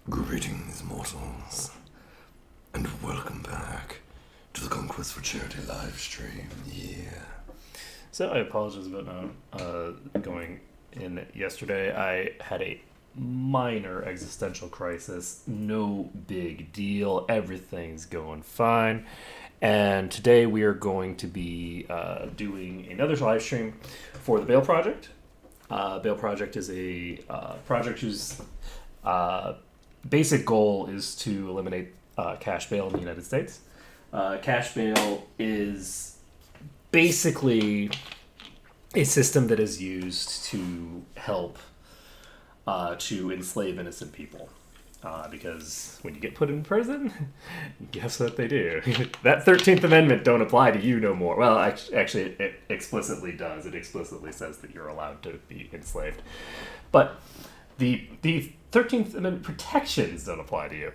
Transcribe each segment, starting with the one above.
Greetings, mortals, and welcome back to the Conquest for Charity live stream. Yeah. So I apologize about not going in yesterday. I had a minor existential crisis. No big deal. Everything's going fine. And today we are going to be doing another live stream for the Bail Project. Bail Project is a project whose basic goal is to eliminate cash bail in the United States. Cash bail is basically a system that is used to help to enslave innocent people. Because when you get put in prison, guess what they do? That 13th Amendment don't apply to you no more. Well, actually, it explicitly does. It explicitly says that you're allowed to be enslaved. But the 13th Amendment protections don't apply to you.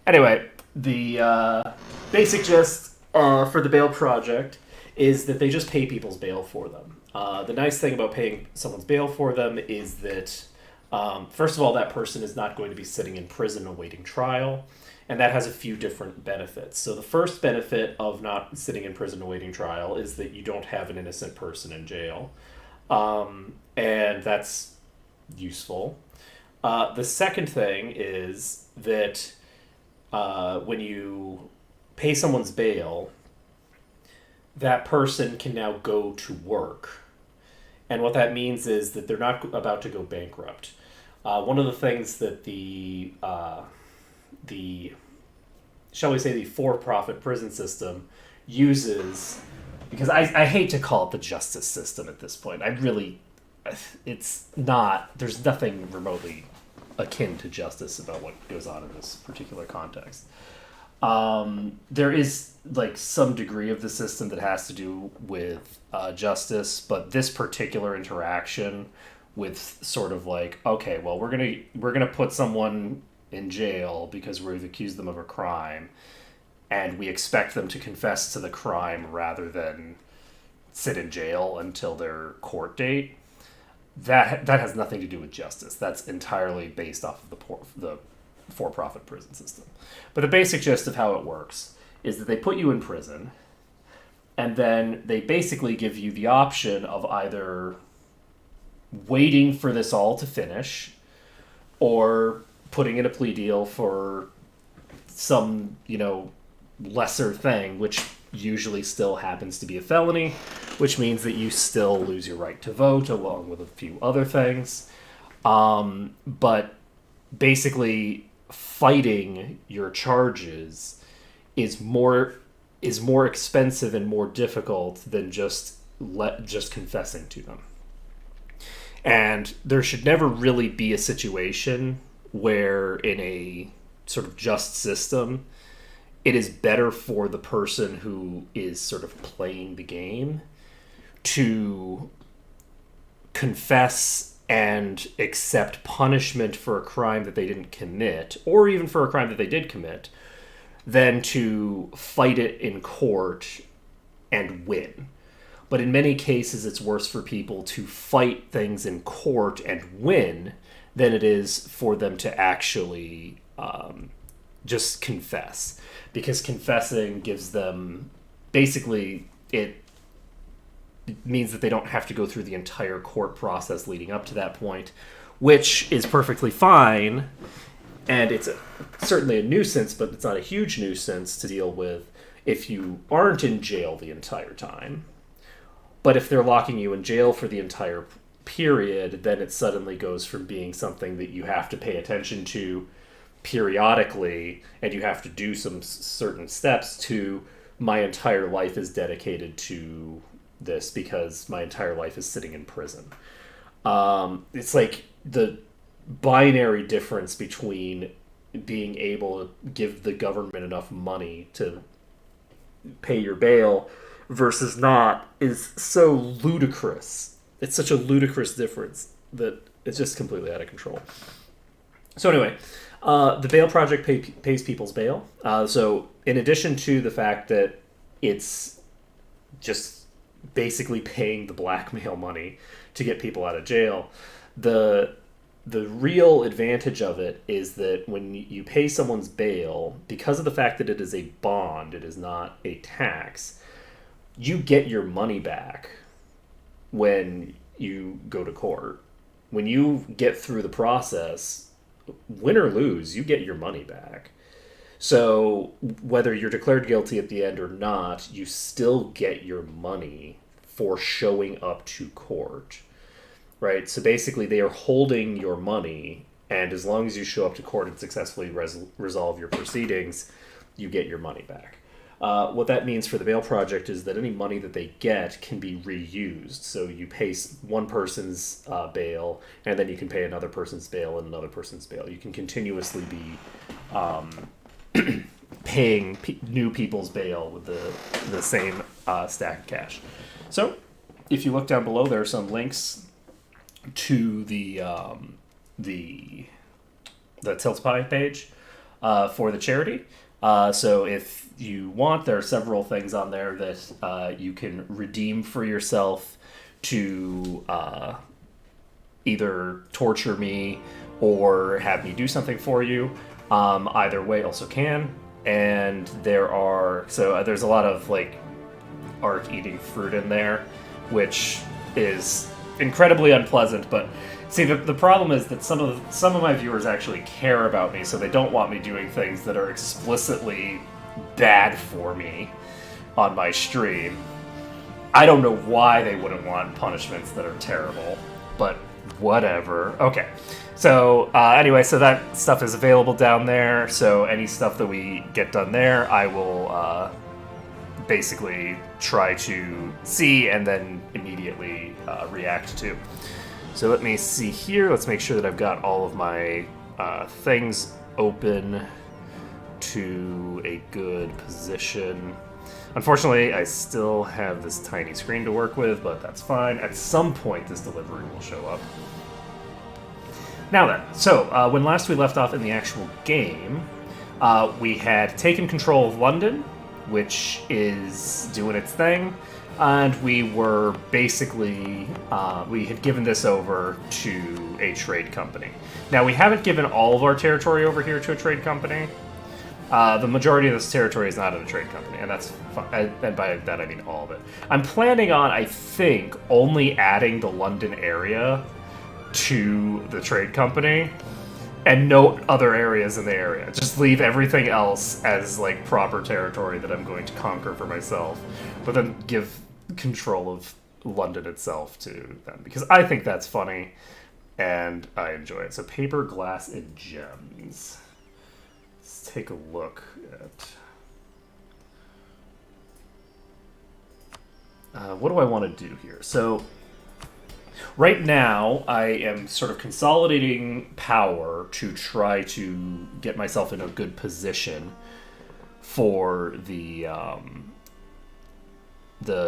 Anyway, the basic gist for the Bail Project is that they just pay people's bail for them. The nice thing about paying someone's bail for them is that first of all, that person is not going to be sitting in prison awaiting trial, and that has a few different benefits. So the first benefit of not sitting in prison awaiting trial is that you don't have an innocent person in jail, and that's useful. The second thing is that when you pay someone's bail, that person can now go to work. And what that means is that they're not about to go bankrupt. One of the things that the shall we say, the for-profit prison system uses, because I hate to call it the justice system at this point. It's not, there's nothing remotely akin to justice about what goes on in this particular context. There is like some degree of the system that has to do with justice, but this particular interaction with sort of like, okay, well, we're gonna put someone in jail because we've accused them of a crime, and we expect them to confess to the crime rather than sit in jail until their court date. That has nothing to do with justice. That's entirely based off of the for-profit prison system. But the basic gist of how it works is that they put you in prison, and then they basically give you the option of either waiting for this all to finish or putting in a plea deal for some, lesser thing, which usually still happens to be a felony, which means that you still lose your right to vote along with a few other things. But basically fighting your charges is more expensive and more difficult than just confessing to them. And there should never really be a situation where in a sort of just system, it is better for the person who is sort of playing the game to confess and accept punishment for a crime that they didn't commit, or even for a crime that they did commit, than to fight it in court and win. But in many cases, it's worse for people to fight things in court and win than it is for them to actually just confess. Because confessing gives them, basically, it means that they don't have to go through the entire court process leading up to that point, which is perfectly fine, and it's certainly a nuisance, but it's not a huge nuisance to deal with if you aren't in jail the entire time. But if they're locking you in jail for the entire period, then it suddenly goes from being something that you have to pay attention to periodically, and you have to do some certain steps, to my entire life is dedicated to this because my entire life is sitting in prison. It's like the binary difference between being able to give the government enough money to pay your bail versus not is so ludicrous. It's such a ludicrous difference that it's just completely out of control. So anyway, the Bail Project pays people's bail. So in addition to the fact that it's just basically paying the blackmail money to get people out of jail. The real advantage of it is that when you pay someone's bail, because of the fact that it is a bond, it is not a tax, you get your money back when you go to court. When you get through the process, win or lose, you get your money back. So whether you're declared guilty at the end or not, you still get your money for showing up to court. Right, so basically they are holding your money, and as long as you show up to court and successfully resolve your proceedings, you get your money back. What that means for the bail project is that any money that they get can be reused. So you pay one person's bail, and then you can pay another person's bail and another person's bail. You can continuously be paying new people's bail with the same stack of cash. So if you look down below, there are some links to the Tilt Pie page for the charity. So if you want, there are several things on there that you can redeem for yourself to either torture me or have me do something for you. Either way also can. And there's a lot of like art eating fruit in there, which is incredibly unpleasant. But see, the problem is that some of my viewers actually care about me, so they don't want me doing things that are explicitly bad for me on my stream. I don't know why they wouldn't want punishments that are terrible, but whatever. Okay, so anyway, so that stuff is available down there. So any stuff that we get done there, I will basically try to see and then immediately react to. So let me see here. Let's make sure that I've got all of my things open to a good position. Unfortunately, I still have this tiny screen to work with, but that's fine. At some point, this delivery will show up. Now then, so when last we left off in the actual game, we had taken control of London, which is doing its thing, and we were basically, we had given this over to a trade company. Now, we haven't given all of our territory over here to a trade company. The majority of this territory is not in a trade company, and that's fine. And by that I mean all of it. I'm planning on, I think, only adding the London area to the trade company, and no other areas in the area. Just leave everything else as like proper territory that I'm going to conquer for myself, but then give control of London itself to them, because I think that's funny and I enjoy it. So paper, glass, and gems. Let's take a look at what do I want to do here. So right now, I am sort of consolidating power to try to get myself in a good position for the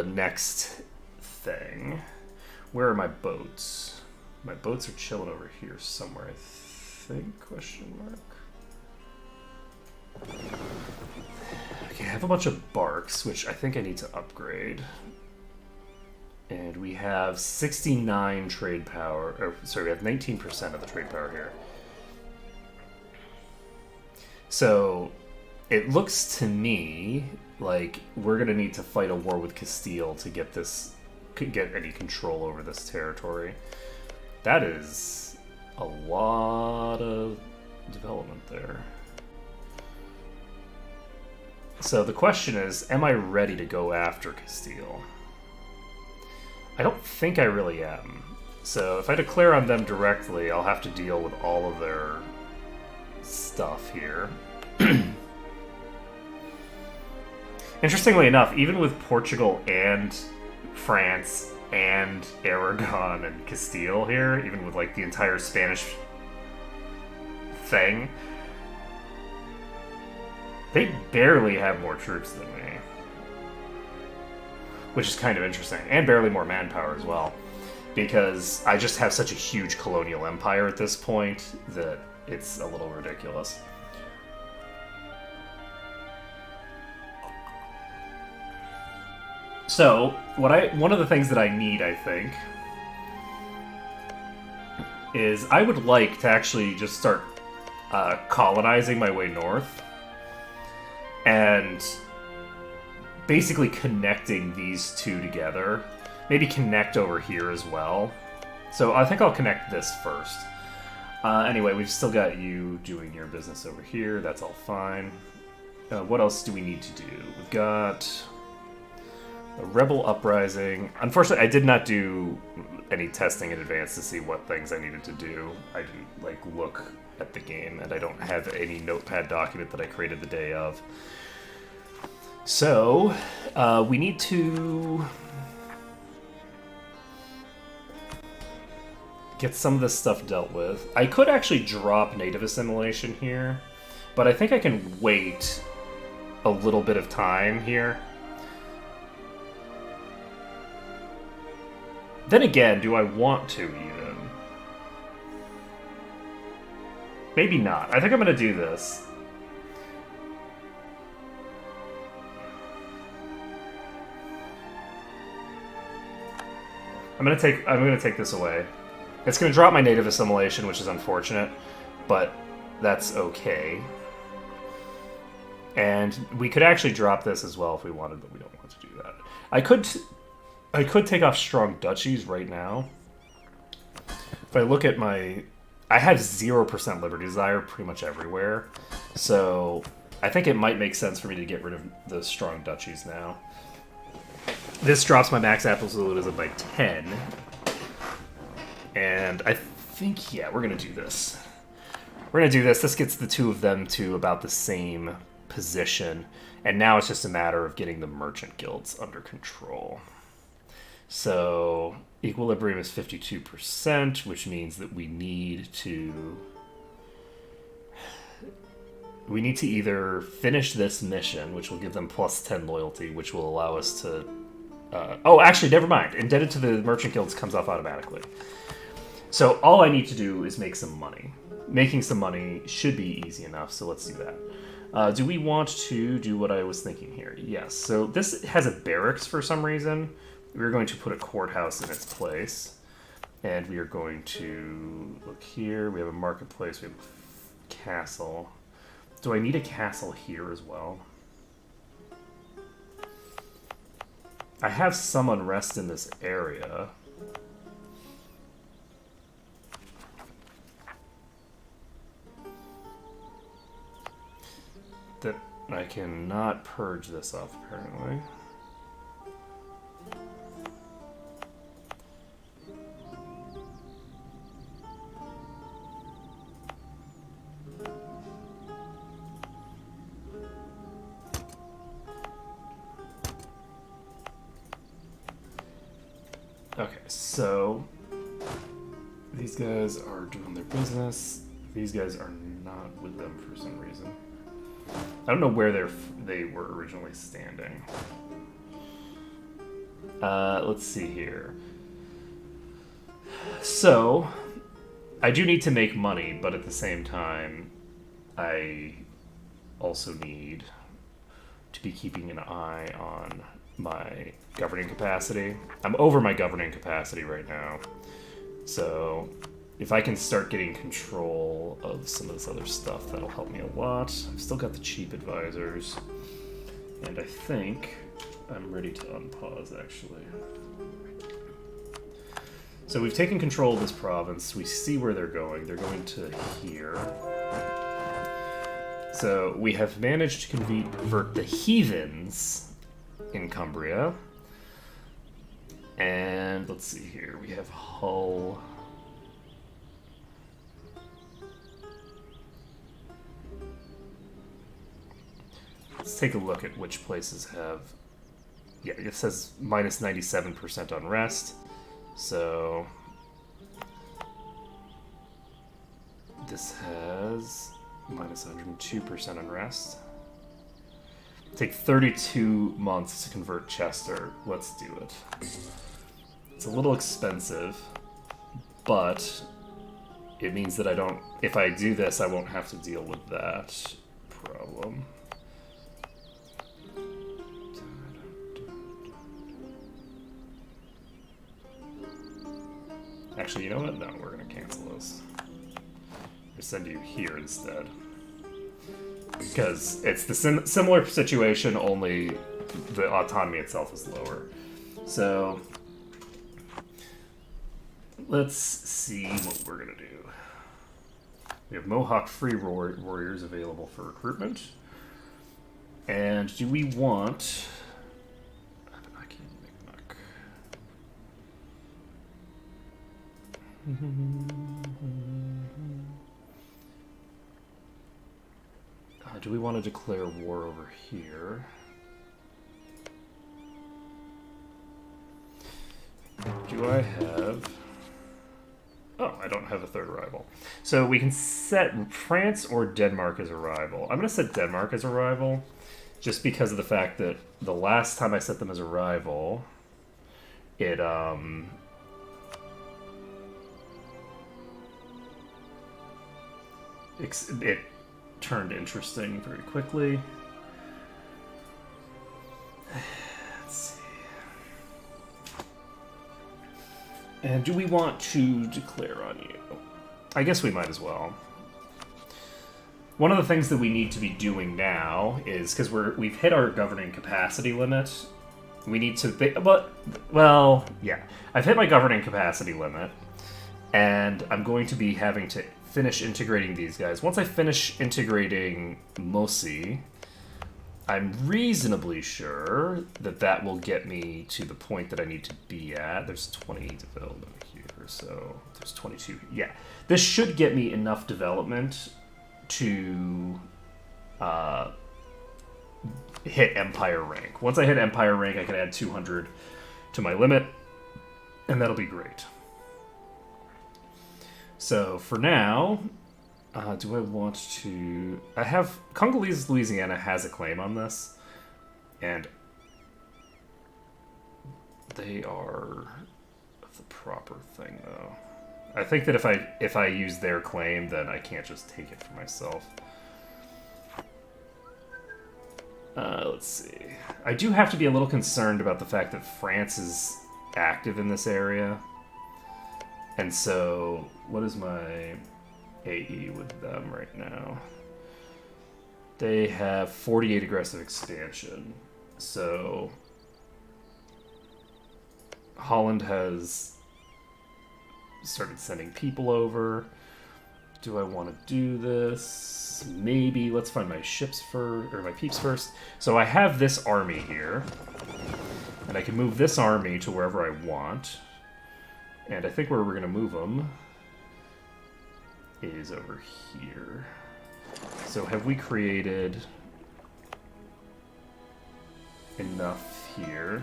next thing. Where are my boats? My boats are chilling over here somewhere, I think, question mark. Okay, I have a bunch of barks, which I think I need to upgrade. And we have 69 trade power, or sorry, we have 19% of the trade power here. So it looks to me like we're gonna need to fight a war with Castile to get any control over this territory. That is a lot of development there. So the question is, am I ready to go after Castile? I don't think I really am. So if I declare on them directly, I'll have to deal with all of their stuff here. Interestingly enough, even with Portugal and France and Aragon and Castile here, even with like the entire Spanish thing, they barely have more troops than me. Which is kind of interesting, and barely more manpower as well, because I just have such a huge colonial empire at this point that it's a little ridiculous. So, one of the things that I need, I think, is I would like to actually just start colonizing my way north and basically connecting these two together. Maybe connect over here as well. So I think I'll connect this first. Anyway, we've still got you doing your business over here. That's all fine. What else do we need to do? We've got a rebel uprising. Unfortunately, I did not do any testing in advance to see what things I needed to do. I didn't look at the game, and I don't have any notepad document that I created the day of. So we need to get some of this stuff dealt with. I could actually drop native assimilation here, but I think I can wait a little bit of time here. Then again, do I want to even? Maybe not. I think I'm going to do this. I'm going to take this away. It's going to drop my native assimilation, which is unfortunate, but that's okay. And we could actually drop this as well if we wanted, but we don't want to do that. I could take off strong duchies right now. If I look at my... I have 0% liberty desire pretty much everywhere. So I think it might make sense for me to get rid of the strong duchies now. This drops my max absolutism by 10. And I think, yeah, we're going to do this. We're going to do this. This gets the two of them to about the same position. And now it's just a matter of getting the merchant guilds under control. So equilibrium is 52%, which means that we need to either finish this mission, which will give them plus 10 loyalty, which will allow us to... oh, actually, never mind. Indebted to the merchant guilds comes off automatically. So all I need to do is make some money. Making some money should be easy enough, so let's do that. Do we want to do what I was thinking here? Yes. So this has a barracks for some reason. We're going to put a courthouse in its place. And we are going to look here. We have a marketplace. We have a castle. Do I need a castle here as well? I have some unrest in this area. That I cannot purge this off, apparently. Okay, so these guys are doing their business. These guys are not with them for some reason. I don't know where they were originally standing. Let's see here. So, I do need to make money, but at the same time, I also need to be keeping an eye on my governing capacity. I'm over my governing capacity right now. So if I can start getting control of some of this other stuff, that'll help me a lot. I've still got the cheap advisors. And I think I'm ready to unpause, actually. So we've taken control of this province. We see where they're going. They're going to here. So we have managed to convert the heathens in Cumbria. And let's see here. We have Hull. Let's take a look at which places have... Yeah, it says minus 97% unrest. So this has minus 102% unrest. Take 32 months to convert Chester. Let's do it. It's a little expensive, but it means that I don't... If I do this, I won't have to deal with that problem. Actually, you know what? No, we're going to cancel this. We'll send you here instead. Because it's the similar situation, only the autonomy itself is lower. So, let's see what we're going to do. We have Mohawk Free Warriors available for recruitment. And do we want... do we want to declare war over here? Do I have... Oh, I don't have a third rival. So we can set France or Denmark as a rival. I'm going to set Denmark as a rival, just because of the fact that the last time I set them as a rival, it turned interesting very quickly. Let's see. And do we want to declare on you? I guess we might as well. One of the things that we need to be doing now is, because we've hit our governing capacity limit, we need to I've hit my governing capacity limit, and I'm going to be having to finish integrating these guys. Once I finish integrating Mosi, I'm reasonably sure that that will get me to the point that I need to be at. There's 20 development here, so there's 22. Yeah, this should get me enough development to hit Empire rank. Once I hit Empire rank, I can add 200 to my limit, and that'll be great. So for now, do I want to... I have... Congolese Louisiana has a claim on this, and they are the proper thing, though. I think that if I use their claim, then I can't just take it for myself. Let's see. I do have to be a little concerned about the fact that France is active in this area. And so, what is my AE with them right now? They have 48 aggressive expansion. So, Holland has started sending people over. Do I want to do this? Maybe. Let's find my ships first, or my peeps first. So I have this army here, and I can move this army to wherever I want. And I think where we're going to move them is over here. So have we created enough here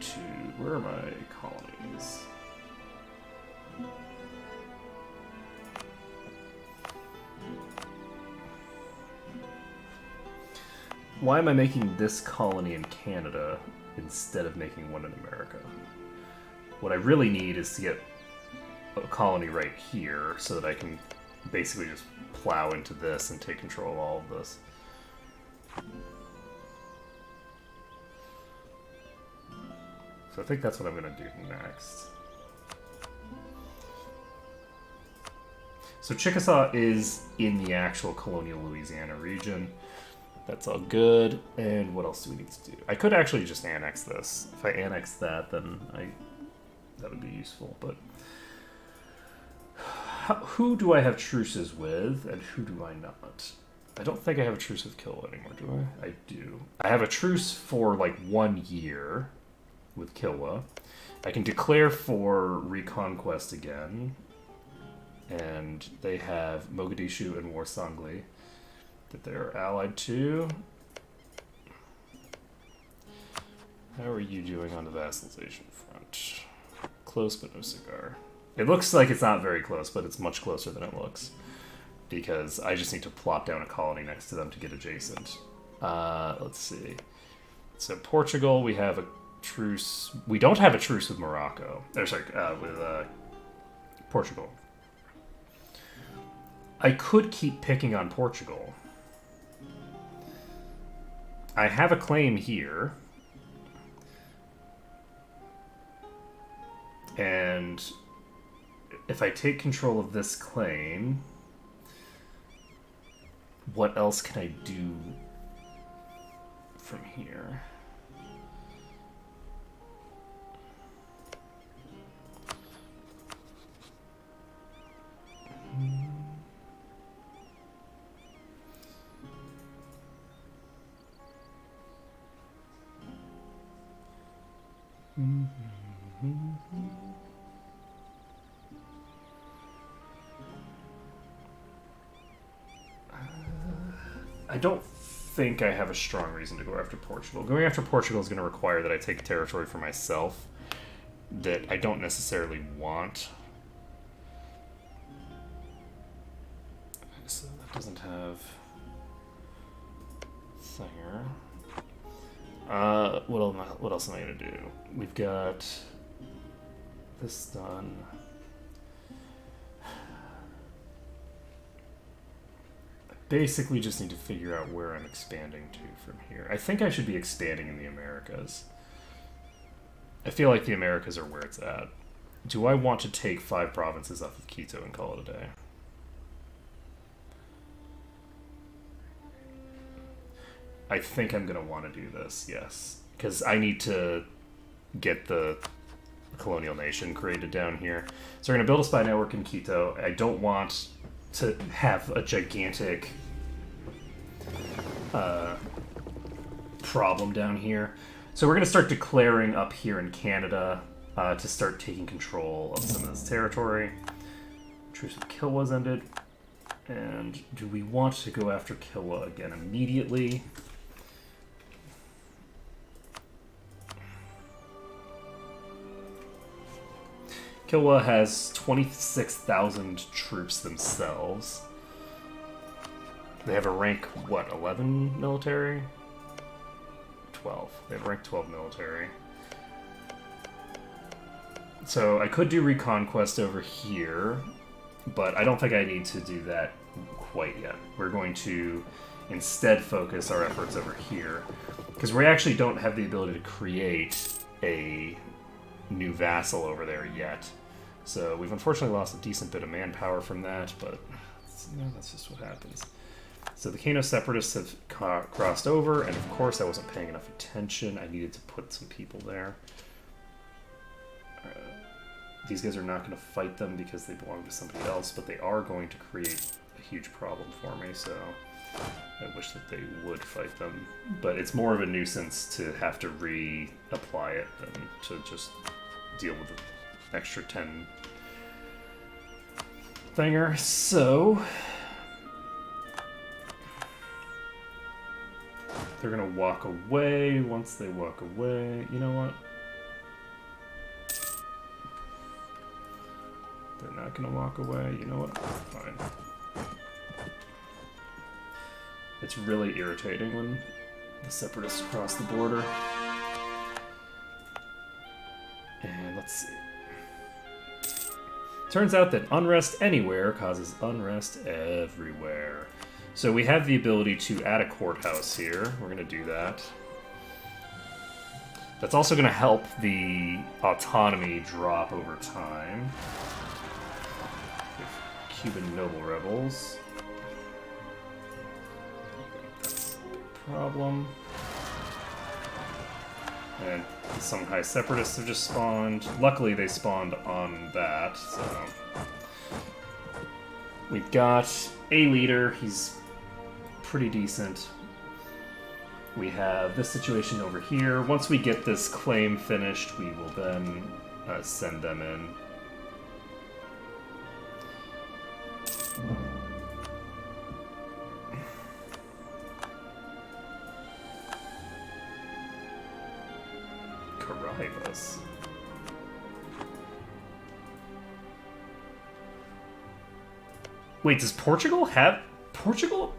to... Where are my colonies? Why am I making this colony in Canada instead of making one in America? What I really need is to get a colony right here so that I can basically just plow into this and take control of all of this. So I think that's what I'm going to do next. So Chickasaw is in the actual colonial Louisiana region. That's all good. And what else do we need to do? I could actually just annex this. If I annex that, then that would be useful. But who do I have truces with, and who do I not? I don't think I have a truce with Killa anymore, do I? I do. I have a truce for like 1 year with Killa. I can declare for Reconquest again. And they have Mogadishu and Warsangli that they're allied to. How are you doing on the vassalization front? Close but no cigar. It looks like it's not very close, but it's much closer than it looks. Because I just need to plop down a colony next to them to get adjacent. Let's see. So Portugal, we have a truce. We don't have a truce with Morocco. Or sorry, with Portugal. I could keep picking on Portugal. I have a claim here. And if I take control of this claim, what else can I do from here? I don't think I have a strong reason to go after Portugal. Going after Portugal is going to require that I take territory for myself that I don't necessarily want. So that doesn't have Thinger. What else am I going to do? We've got this done. Basically just need to figure out where I'm expanding to from here. I think I should be expanding in the Americas. I feel like the Americas are where it's at. Do I want to take 5 provinces off of Quito and call it a day? I think I'm going to want to do this, yes. Because I need to get the colonial nation created down here. So we're going to build a spy network in Quito. I don't want to have a gigantic problem down here. So we're going to start declaring up here in Canada to start taking control of some of this territory. Truce with Kilwa's ended. And do we want to go after Kilwa again immediately? Kilwa has 26,000 troops themselves. They have a rank, what, 11 military? 12. They have rank 12 military. So I could do Reconquest over here, but I don't think I need to do that quite yet. We're going to instead focus our efforts over here, because we actually don't have the ability to create a new vassal over there yet. So we've unfortunately lost a decent bit of manpower from that, but that's just what happens. So the Kano Separatists have crossed over, and of course I wasn't paying enough attention. I needed to put some people there. These guys are not going to fight them because they belong to somebody else, but they are going to create a huge problem for me, so I wish that they would fight them. But it's more of a nuisance to have to reapply it than to just deal with the extra 10 thinger. So they're gonna walk away. Once they walk away, you know what? They're not gonna walk away. You know what? Fine. It's really irritating when the Separatists cross the border. And let's see. Turns out that unrest anywhere causes unrest everywhere. So we have the ability to add a courthouse here. We're going to do that. That's also going to help the autonomy drop over time. Cuban noble rebels. That's a big problem. And some high separatists have just spawned. Luckily, they spawned on that, so... We've got a leader. He's pretty decent. We have this situation over here. Once we get this claim finished, we will then send them in. Caraibas. Wait, does Portugal have... Portugal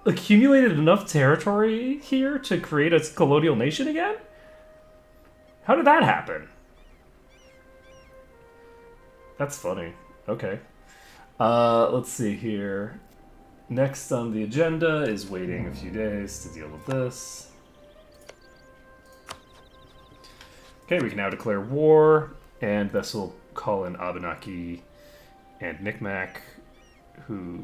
accumulated enough territory here to create a colonial nation again? How did that happen? That's funny. Okay. Let's see here. Next on the agenda is waiting a few days to deal with this. Okay, we can now declare war, And this will call in Abenaki and Micmac, who...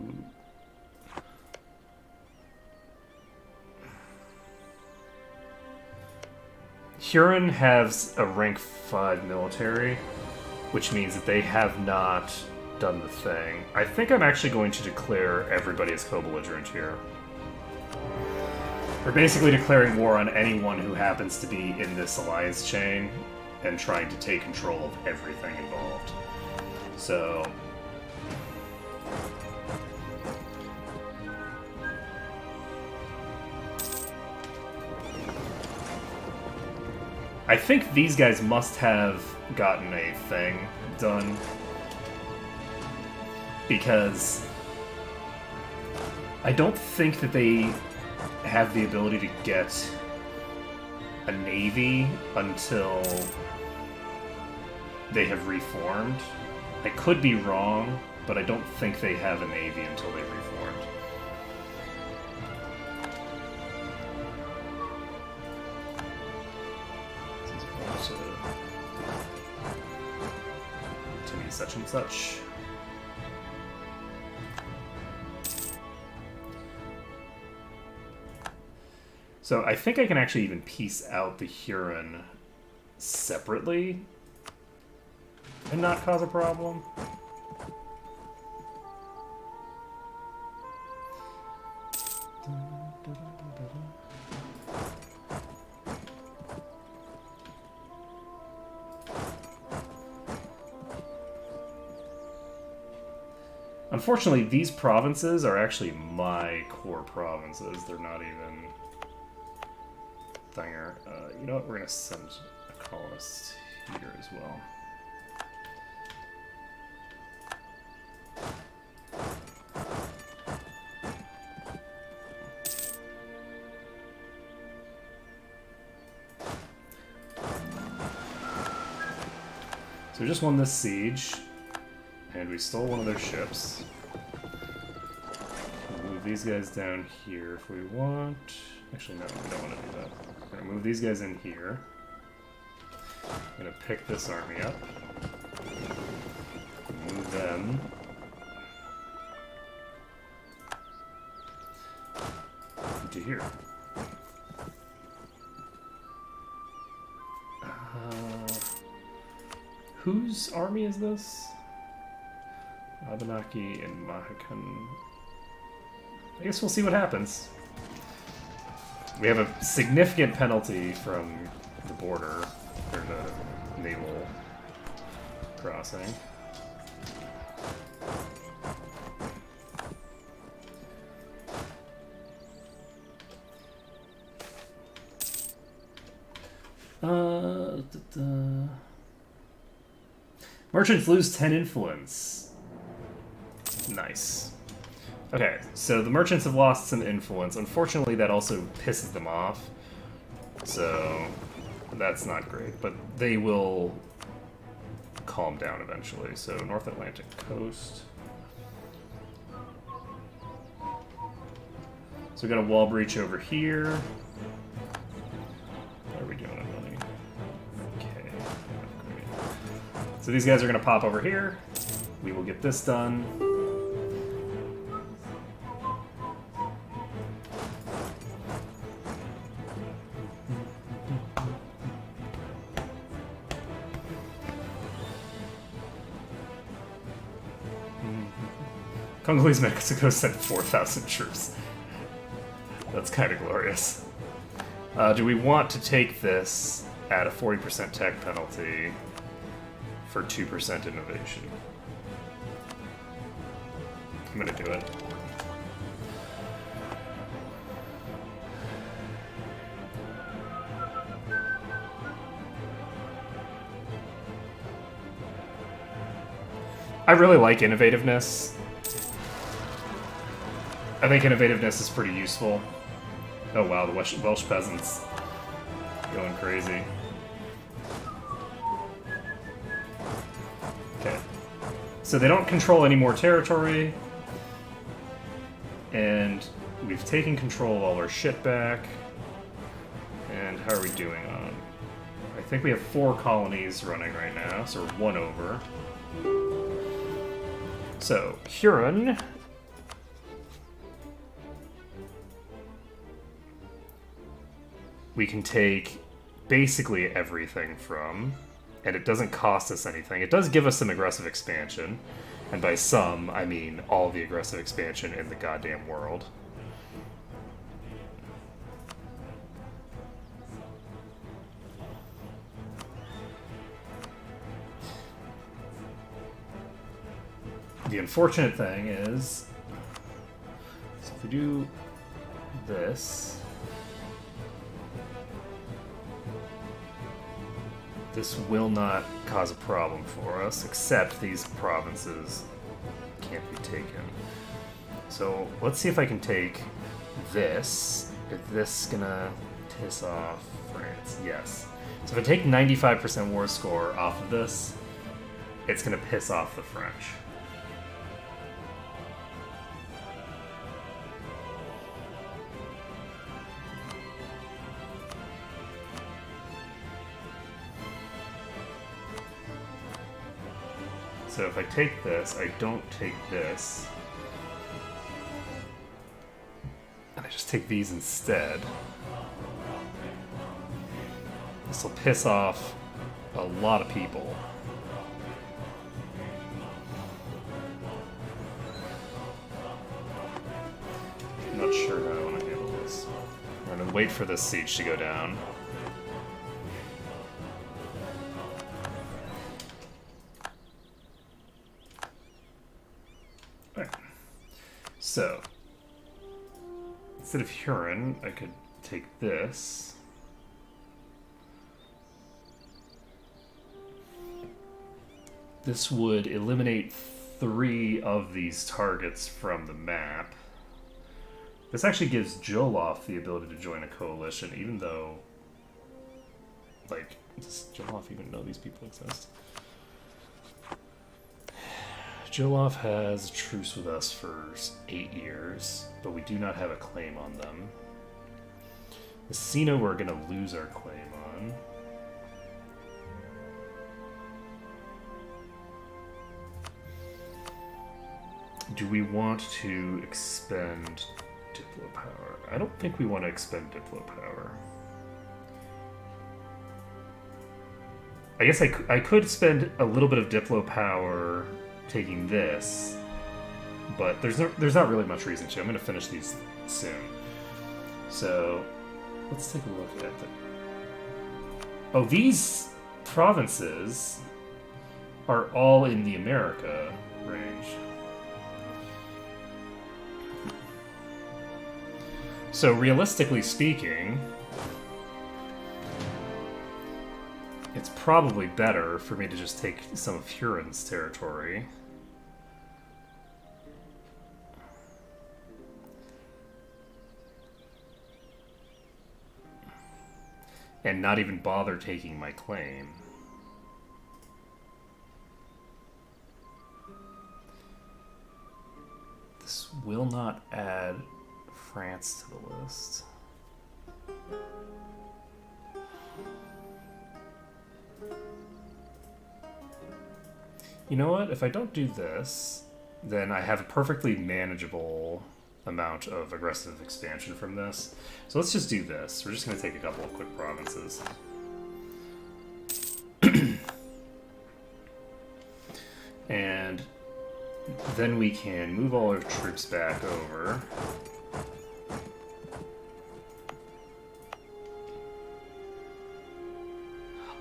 Huron has a rank 5 military, which means that they have not done the thing. I think I'm actually going to declare everybody as co-belligerent here. We're basically declaring war on anyone who happens to be in this alliance chain and trying to take control of everything involved. So... I think these guys must have gotten a thing done, because I don't think that they have the ability to get a navy until they have reformed. I could be wrong, but I don't think they have a navy until they've reformed. To be such and such. So I think I can actually even piece out the Huron separately and not cause a problem. Unfortunately, these provinces are actually my core provinces. They're not even... Thinger. You know what? We're going to send a colonist here as well. So we just won this siege, and we stole one of their ships. We'll move these guys down here if we want. Actually, no, we don't want to do that. We're going to move these guys in here. I'm going to pick this army up. Move them. Into here. Whose army is this? Abenaki and Mahican. I guess we'll see what happens. We have a significant penalty from the border, or the naval crossing. Merchants lose 10 influence. Nice. Okay, so the merchants have lost some influence. Unfortunately, that also pisses them off. So, that's not great. But they will calm down eventually. So, North Atlantic coast. So we got a wall breach over here. How are we doing on money? Okay, great. So these guys are going to pop over here. We will get this done. Congolese Mexico sent 4,000 troops. That's kind of glorious. Do we want to take this at a 40% tech penalty for 2% innovation? I'm gonna do it. I really like innovativeness. I think innovativeness is pretty useful. Oh wow, the Welsh peasants going crazy. Okay. So they don't control any more territory. And we've taken control of all our shit back. And how are we doing on... I think we have 4 colonies running right now, so we're 1 over. So, Huron. We can take basically everything from, and it doesn't cost us anything. It does give us some aggressive expansion, and by some, I mean all the aggressive expansion in the goddamn world. The unfortunate thing is, so if we do this, this will not cause a problem for us, except these provinces can't be taken. So let's see if I can take this. Is this gonna piss off France? Yes. So if I take 95% war score off of this, it's gonna piss off the French. So if I take this, I don't take this, and I just take these instead, this will piss off a lot of people. I'm not sure how I want to handle this. I'm going to wait for this siege to go down. So, instead of Huron, I could take this. This would eliminate 3 of these targets from the map. This actually gives Joloff the ability to join a coalition, even though, like, does Joloff even know these people exist? Joloff has a truce with us for 8 years, but we do not have a claim on them. Messina we're going to lose our claim on. Do we want to expend Diplo power? I don't think we want to expend Diplo power. I guess I could spend a little bit of Diplo power taking this, but there's not really much reason to. I'm going to finish these soon. So let's take a look at the... Oh, these provinces are all in the America range. So realistically speaking, it's probably better for me to just take some of Huron's territory. And not even bother taking my claim. This will not add France to the list. You know what? If I don't do this, then I have a perfectly manageable amount of aggressive expansion from this. So let's just do this. We're just going to take a couple of quick provinces. And then we can move all our troops back over.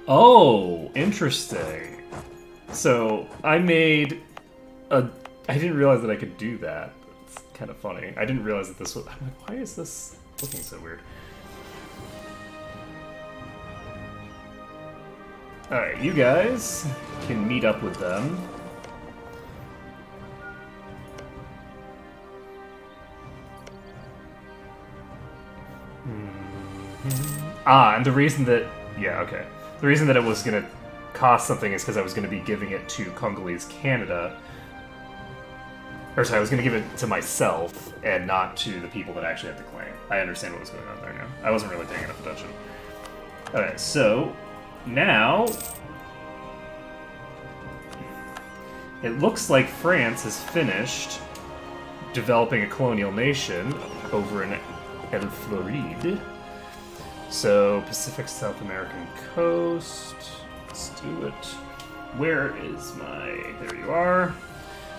Oh, interesting. So I made a... I didn't realize that I could do that. It's kind of funny. I didn't realize that this was... I'm like, why is this looking so weird? Alright, you guys can meet up with them. Ah, and the reason that... Yeah, okay. The reason that it was going to cost something is because I was going to be giving it to Congolese Canada. Or sorry, I was going to give it to myself and not to the people that actually had the claim. I understand what was going on there now. I wasn't really paying enough attention. Alright, so now, it looks like France has finished developing a colonial nation over in El Floride. So, Pacific South American coast. Let's do it. Where is my... There you are.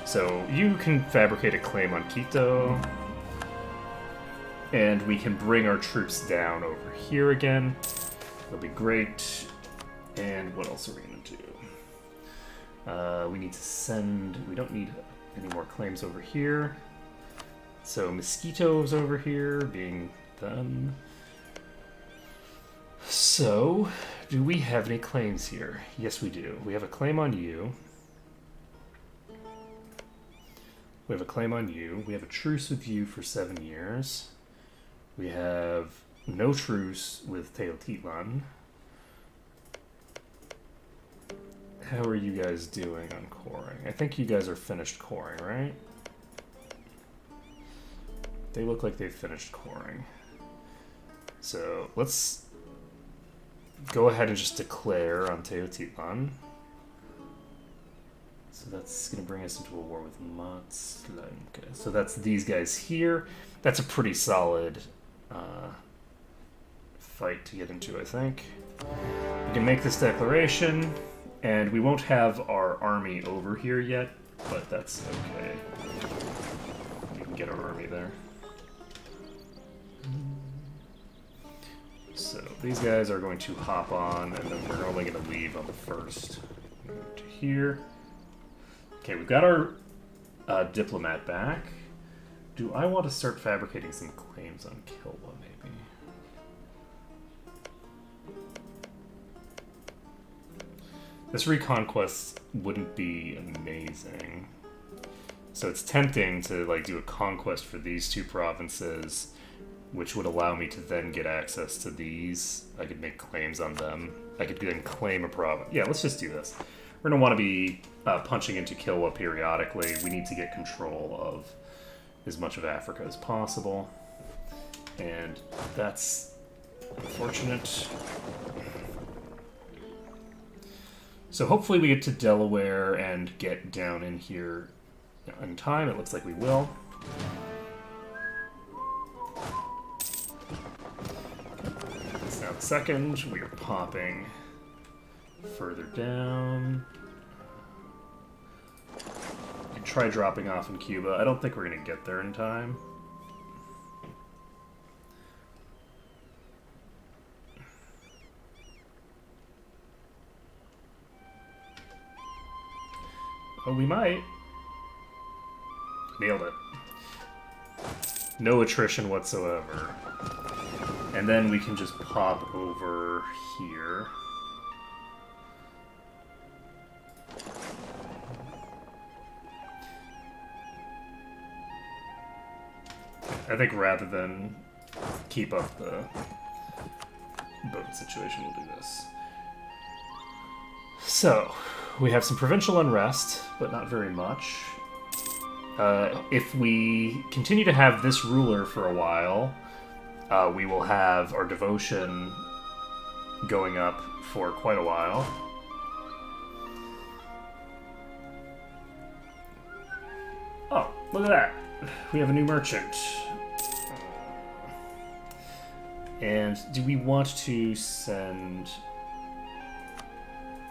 So, you can fabricate a claim on Quito. And we can bring our troops down over here again. That'll be great. And what else are we going to do? We need to send... We don't need any more claims over here. So, Mosquitoes over here, being them. So, do we have any claims here? Yes, we do. We have a claim on you. We have a claim on you. We have a truce with you for 7 years. We have no truce with Teotihuacan. How are you guys doing on coring? I think you guys are finished coring, right? They look like they've finished coring. So, let's go ahead and just declare on Teotihuacan. So that's going to bring us into a war with Matzlanka. So that's these guys here. That's a pretty solid fight to get into, I think. We can make this declaration, and we won't have our army over here yet, but that's okay. We can get our army there. So these guys are going to hop on, and then we're only going to leave on the first. Move to here. Okay, we've got our diplomat back. Do I want to start fabricating some claims on Kilwa, maybe? This reconquest wouldn't be amazing. So it's tempting to like do a conquest for these two provinces, which would allow me to then get access to these. I could make claims on them. I could then claim a province. Yeah, let's just do this. We're going to want to be punching into Kilwa periodically. We need to get control of as much of Africa as possible. And that's unfortunate. So hopefully we get to Delaware and get down in here in time. It looks like we will. It's now the second. We are popping further down. And try dropping off in Cuba. I don't think we're going to get there in time. Oh, we might. Nailed it. No attrition whatsoever. And then we can just pop over here. I think rather than keep up the boat situation, we'll do this. So, we have some provincial unrest, but not very much. If we continue to have this ruler for a while, we will have our devotion going up for quite a while. Oh, look at that. We have a new merchant. And do we want to send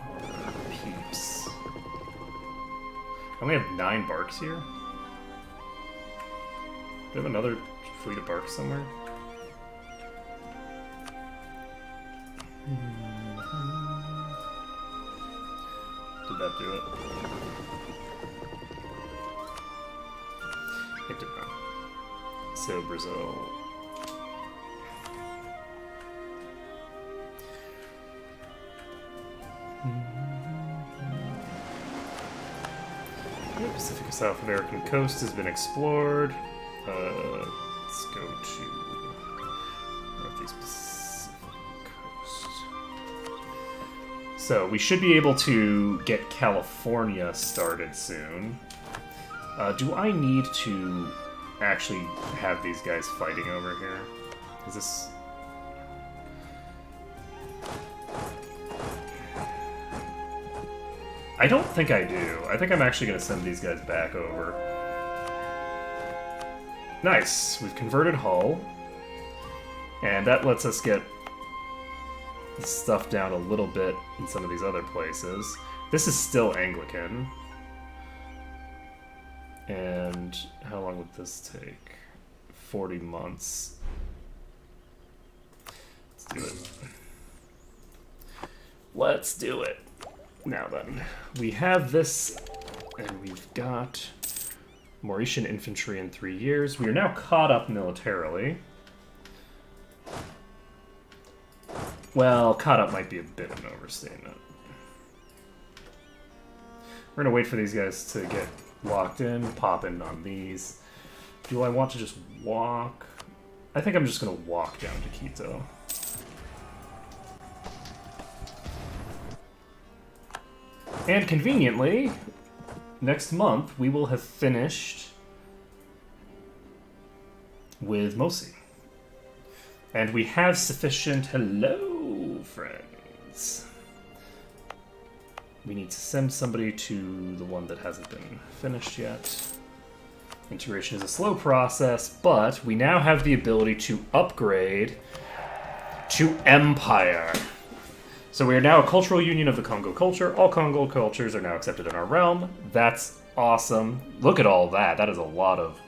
our peeps? I only have 9 barks here. Do we have another fleet of barks somewhere? Did that do it? It did not. So Brazil. The Pacific South American coast has been explored. Let's go to Northeast Pacific coast. So we should be able to get California started soon. Do I need to actually have these guys fighting over here? Is this... I don't think I do. I think I'm actually going to send these guys back over. Nice. We've converted Hull. And that lets us get stuff down a little bit in some of these other places. This is still Anglican. And how long would this take? 40 months. Let's do it. Let's do it. Now then, we have this, and we've got Mauritian infantry in 3 years. We are now caught up militarily. Well, caught up might be a bit of an overstatement. We're going to wait for these guys to get locked in, pop in on these. Do I want to just walk? I think I'm just going to walk down to Quito. And conveniently, next month we will have finished with Mosi. And we have sufficient... Hello, friends. We need to send somebody to the one that hasn't been finished yet. Integration is a slow process, but we now have the ability to upgrade to Empire. So we are now a cultural union of the Congo culture. All Congo cultures are now accepted in our realm. That's awesome. Look at all that. That is a lot of...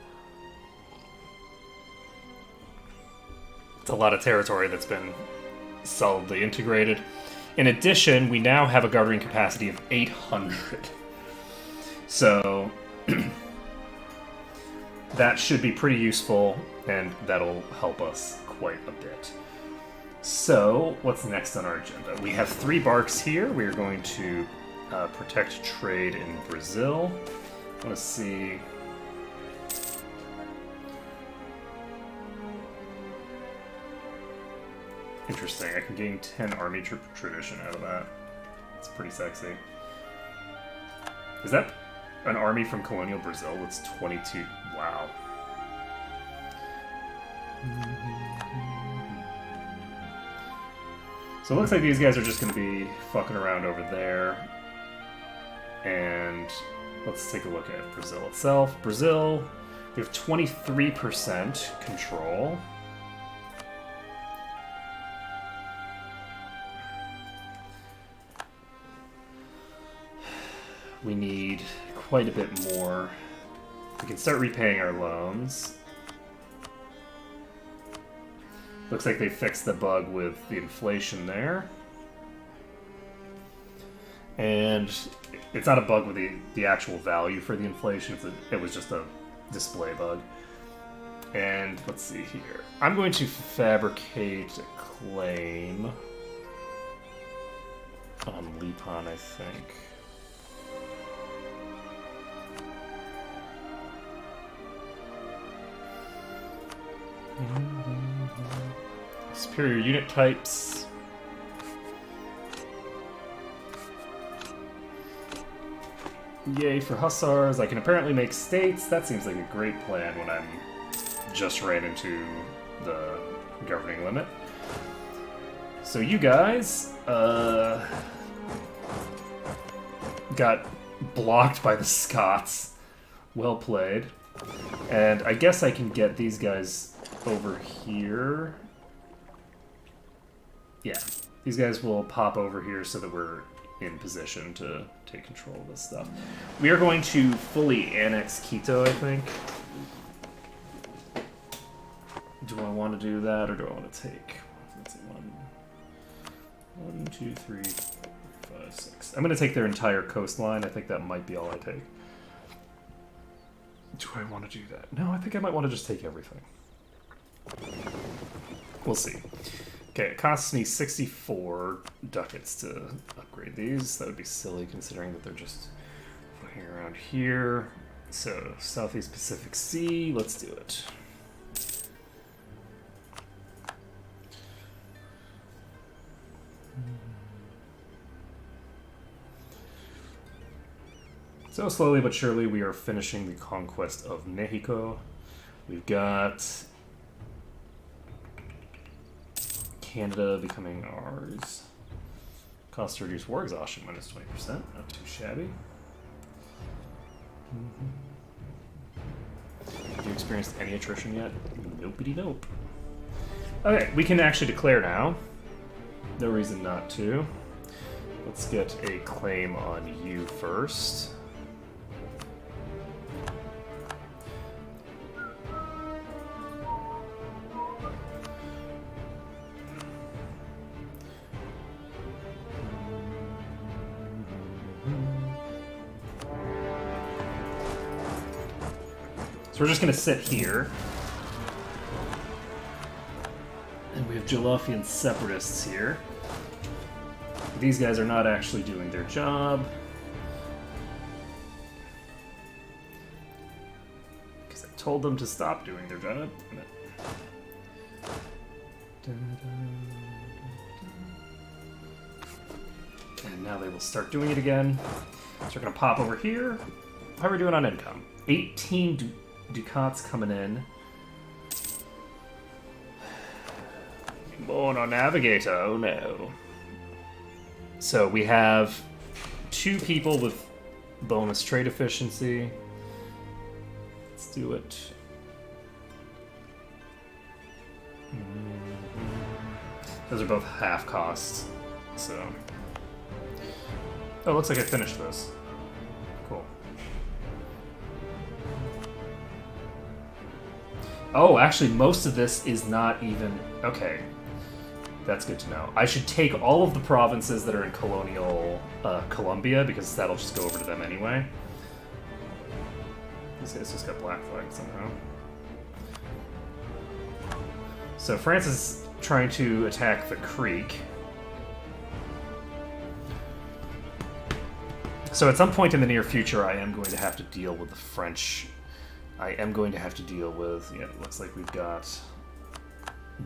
It's a lot of territory that's been solidly integrated. In addition, we now have a governing capacity of 800. So that should be pretty useful, and that'll help us quite a bit. So, what's next on our agenda? We have 3 barks here. We are going to protect trade in Brazil. I want to see... Interesting. I can gain 10 army tradition out of that. It's pretty sexy. Is that an army from colonial Brazil that's 22? Wow. So it looks like these guys are just going to be fucking around over there. And let's take a look at Brazil itself. Brazil, we have 23% control. We need quite a bit more. We can start repaying our loans. Looks like they fixed the bug with the inflation there. And it's not a bug with the actual value for the inflation. It was just a display bug. And let's see here. I'm going to fabricate a claim on Lipan, I think. Superior unit types. Yay for hussars. I can apparently make states. That seems like a great plan when I'm just ran into the governing limit. So you guys got blocked by the Scots. Well played. And I guess I can get these guys over here. Yeah, these guys will pop over here so that we're in position to take control of this stuff. We are going to fully annex Quito, I think. Do I want to do that, or do I want to take... Let's see, 1, 2, 3, 4, 5, 6. I'm going to take their entire coastline. I think that might be all I take. Do I want to do that? No, I think I might want to just take everything. We'll see. Okay, it costs me 64 ducats to upgrade these. That would be silly considering that they're just fucking around here. So, Southeast Pacific Sea, let's do it. So slowly but surely we are finishing the conquest of Mexico. We've got Canada becoming ours. Cost to reduce war exhaustion minus 20%. Not too shabby. Have you experienced any attrition yet? Nopey nope. Okay, we can actually declare now. No reason not to. Let's get a claim on you first. So we're just going to sit here. And we have Jolofian separatists here. These guys are not actually doing their job. Because I told them to stop doing their job. And now they will start doing it again. So we're going to pop over here. How are we doing on income? 18 ducats coming in. Mono Navigator, oh no. So we have 2 people with bonus trade efficiency. Let's do it. Those are both half costs, so. Oh, looks like I finished this. Cool. Oh, actually, most of this is not even. Okay. That's good to know. I should take all of the provinces that are in colonial Colombia, because that'll just go over to them anyway. These guys just got black flags somehow. So France is trying to attack the creek. So at some point in the near future, I am going to have to deal with the French. I am going to have to deal with... Yeah, it looks like we've got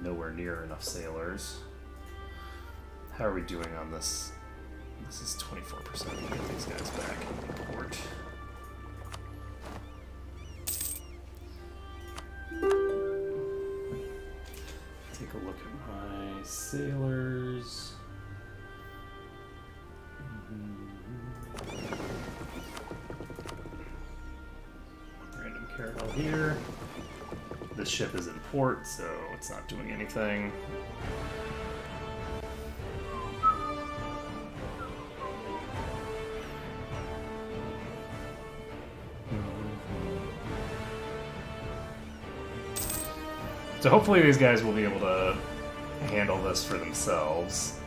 nowhere near enough sailors. How are we doing on this? This is 24%. We get these guys back in port. Take a look at my sailors. Random carousel here. This ship is in port, so it's not doing anything. So hopefully these guys will be able to handle this for themselves.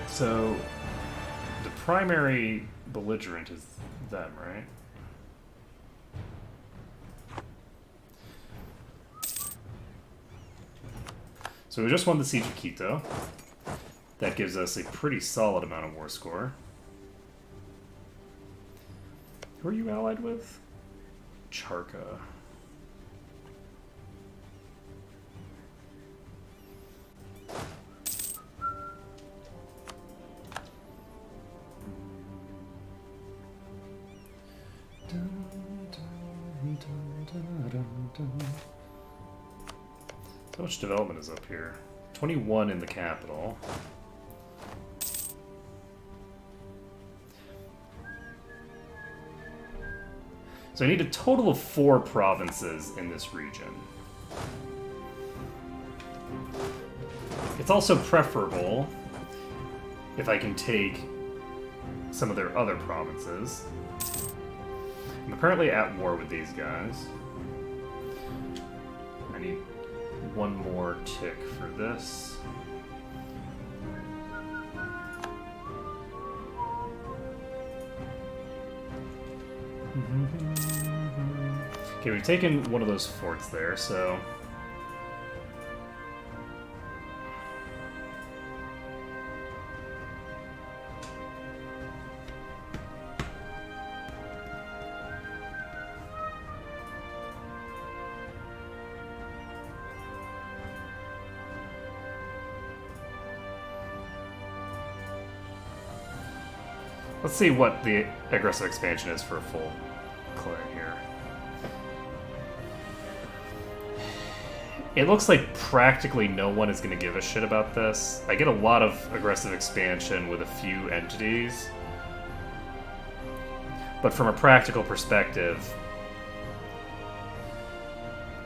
So the primary belligerent is them, right? So we just won the Siege of Quito. That gives us a pretty solid amount of war score. Who are you allied with? Charca. How much development is up here? 21 in the capital. So I need a total of 4 provinces in this region. It's also preferable if I can take some of their other provinces. I'm currently at war with these guys. I need one more tick for this. Okay, we've taken one of those forts there, so... Let's see what the aggressive expansion is for a full clan here. It looks like practically no one is going to give a shit about this. I get a lot of aggressive expansion with a few entities. But from a practical perspective,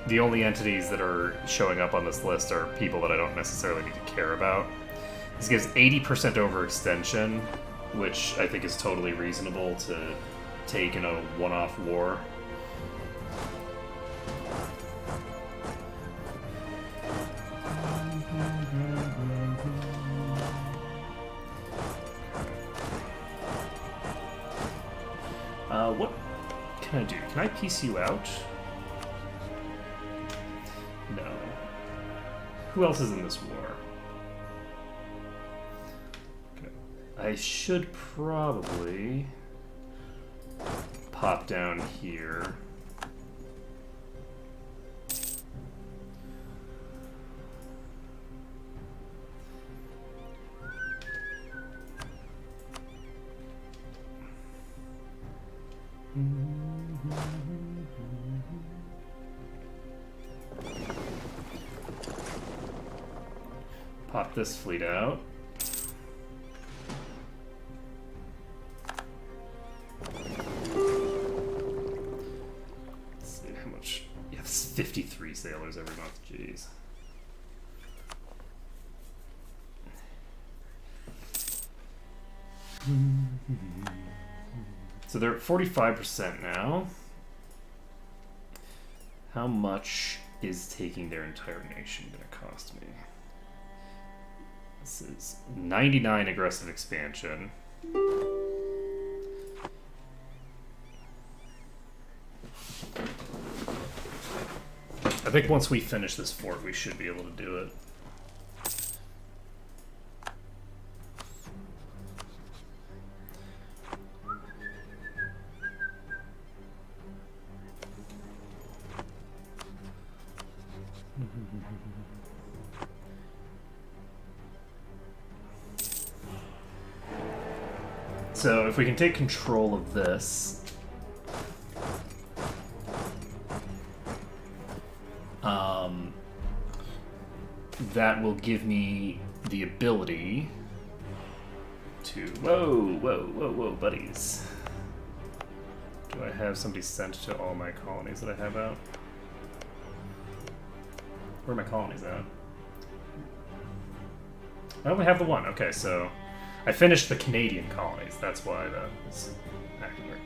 the only entities that are showing up on this list are people that I don't necessarily need to care about. This gives 80% overextension, which I think is totally reasonable to take in a one-off war. What can I do? Can I piece you out? No. Who else is in this war? Okay. I should probably pop down here. Pop this fleet out. Let's see how much. Yeah, it's 53 sailors every month. Jeez. So they're at 45% now. How much is taking their entire nation going to cost me? This is 99 aggressive expansion. I think once we finish this fort, we should be able to do it. So if we can take control of this, that will give me the ability to... Whoa, buddies. Do I have somebody sent to all my colonies that I have out? Where are my colonies at? I only have the one. Okay, so I finished the Canadian colonies. That's why it's acting weird.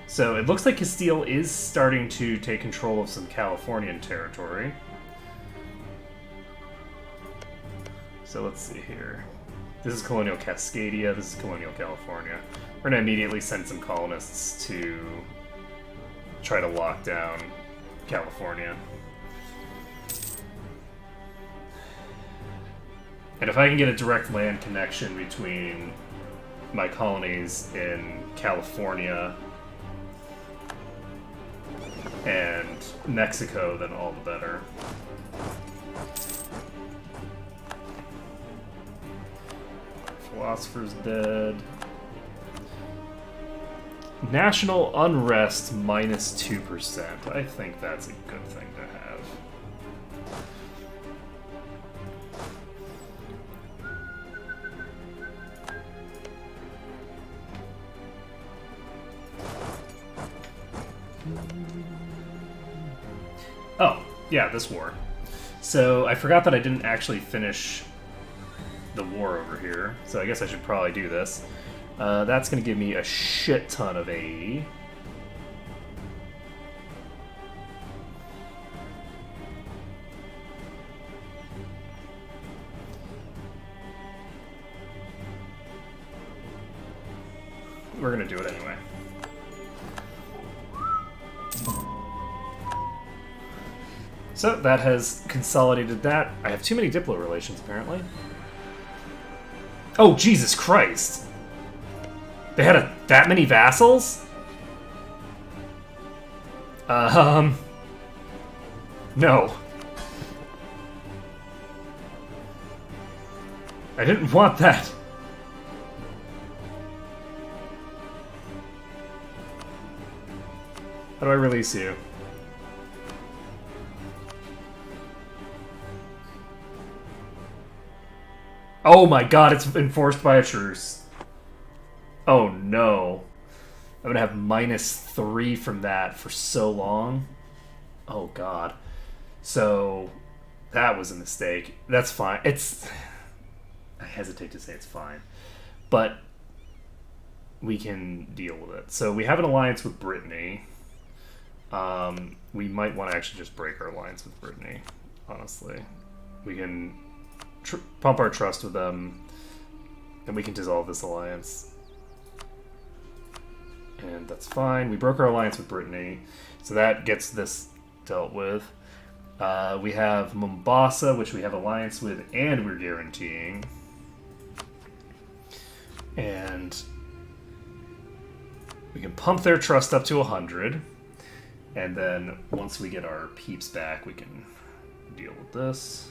So it looks like Castile is starting to take control of some Californian territory. So let's see here. This is Colonial Cascadia. This is Colonial California. We're going to immediately send some colonists to try to lock down California. And if I can get a direct land connection between my colonies in California and Mexico, then all the better. Philosopher's dead. National unrest minus 2%. I think that's a good thing to have. Oh, yeah, this war. So I forgot that I didn't actually finish the war over here, so I guess I should probably do this. That's going to give me a shit ton of AE. We're going to do it anyway. So that has consolidated that. I have too many Diplo relations, apparently. Oh, Jesus Christ! They had that many vassals? No. I didn't want that. How do I release you? Oh my god, it's enforced by a truce. Oh no. I'm gonna have -3 from that for so long. Oh god. So that was a mistake. That's fine. I hesitate to say it's fine. But we can deal with it. So we have an alliance with Brittany. We might want to actually just break our alliance with Brittany, honestly. We can pump our trust with them, and we can dissolve this alliance. And that's fine. We broke our alliance with Brittany, so that gets this dealt with. We have Mombasa, which we have alliance with, and we're guaranteeing. And we can pump their trust up to 100. And then once we get our peeps back, we can deal with this.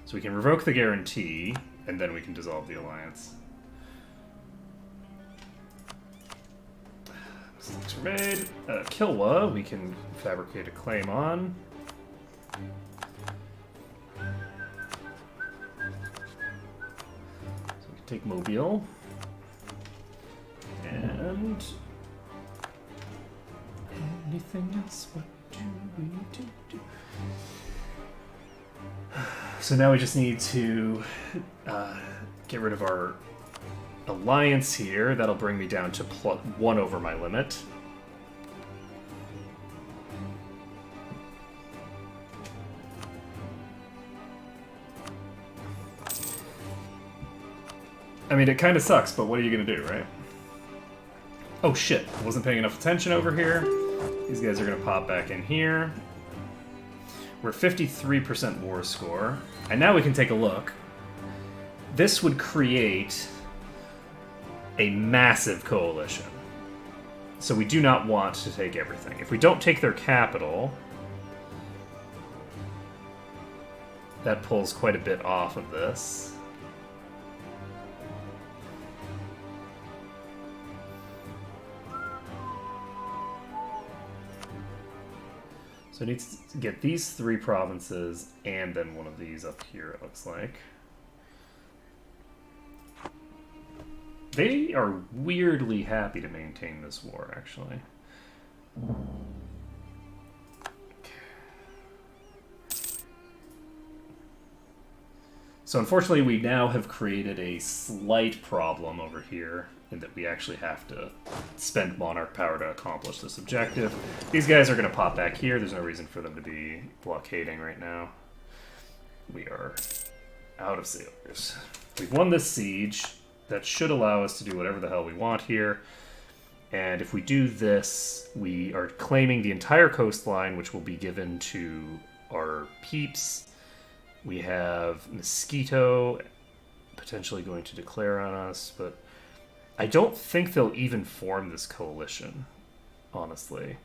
So we can revoke the guarantee, and then we can dissolve the alliance. Mistakes were made. Kilwa, we can fabricate a claim on. So we can take Mobile. And anything else? What do we do? So now we just need to get rid of our alliance here. That'll bring me down to +1 over my limit. I mean, it kind of sucks, but what are you going to do, right? Oh shit, I wasn't paying enough attention over here. These guys are going to pop back in here. We're 53% war score. And now we can take a look. This would create a massive coalition. So we do not want to take everything. If we don't take their capital, that pulls quite a bit off of this. So it needs to get these 3 provinces and then one of these up here, it looks like. They are weirdly happy to maintain this war, actually. So unfortunately, we now have created a slight problem over here in that we actually have to spend monarch power to accomplish this objective. These guys are going to pop back here. There's no reason for them to be blockading right now. We are out of sailors. We've won this siege. That should allow us to do whatever the hell we want here. And if we do this, we are claiming the entire coastline, which will be given to our peeps. We have Mosquito potentially going to declare on us, but I don't think they'll even form this coalition, honestly.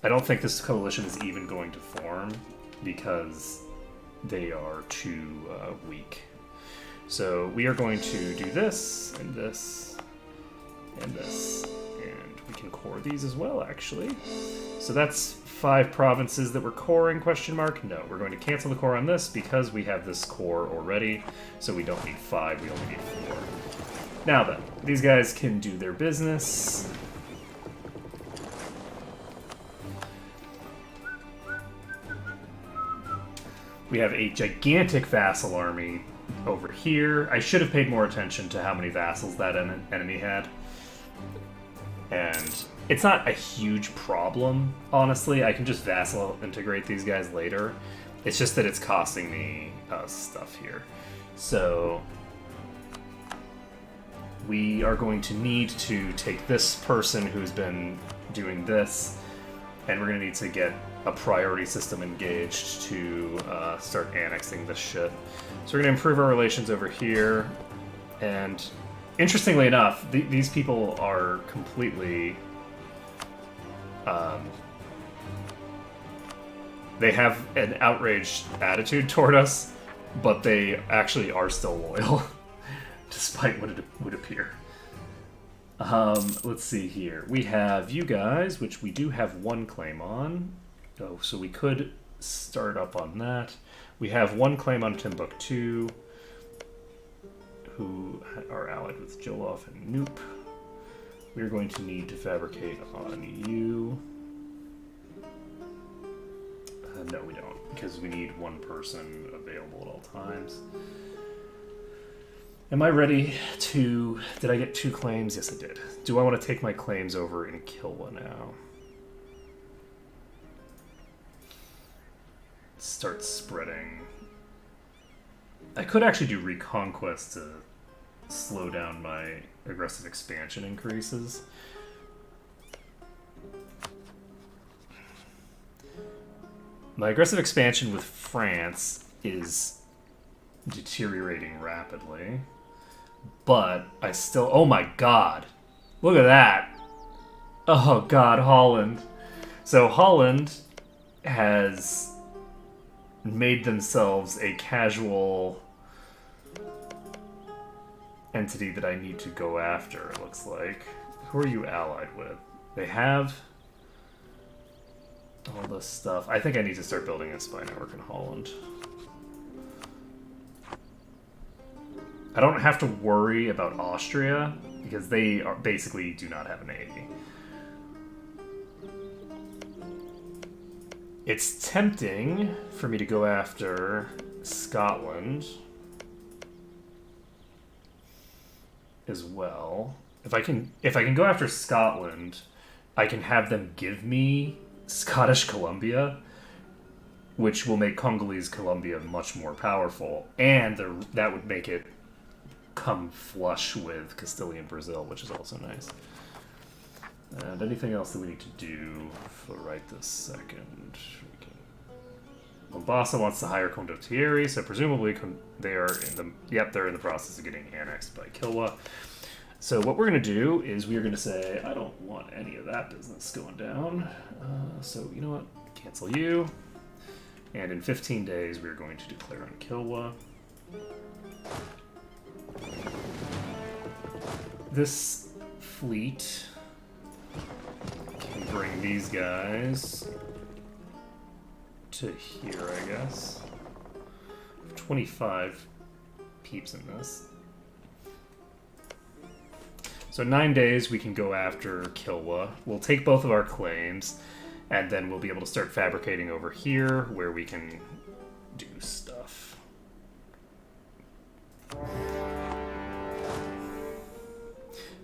I don't think this coalition is even going to form because they are too weak. So we are going to do this, and this, and this, and we can core these as well, actually. So that's 5 provinces that we're coring, question mark? No, we're going to cancel the core on this because we have this core already, so we don't need 5, we only need 4. Now then, these guys can do their business. We have a gigantic vassal army over here. I should have paid more attention to how many vassals that enemy had. And it's not a huge problem, honestly. I can just vassal integrate these guys later. It's just that it's costing me stuff here. So we are going to need to take this person who's been doing this, and we're going to need to get a priority system engaged to start annexing this shit. So we're going to improve our relations over here. And interestingly enough, these people are completely... they have an outraged attitude toward us, but they actually are still loyal, despite what it would appear. Let's see here. We have you guys, which we do have one claim on. Oh, so we could start up on that. We have one claim on Timbuktu, who are allied with Joloff and Noop. We're going to need to fabricate on you. No, we don't, because we need one person available at all times. Am I ready to... Did I get 2 claims? Yes, I did. Do I want to take my claims over in Kilwa now? Start spreading. I could actually do Reconquest to slow down my aggressive expansion increases. My aggressive expansion with France is deteriorating rapidly, but I still... Oh my god! Look at that! Oh god, Holland. So Holland has made themselves a casual entity that I need to go after, it looks like. Who are you allied with? They have all this stuff. I think I need to start building a spy network in Holland. I don't have to worry about Austria, because they are basically do not have a navy. It's tempting for me to go after Scotland as well. If I can go after Scotland, I can have them give me Scottish Columbia, which will make Congolese Columbia much more powerful, and that would make it come flush with Castilian Brazil, which is also nice. And anything else that we need to do for right this second? Mombasa wants to hire Condottieri, so presumably they are in the... Yep, they're in the process of getting annexed by Kilwa. So what we're going to do is we're going to say, I don't want any of that business going down. So you know what? Cancel you. And in 15 days, we're going to declare on Kilwa. This fleet can bring these guys to here, I guess. 25 peeps in this. So 9 days we can go after Kilwa. We'll take both of our claims, and then we'll be able to start fabricating over here where we can do stuff.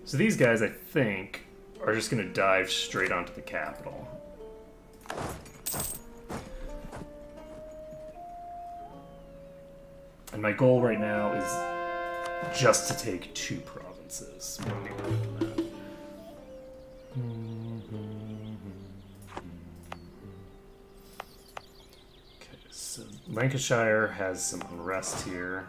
So these guys, I think, are just going to dive straight onto the capital. And my goal right now is just to take 2 provinces. Okay, so Lancashire has some unrest here.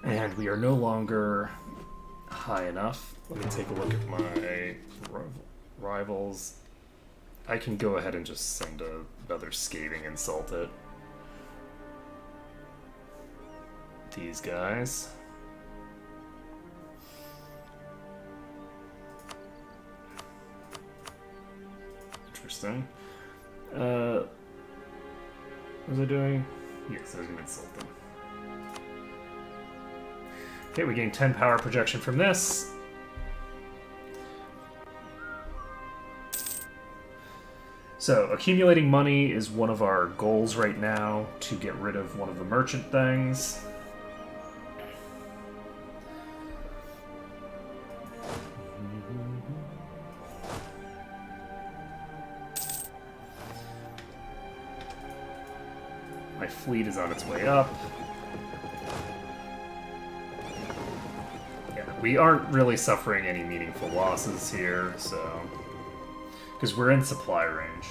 And we are no longer high enough. Let me take a look at my rivals. I can go ahead and just send another scathing insult at these guys. Interesting. What was I doing? Yes, I was going to insult them. Okay, we gain 10 power projection from this. So, accumulating money is one of our goals right now to get rid of one of the merchant things. My fleet is on its way up. We aren't really suffering any meaningful losses here, so... Because we're in supply range.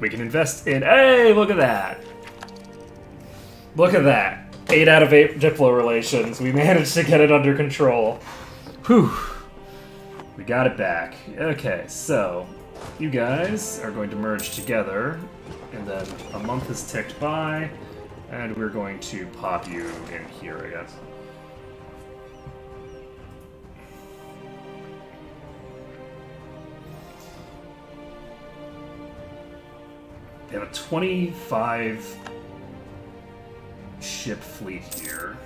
We can invest in... Hey, look at that! Look at that! 8 out of 8 Diplo relations. We managed to get it under control. Whew. We got it back. Okay, so you guys are going to merge together, and then a month has ticked by, and we're going to pop you in here, I guess. We have a 25 ship fleet here.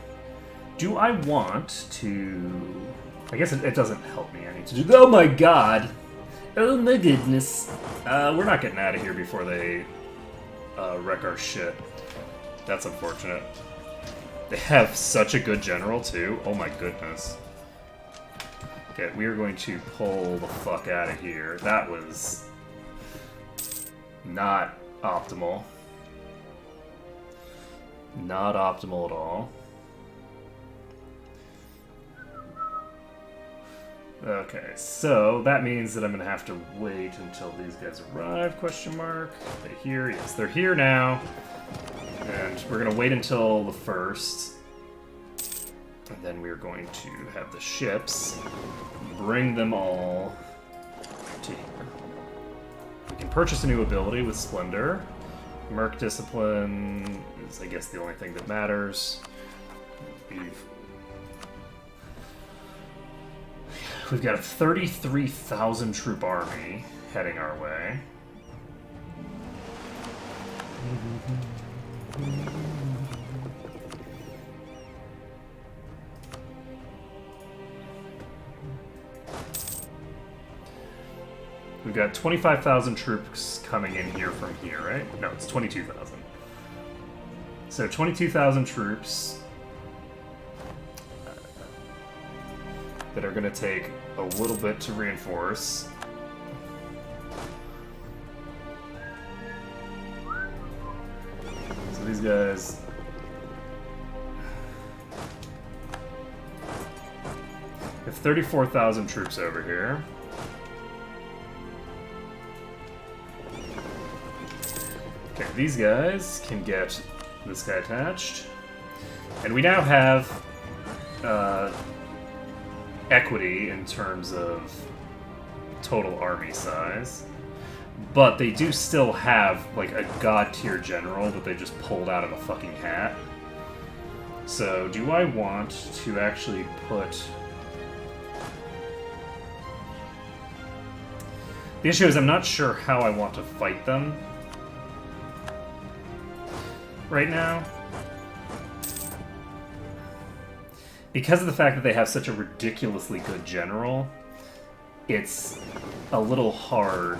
Do I want to... I guess it doesn't help me. I need to do... Oh my god! Oh my goodness. We're not getting out of here before they wreck our shit. That's unfortunate. They have such a good general, too. Oh my goodness. Okay, we are going to pull the fuck out of here. That was... not optimal. Not optimal at all. Okay, so that means that I'm gonna have to wait until these guys arrive, question mark. Are they here? Yes, they're here now. And we're gonna wait until the 1st. And then we're going to have the ships bring them all to here. We can purchase a new ability with Splendor. Merc Discipline is, I guess, the only thing that matters. We've got a 33,000 troop army heading our way. We've got 25,000 troops coming in here from here, right? No, it's 22,000. So 22,000 troops that are going to take a little bit to reinforce. So these guys... we have 34,000 troops over here. Okay, these guys can get this guy attached. And we now have equity in terms of total army size. But they do still have, like, a god tier general that they just pulled out of a fucking hat. So, do I want to actually put... The issue is I'm not sure how I want to fight them right now. Because of the fact that they have such a ridiculously good general, it's a little hard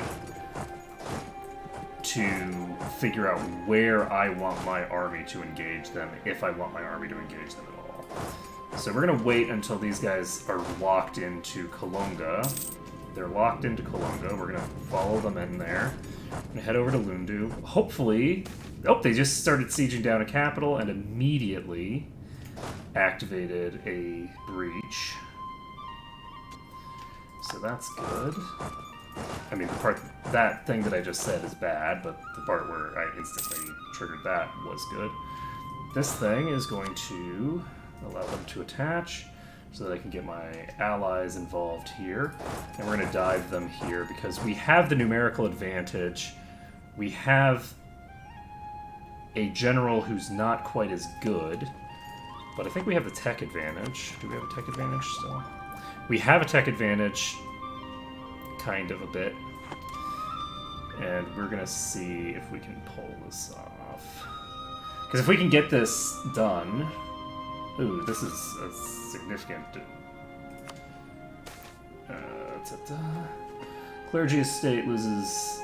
to figure out where I want my army to engage them, if I want my army to engage them at all. So we're going to wait until these guys are locked into Kalunga. They're locked into Kalunga. We're going to follow them in there. We're going to head over to Lundu. Hopefully... Oh, they just started sieging down a capital and immediately activated a breach. So that's good. I mean, the part, that thing that I just said is bad, but the part where I instantly triggered that was good. This thing is going to allow them to attach so that I can get my allies involved here. And we're going to dive them here because we have the numerical advantage. We have a general who's not quite as good, but I think we have the tech advantage. Do we have a tech advantage still? We have a tech advantage, kind of a bit. And we're going to see if we can pull this off. Because if we can get this done... Ooh, this is a significant... Clergy estate loses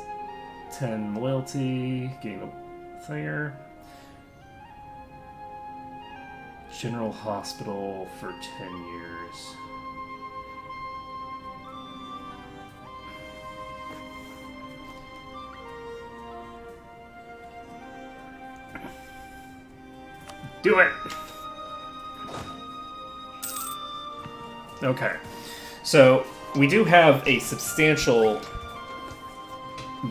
10 loyalty, gain a thinger. General hospital for 10 years. Do it! Okay. So, we do have a substantial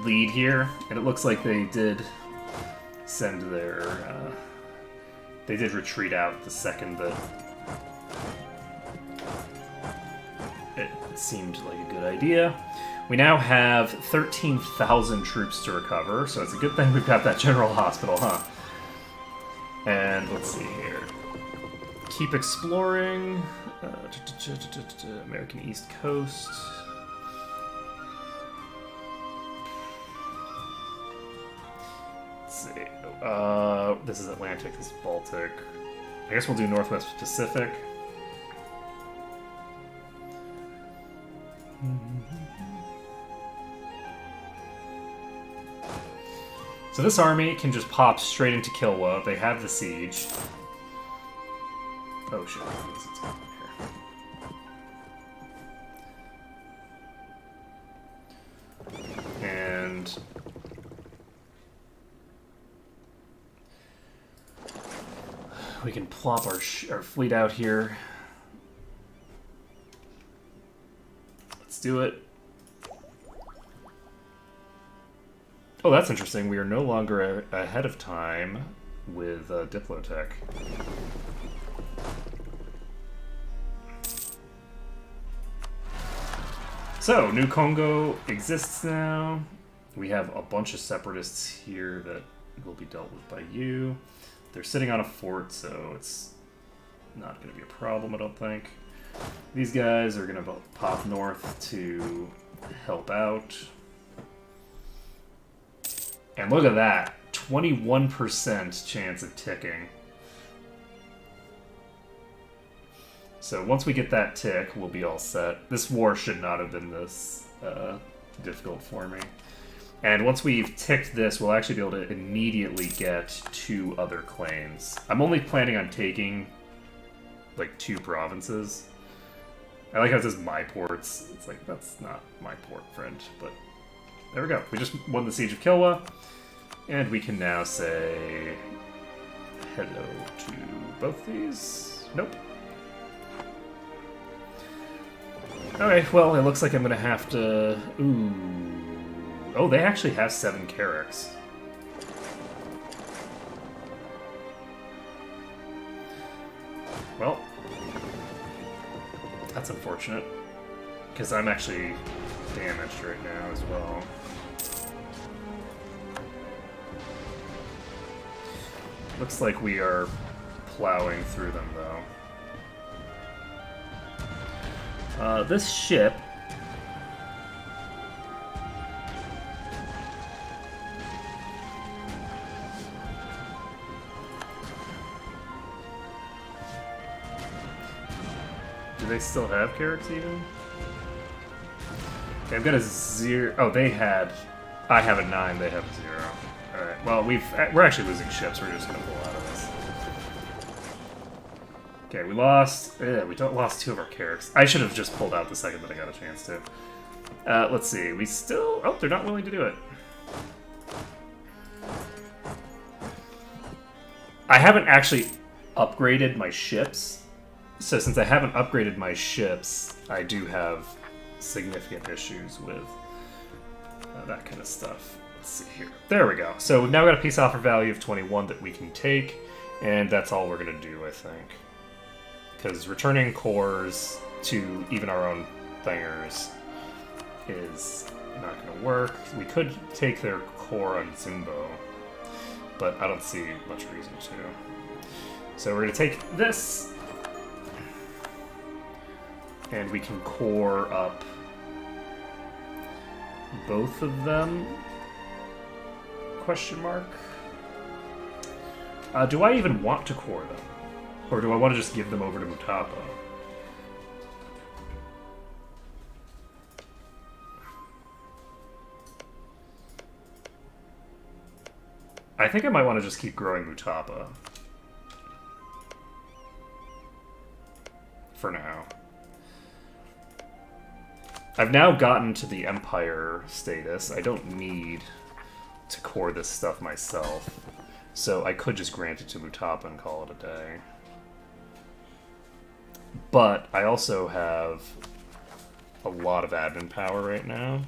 lead here, and it looks like they did send their They did retreat out the second that it seemed like a good idea. We now have 13,000 troops to recover, so it's a good thing we've got that general hospital, huh? And let's see here. Keep exploring. American East Coast. Let's see. This is Atlantic, this is Baltic. I guess we'll do Northwest Pacific. So this army can just pop straight into Kilwa. They have the siege. Oh shit, what is it down here? And we can plop our fleet out here. Let's do it. Oh, that's interesting. We are no longer ahead of time with Diplotech. So, New Congo exists now. We have a bunch of separatists here that will be dealt with by you. They're sitting on a fort, so it's not going to be a problem, I don't think. These guys are going to pop north to help out. And look at that, 21% chance of ticking. So once we get that tick, we'll be all set. This war should not have been this difficult for me. And once we've ticked this, we'll actually be able to immediately get 2 other claims. I'm only planning on taking, like, 2 provinces. I like how it says my ports. It's like, that's not my port, friend, but there we go. We just won the Siege of Kilwa, and we can now say hello to both these. Nope. Okay, well, it looks like I'm gonna have to... Ooh. Oh, they actually have 7 Carracks. Well, that's unfortunate, because I'm actually damaged right now as well. Looks like we are plowing through them, though. This ship... Do they still have Carracks even? Okay, I've got a 0... Oh, they had... I have a 9, they have a 0. Alright, well, we're actually losing ships. We're just going to pull out of this. Okay, we lost... we lost 2 of our Carracks. I should have just pulled out the second that I got a chance to. Let's see. We still... Oh, they're not willing to do it. I haven't actually upgraded my ships. So since I haven't upgraded my ships, I do have significant issues with that kind of stuff. Let's see here. There we go. So we've now got a peace offer value of 21 that we can take, and that's all we're going to do, I think. Because returning cores to even our own thingers is not going to work. We could take their core on Zimbo, but I don't see much reason to. So we're going to take this, and we can core up both of them? Question mark. Do I even want to core them? Or do I want to just give them over to Mutapa? I think I might want to just keep growing Mutapa. For now. I've now gotten to the Empire status. I don't need to core this stuff myself. So I could just grant it to Mutapa and call it a day. But I also have a lot of admin power right now.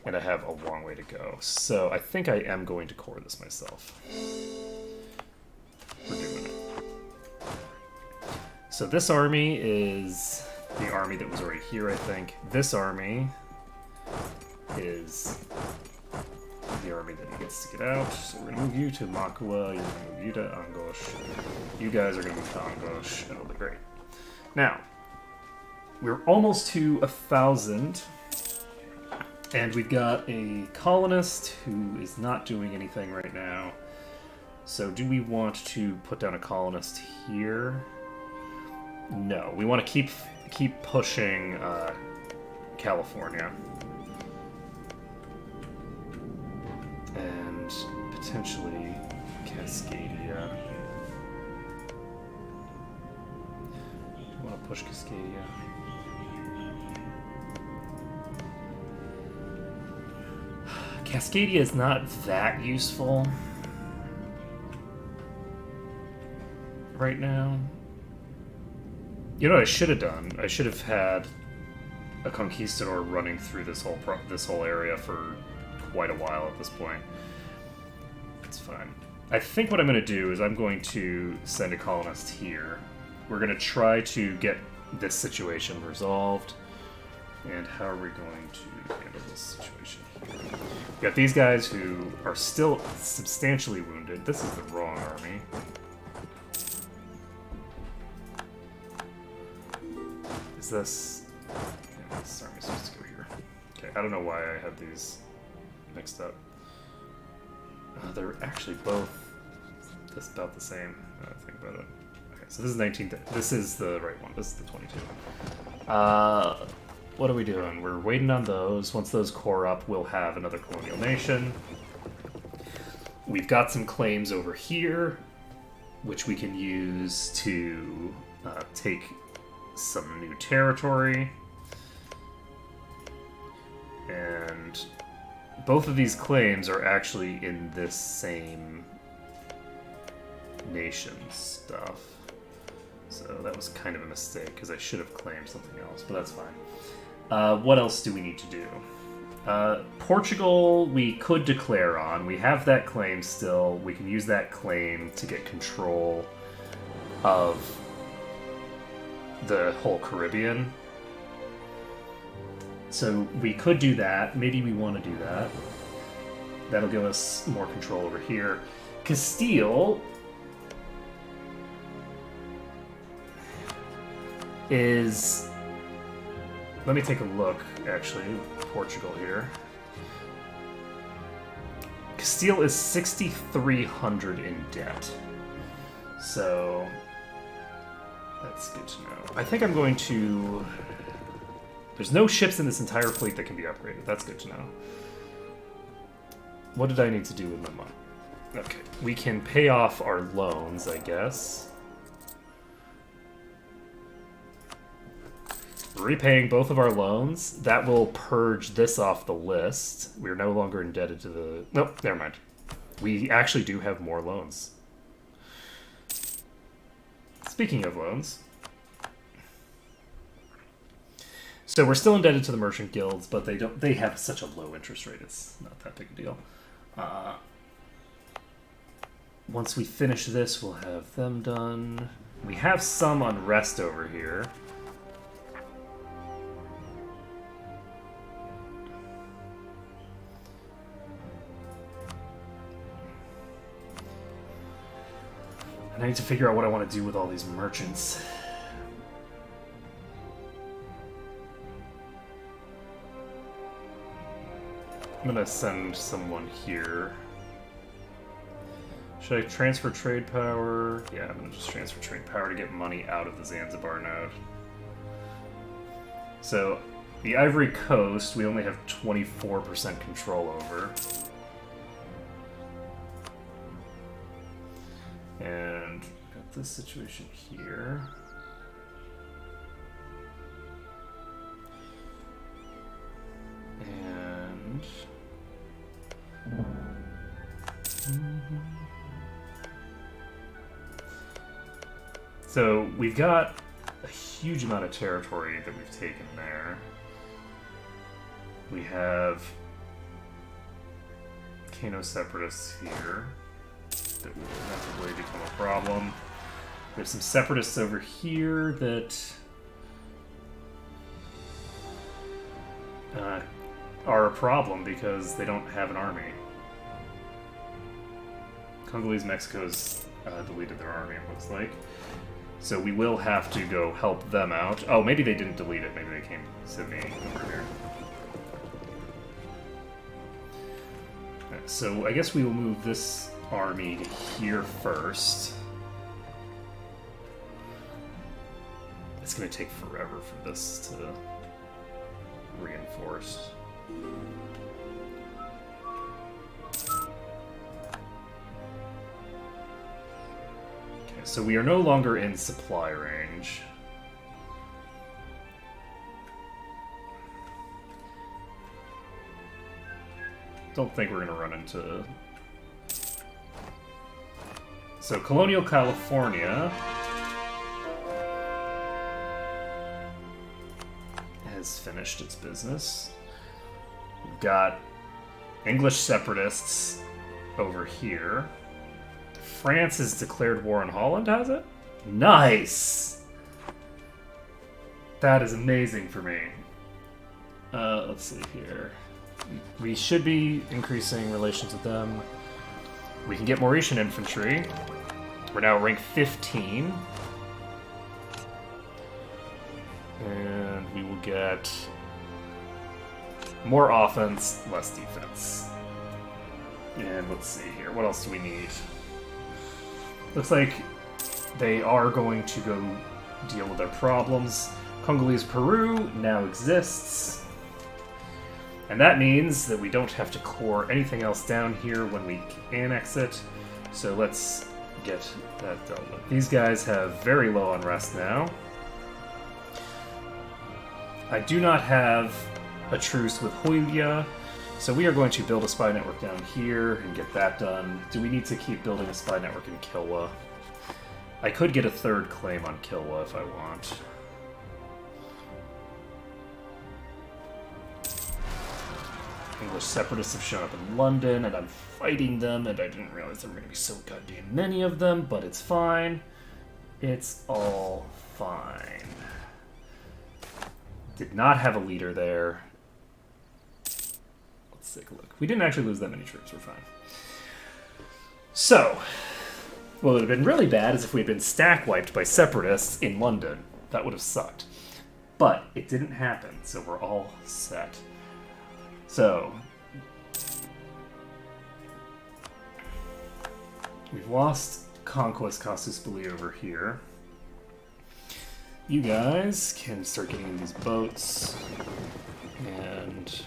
And I have a long way to go. So I think I am going to core this myself. We're doing So this army is the army that was already here, I think. This army is the army that gets to get out. So we're gonna move you to Makua, you're gonna move you to Angosh. You guys are gonna move to Angosh, and it'll be great. Now, we're almost to 1,000. And we've got a colonist who is not doing anything right now. So do we want to put down a colonist here? No, we want to keep pushing California. And potentially Cascadia. Do you want to push Cascadia? Cascadia is not that useful right now. You know what I should have done? I should have had a conquistador running through this whole area for quite a while at this point. It's fine. I think what I'm going to do is I'm going to send a colonist here. We're going to try to get this situation resolved. And how are we going to handle this situation here? We got these guys who are still substantially wounded. This is the wrong army. Is this... Yeah, this army's supposed to go here. Okay, I don't know why I had these mixed up. They're actually both just about the same. Now I think about it. Okay, so this is 19. This is the right one. This is the 22. What are we doing? We're waiting on those. Once those core up, we'll have another colonial nation. We've got some claims over here, which we can use to take some new territory. And both of these claims are actually in this same nation stuff. So that was kind of a mistake, because I should have claimed something else, but that's fine. What else do we need to do? Portugal, we could declare on. We have that claim still. We can use that claim to get control of the whole Caribbean. So we could do that. Maybe we want to do that. That'll give us more control over here. Castile is... Let me take a look, actually, Portugal here. Castile is 6,300 in debt. So, that's good to know. I think I'm going to... There's no ships in this entire fleet that can be upgraded. That's good to know. What did I need to do with my money? Okay, we can pay off our loans, I guess. Repaying both of our loans, that will purge this off the list. We're no longer indebted to the... Nope, never mind. We actually do have more loans. Speaking of loans... So we're still indebted to the merchant guilds, but they have such a low interest rate, it's not that big a deal. Once we finish this, we'll have them done. We have some unrest over here. And I need to figure out what I want to do with all these merchants. I'm gonna send someone here. Should I transfer trade power? Yeah, I'm gonna just transfer trade power to get money out of the Zanzibar node. So, the Ivory Coast, we only have 24% control over. And got this situation here. And... So we've got a huge amount of territory that we've taken there. We have Kano separatists here that will inevitably become a problem. There's some separatists over here that are a problem because they don't have an army. Congolese Mexico's deleted their army, it looks like. So we will have to go help them out. Oh, maybe they didn't delete it. Maybe they came to me over here. So I guess we will move this army to here first. It's going to take forever for this to reinforce. Okay, so we are no longer in supply range. Don't think we're going to run into... So, Colonial California has finished its business. We've got English separatists over here. France has declared war on Holland, has it? Nice! That is amazing for me. Let's see here. We should be increasing relations with them. We can get Mauritian infantry. We're now rank 15. And we will get more offense, less defense. And let's see here. What else do we need? Looks like they are going to go deal with their problems. Congolese Peru now exists. And that means that we don't have to core anything else down here when we annex it. So let's get that done with. These guys have very low unrest now. I do not have a truce with Huilia, so we are going to build a spy network down here and get that done. Do we need to keep building a spy network in Kilwa? I could get a third claim on Kilwa if I want. English separatists have shown up in London, and I'm fighting them, and I didn't realize there were going to be so goddamn many of them, but it's fine. It's all fine. Did not have a leader there. Let's take a look. We didn't actually lose that many troops. We're fine. So, what would have been really bad is if we had been stack wiped by separatists in London. That would have sucked. But it didn't happen, so we're all set. So, we've lost Conquest Casus Belli over here. You guys can start getting in these boats, and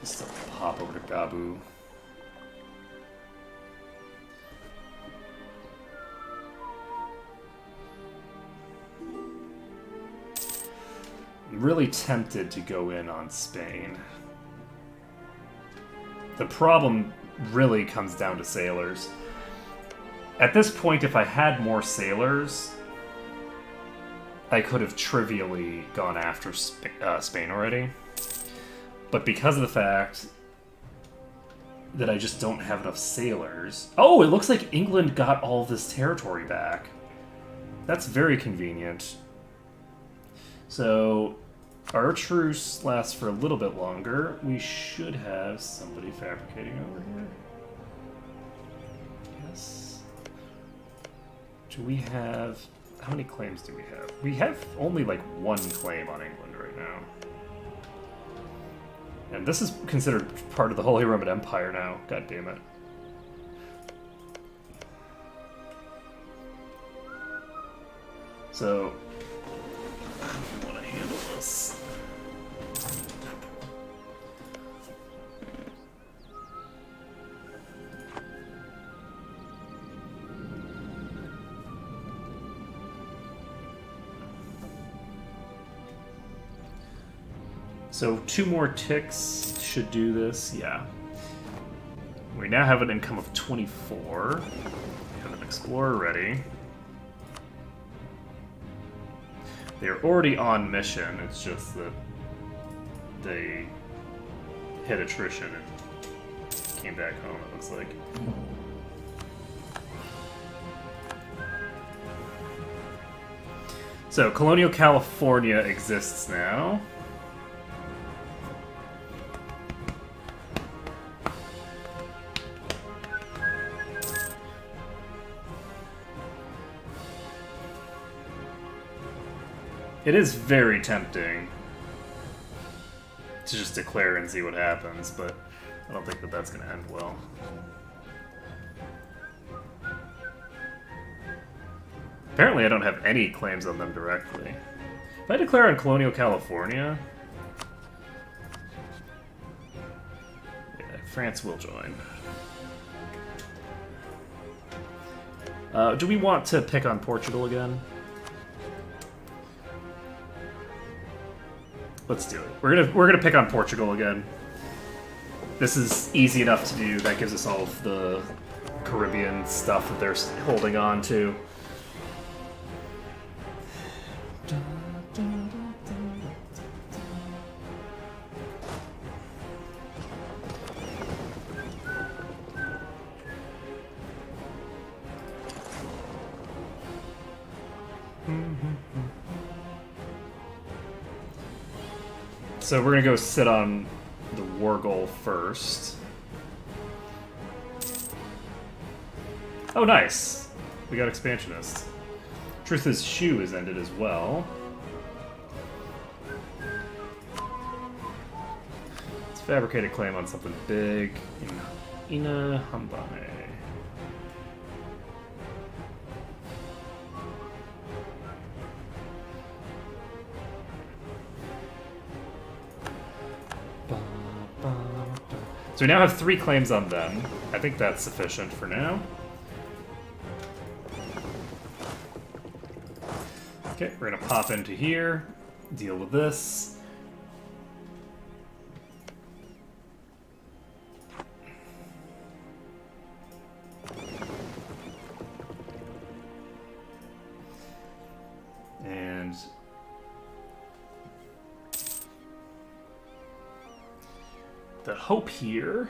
just hop over to Gabu. I'm really tempted to go in on Spain. The problem really comes down to sailors. At this point, if I had more sailors, I could have trivially gone after Spain already. But because of the fact that I just don't have enough sailors... Oh, it looks like England got all this territory back. That's very convenient. So, our truce lasts for a little bit longer. We should have somebody fabricating over here. Yes. Do we have... How many claims do we have? We have only like one claim on England right now. And this is considered part of the Holy Roman Empire now. God damn it. So, how do we want to handle this? So 2 more ticks should do this, yeah. We now have an income of 24. We have an explorer ready. They're already on mission, it's just that they hit attrition and came back home, it looks like. So, Colonial California exists now. It is very tempting to just declare and see what happens, but I don't think that that's going to end well. Apparently I don't have any claims on them directly. If I declare on Colonial California... yeah, France will join. Do we want to pick on Portugal again? Let's do it. We're gonna pick on Portugal again. This is easy enough to do. That gives us all of the Caribbean stuff that they're holding on to. So we're gonna go sit on the war goal first. Oh, nice! We got expansionist. Truth is, Shu is ended as well. Let's fabricate a claim on something big. Ina Hambane. So we now have 3 claims on them. I think that's sufficient for now. Okay, we're gonna pop into here, deal with this. And the hope here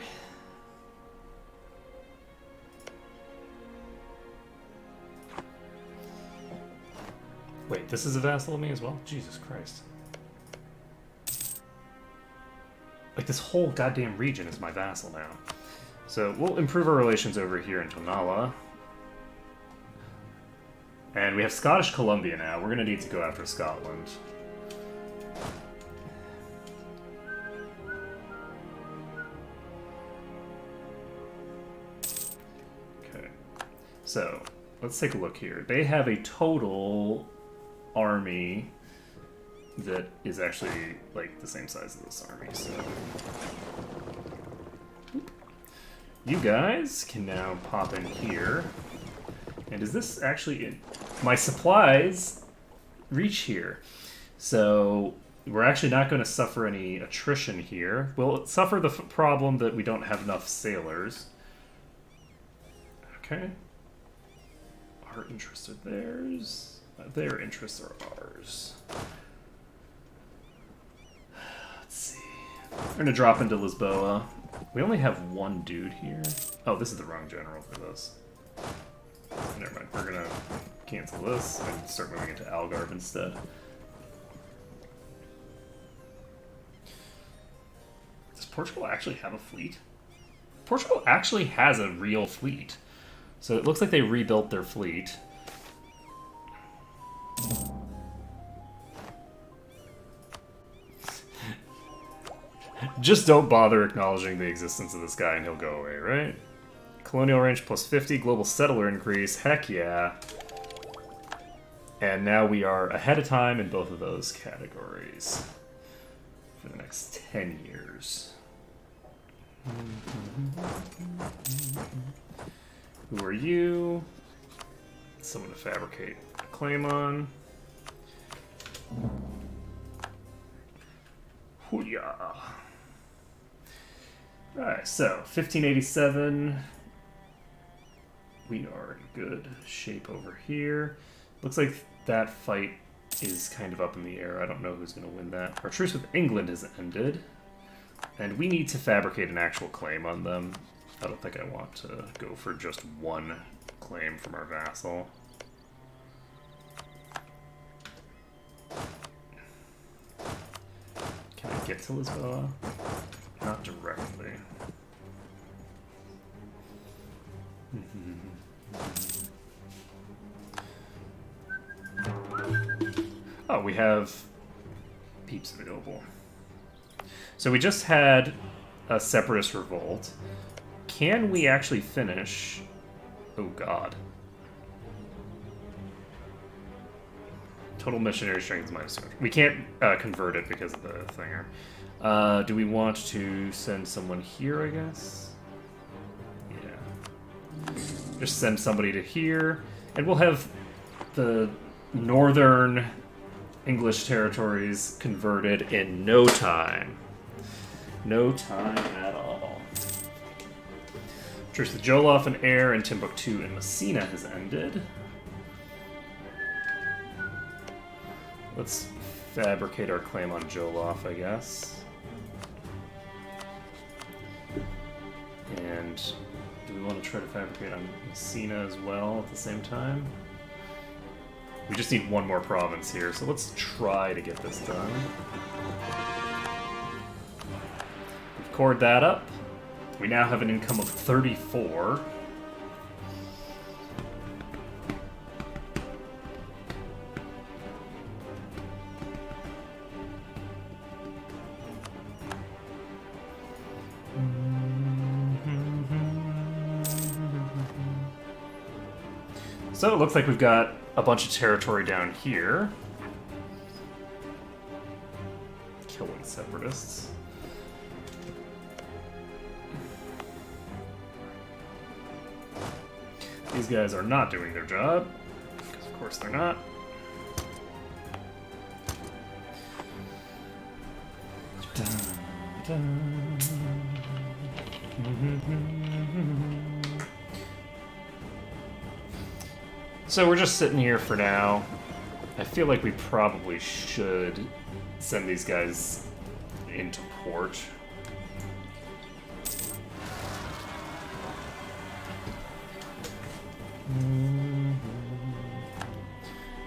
wait, this is a vassal of me as well? Jesus Christ. Like, this whole goddamn region is my vassal now. So we'll improve our relations over here in Tonala. And we have Scottish Columbia now. We're gonna need to go after Scotland. So, let's take a look here. They have a total army that is actually, like, the same size as this army, so... You guys can now pop in here. And is this actually in... My supplies reach here. So, we're actually not going to suffer any attrition here. We'll suffer the problem that we don't have enough sailors. Okay. Our interests are theirs. Their interests are ours. Let's see. We're gonna drop into Lisboa. We only have 1 dude here. Oh, this is the wrong general for this. Never mind. We're gonna cancel this and start moving into Algarve instead. Does Portugal actually have a fleet? Portugal actually has a real fleet. So it looks like they rebuilt their fleet. Just don't bother acknowledging the existence of this guy and he'll go away, right? Colonial range plus 50, global settler increase, heck yeah. And now we are ahead of time in both of those categories for the next 10 years. Who are you? Someone to fabricate a claim on. Hoo-yah. Alright, so 1587. We are in good shape over here. Looks like that fight is kind of up in the air. I don't know who's going to win that. Our truce with England has ended. And we need to fabricate an actual claim on them. I don't think I want to go for just 1 claim from our vassal. get to Lisboa? Not directly. Oh, we have peeps available. So we just had a separatist revolt. Can we actually finish? Oh god. Total missionary strength is -200. We can't convert it because of the thinger. Do we want to send someone here, I guess? Yeah. Just send somebody to here, and we'll have the northern English territories converted in no time. No time at all. Truce with Jollof and Air and Timbuktu and Messina has ended. Let's fabricate our claim on Jollof, I guess. And do we want to try to fabricate on Messina as well at the same time? We just need one more province here, so let's try to get this done. We've cored that up. We now have an income of 34. So it looks like we've got a bunch of territory down here. Killing separatists. These guys are not doing their job, because of course they're not. So we're just sitting here for now. I feel like we probably should send these guys into port.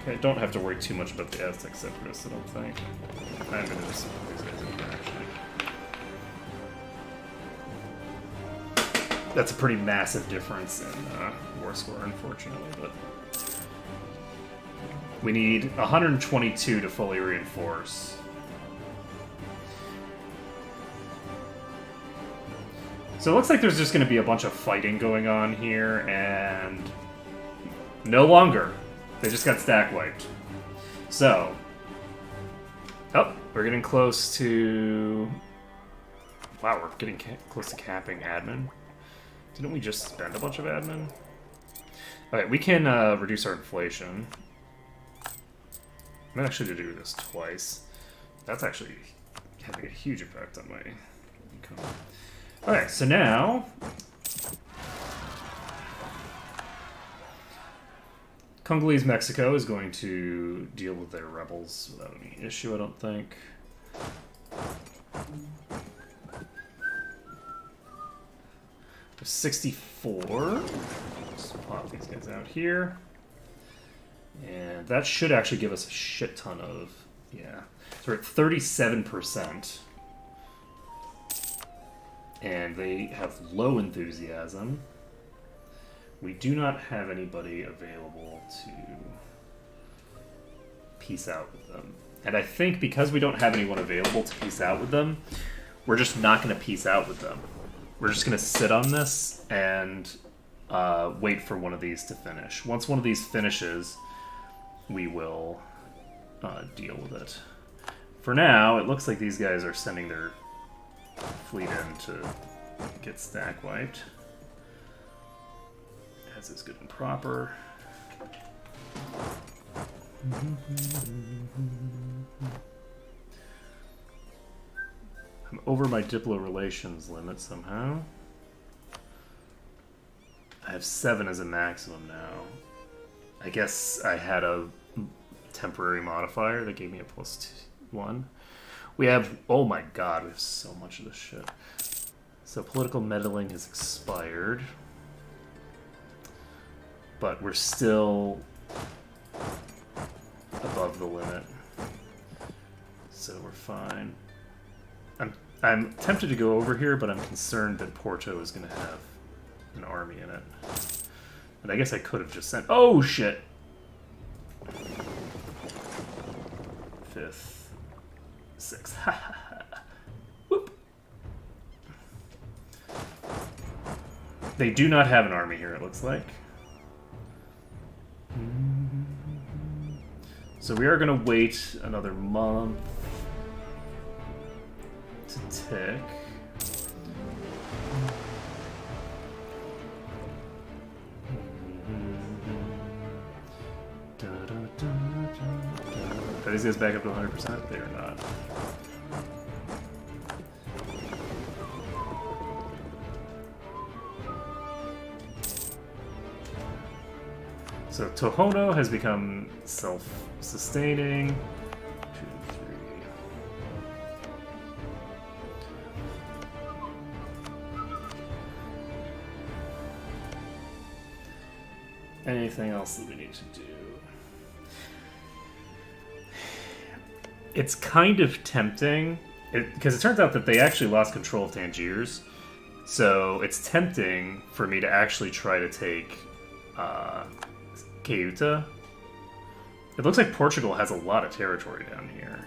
Okay, don't have to worry too much about the Aztec separatists, I don't think. I'm gonna just put these guys in here, actually. That's a pretty massive difference in war score, unfortunately, but we need 122 to fully reinforce. So it looks like there's just going to be a bunch of fighting going on here, and no longer. They just got stack wiped. So, oh, we're getting close to... Wow, we're getting close to capping admin. Didn't we just spend a bunch of admin? Okay, we can reduce our inflation. I'm actually to do this twice. That's actually having a huge effect on my income. Okay, so now Congolese Mexico is going to deal with their rebels without any issue, I don't think. 64. Let's pop these guys out here. And that should actually give us a shit ton of... Yeah. So we're at 37%. And they have low enthusiasm. We do not have anybody available to peace out with them. And I think because we don't have anyone available to peace out with them, we're just not going to peace out with them. We're just going to sit on this and wait for one of these to finish. Once one of these finishes, we will deal with it. For now, it looks like these guys are sending their fleet in to get stack wiped. As is good and proper. I'm over my Diplo relations limit somehow. I have 7 as a maximum now. I guess I had a temporary modifier that gave me a +1. We have, oh my god, we have so much of this shit. So political meddling has expired. But we're still above the limit. So we're fine. I'm tempted to go over here, but I'm concerned that Porto is going to have an army in it. And I guess I could have just sent... Oh, shit! 5th. 6th. Whoop. They do not have an army here, it looks like. So we are going to wait another month to tick. Are these guys back up to 100%? They are not. So Tohono has become self-sustaining. 2, 3. Anything else that we need to do? It's kind of tempting, because it turns out that they actually lost control of Tangiers. So it's tempting for me to actually try to take Ceuta. It looks like Portugal has a lot of territory down here.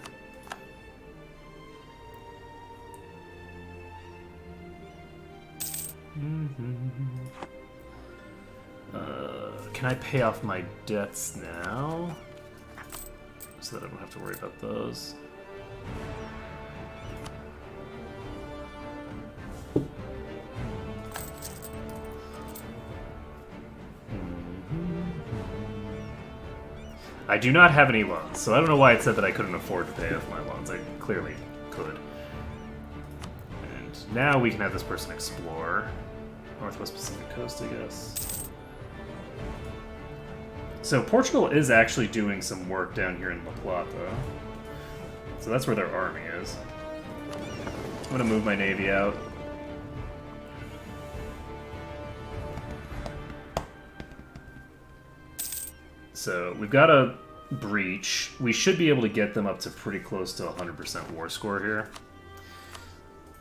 Can I pay off my debts now? So that I don't have to worry about those. I do not have any loans, so I don't know why it said that I couldn't afford to pay off my loans. I clearly could. And now we can have this person explore. Northwest Pacific Coast, I guess. So Portugal is actually doing some work down here in La Plata. So that's where their army is. I'm gonna move my navy out. So we've got a breach. We should be able to get them up to pretty close to 100% war score here.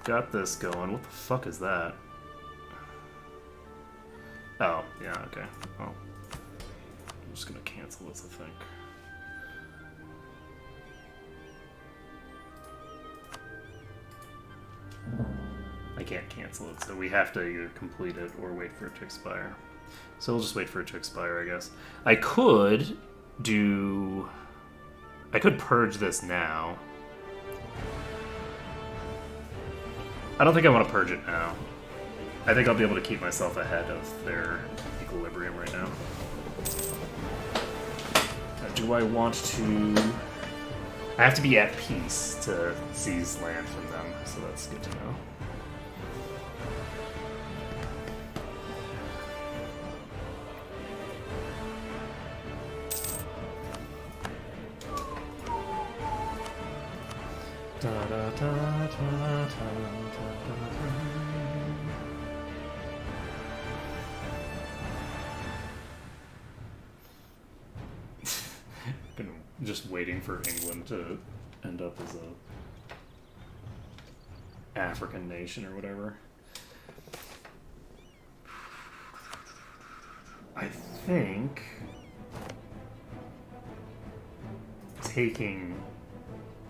Got this going. What the fuck is that? Oh, yeah, okay. Well, I'm just gonna cancel this, I think. I can't cancel it, so we have to either complete it or wait for it to expire. So we'll just wait for it to expire, I guess. I could purge this now. I don't think I want to purge it now. I think I'll be able to keep myself ahead of their equilibrium right now. Do I want to... I have to be at peace to seize land from them, so that's good to know. Been just waiting for England to end up as a African nation or whatever. I think taking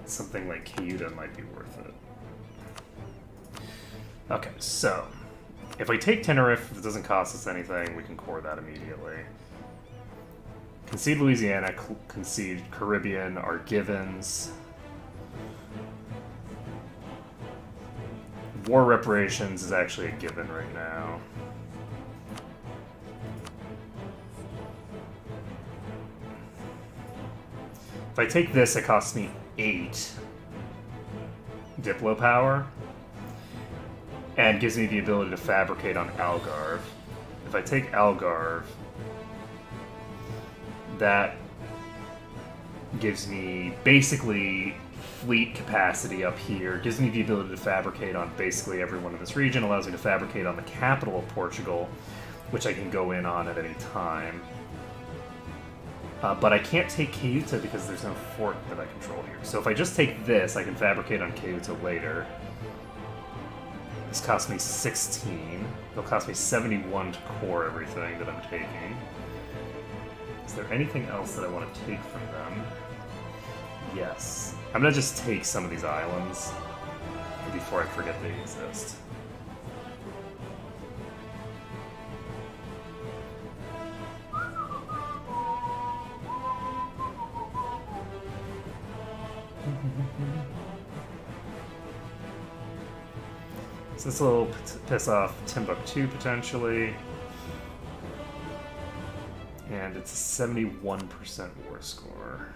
something like Ceuta might be worth it. Okay, so if we take Tenerife, if it doesn't cost us anything, we can core that immediately. Concede Louisiana, concede Caribbean are givens. War reparations is actually a given right now. If I take this, it costs me 8 Diplo power and gives me the ability to fabricate on Algarve. If I take Algarve, that gives me basically fleet capacity up here, gives me the ability to fabricate on basically everyone in this region, allows me to fabricate on the capital of Portugal, which I can go in on at any time. But I can't take Ceuta because there's no fort that I control here. So if I just take this, I can fabricate on Ceuta later. This cost me 16. It'll cost me 71 to core everything that I'm taking. Is there anything else that I want to take from them? Yes. I'm gonna just take some of these islands before I forget they exist. So this will piss off Timbuktu potentially. And it's a 71% war score.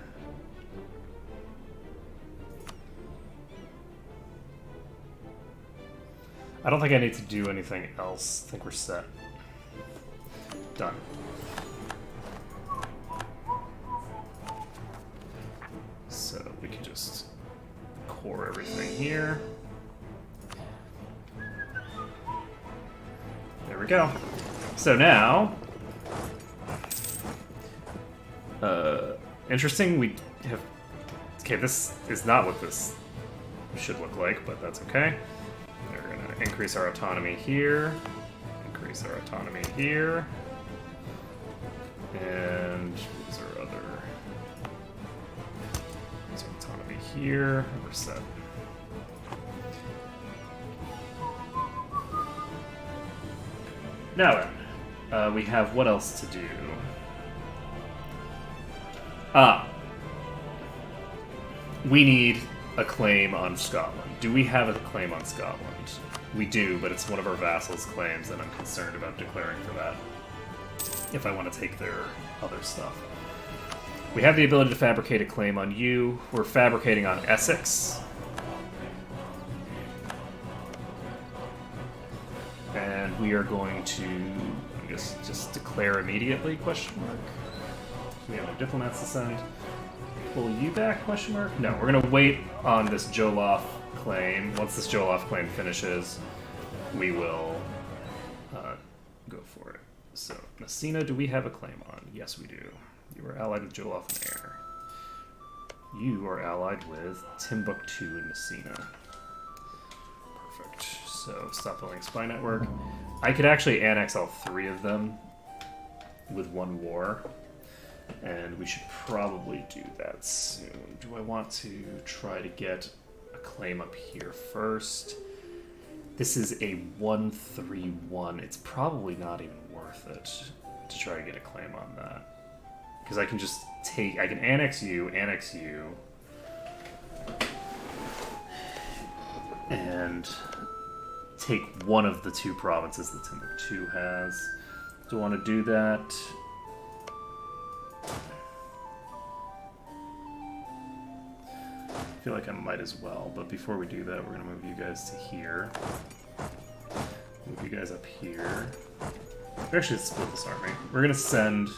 I don't think I need to do anything else. I think we're set. Done. So we can just core everything here. There we go. So now, interesting, we have, okay, this is not what this should look like, but that's okay. We're gonna increase our autonomy here, increase our autonomy here, and what was our other, there's our autonomy here, and we're set. Now then, we have what else to do? We need a claim on Scotland. Do we have a claim on Scotland? We do, but it's one of our vassals' claims, and I'm concerned about declaring for that if I want to take their other stuff. We have the ability to fabricate a claim on you. We're fabricating on Essex. And we are going to, I guess, just declare immediately, question mark. We have no diplomats to send. Pull you back, question mark? No, we're going to wait on this Joloff claim. Once this Joloff claim finishes, we will go for it. So, Messina, do we have a claim on? Yes, we do. You are allied with Joloff and Air. You are allied with Timbuktu and Messina. Perfect. So, stop building spy network. I could actually annex all three of them with one war. And we should probably do that soon. Do I want to try to get a claim up here first? This is a 1-3-1. It's probably not even worth it to try to get a claim on that. Because I can just take... I can annex you, and take one of the two provinces that Timbuktu has. Do I want to do that? I feel like I might as well, but before we do that, we're going to move you guys to here. Move you guys up here. We actually split this army. We're going to send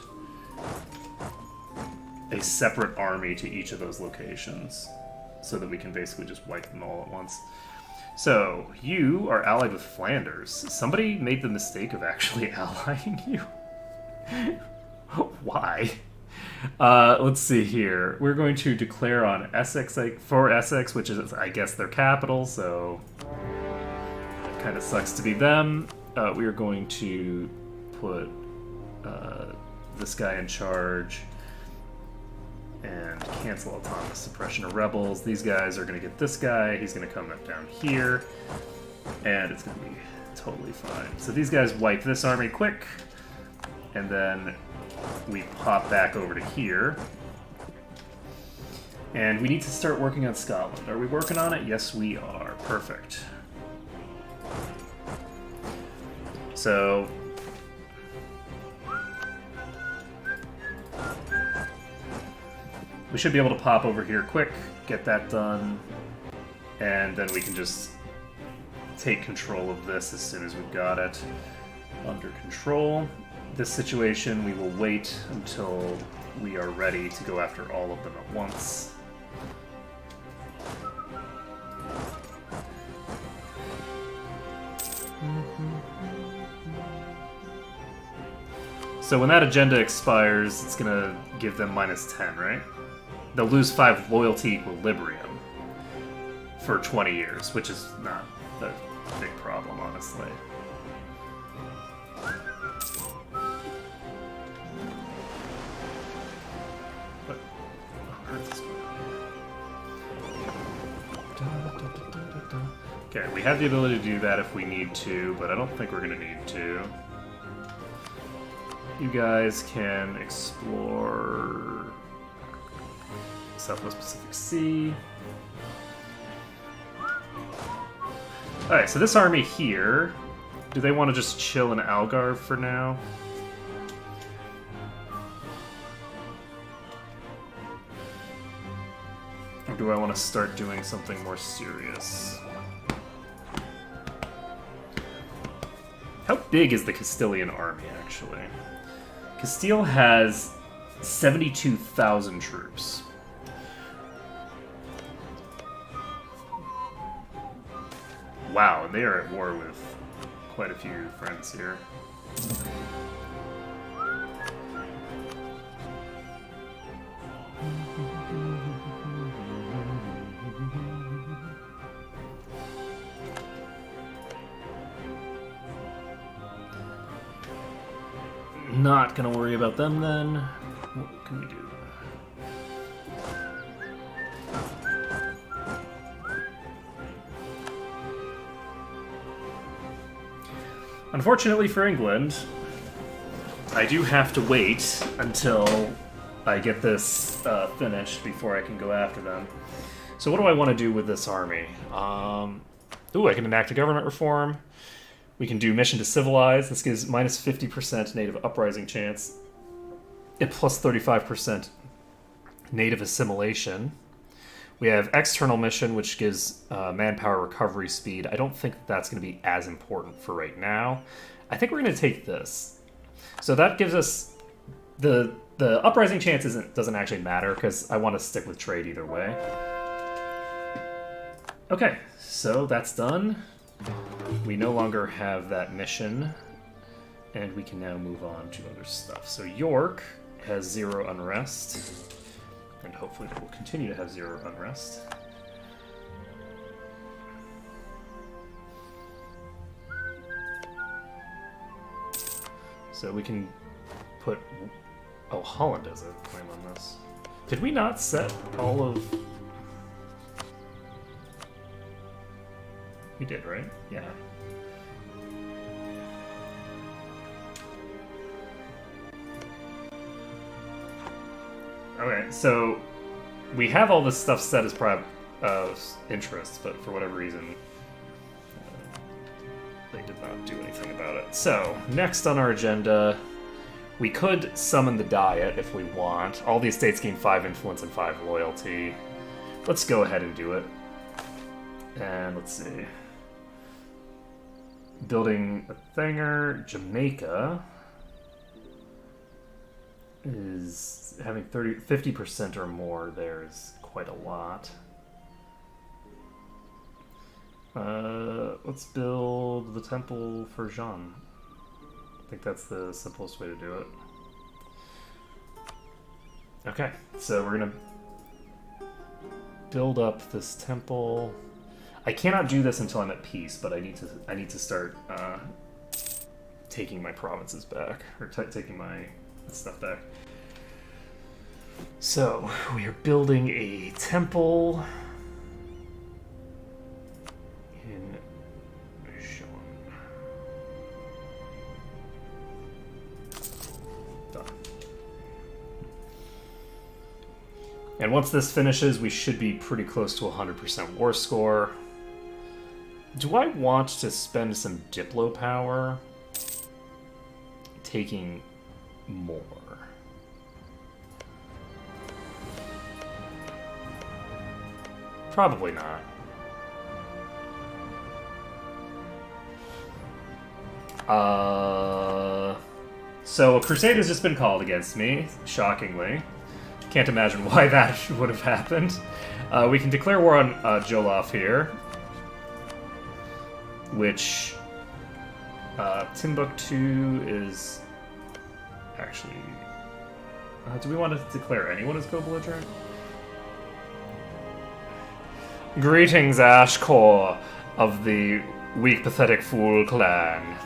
a separate army to each of those locations so that we can basically just wipe them all at once. So, you are allied with Flanders. Somebody made the mistake of actually allying you. Why? Let's see here. We're going to declare on Essex, for Essex, which is, I guess, their capital, so it kind of sucks to be them. We are going to put this guy in charge and cancel autonomous suppression of rebels. These guys are going to get this guy. He's going to come up down here, and it's going to be totally fine. So these guys wipe this army quick, and then we pop back over to here. And we need to start working on Scotland. Are we working on it? Yes, we are. Perfect. So... we should be able to pop over here quick, get that done, and then we can just take control of this as soon as we've got it under control. This situation, we will wait until we are ready to go after all of them at once. So when that agenda expires, it's gonna give them -10, right? They'll lose 5 loyalty equilibrium for 20 years, which is not big problem, honestly. But on Earth is going on here. Okay, we have the ability to do that if we need to, but I don't think we're going to need to. You guys can explore Southwest Pacific Sea. Alright, so this army here, do they want to just chill in Algarve for now? Or do I want to start doing something more serious? How big is the Castilian army, actually? Castile has 72,000 troops. Wow, and they are at war with quite a few friends here. Not gonna worry about them then. What can we do? Unfortunately for England, I do have to wait until I get this finished before I can go after them. So what do I want to do with this army? Ooh, I can enact a government reform. We can do mission to civilize. This gives minus 50% native uprising chance and plus 35% native assimilation. We have external mission, which gives manpower recovery speed. I don't think that's going to be as important for right now. I think we're going to take this. So that gives us the uprising chance doesn't actually matter because I want to stick with trade either way. Okay, so that's done. We no longer have that mission, and we can now move on to other stuff. So York has 0 unrest, and hopefully it will continue to have 0 unrest. So we can put... Oh, Holland has a claim on this. Did we not set all of... We did, right? Yeah. Okay, so we have all this stuff set as private interests, but for whatever reason, they did not do anything about it. So, next on our agenda, we could summon the Diet if we want. All the estates gain 5 influence and 5 loyalty. Let's go ahead and do it. And let's see. Building a thinger, Jamaica is having 50% or more there is quite a lot. Let's build the temple for Jean. I think that's the simplest way to do it. Okay, so we're gonna build up this temple. I cannot do this until I'm at peace, but I need to start taking my provinces back, or taking my stuff back. So we are building a temple in Jean. Done. And once this finishes, we should be pretty close to 100% war score. Do I want to spend some Diplo power taking more? Probably not. So a crusade has just been called against me, shockingly. Can't imagine why that would have happened. We can declare war on Joloffe here, which Timbuktu is actually... do we want to declare anyone as co-belligerent? Greetings, Ashkor of the Weak, pathetic fool clan.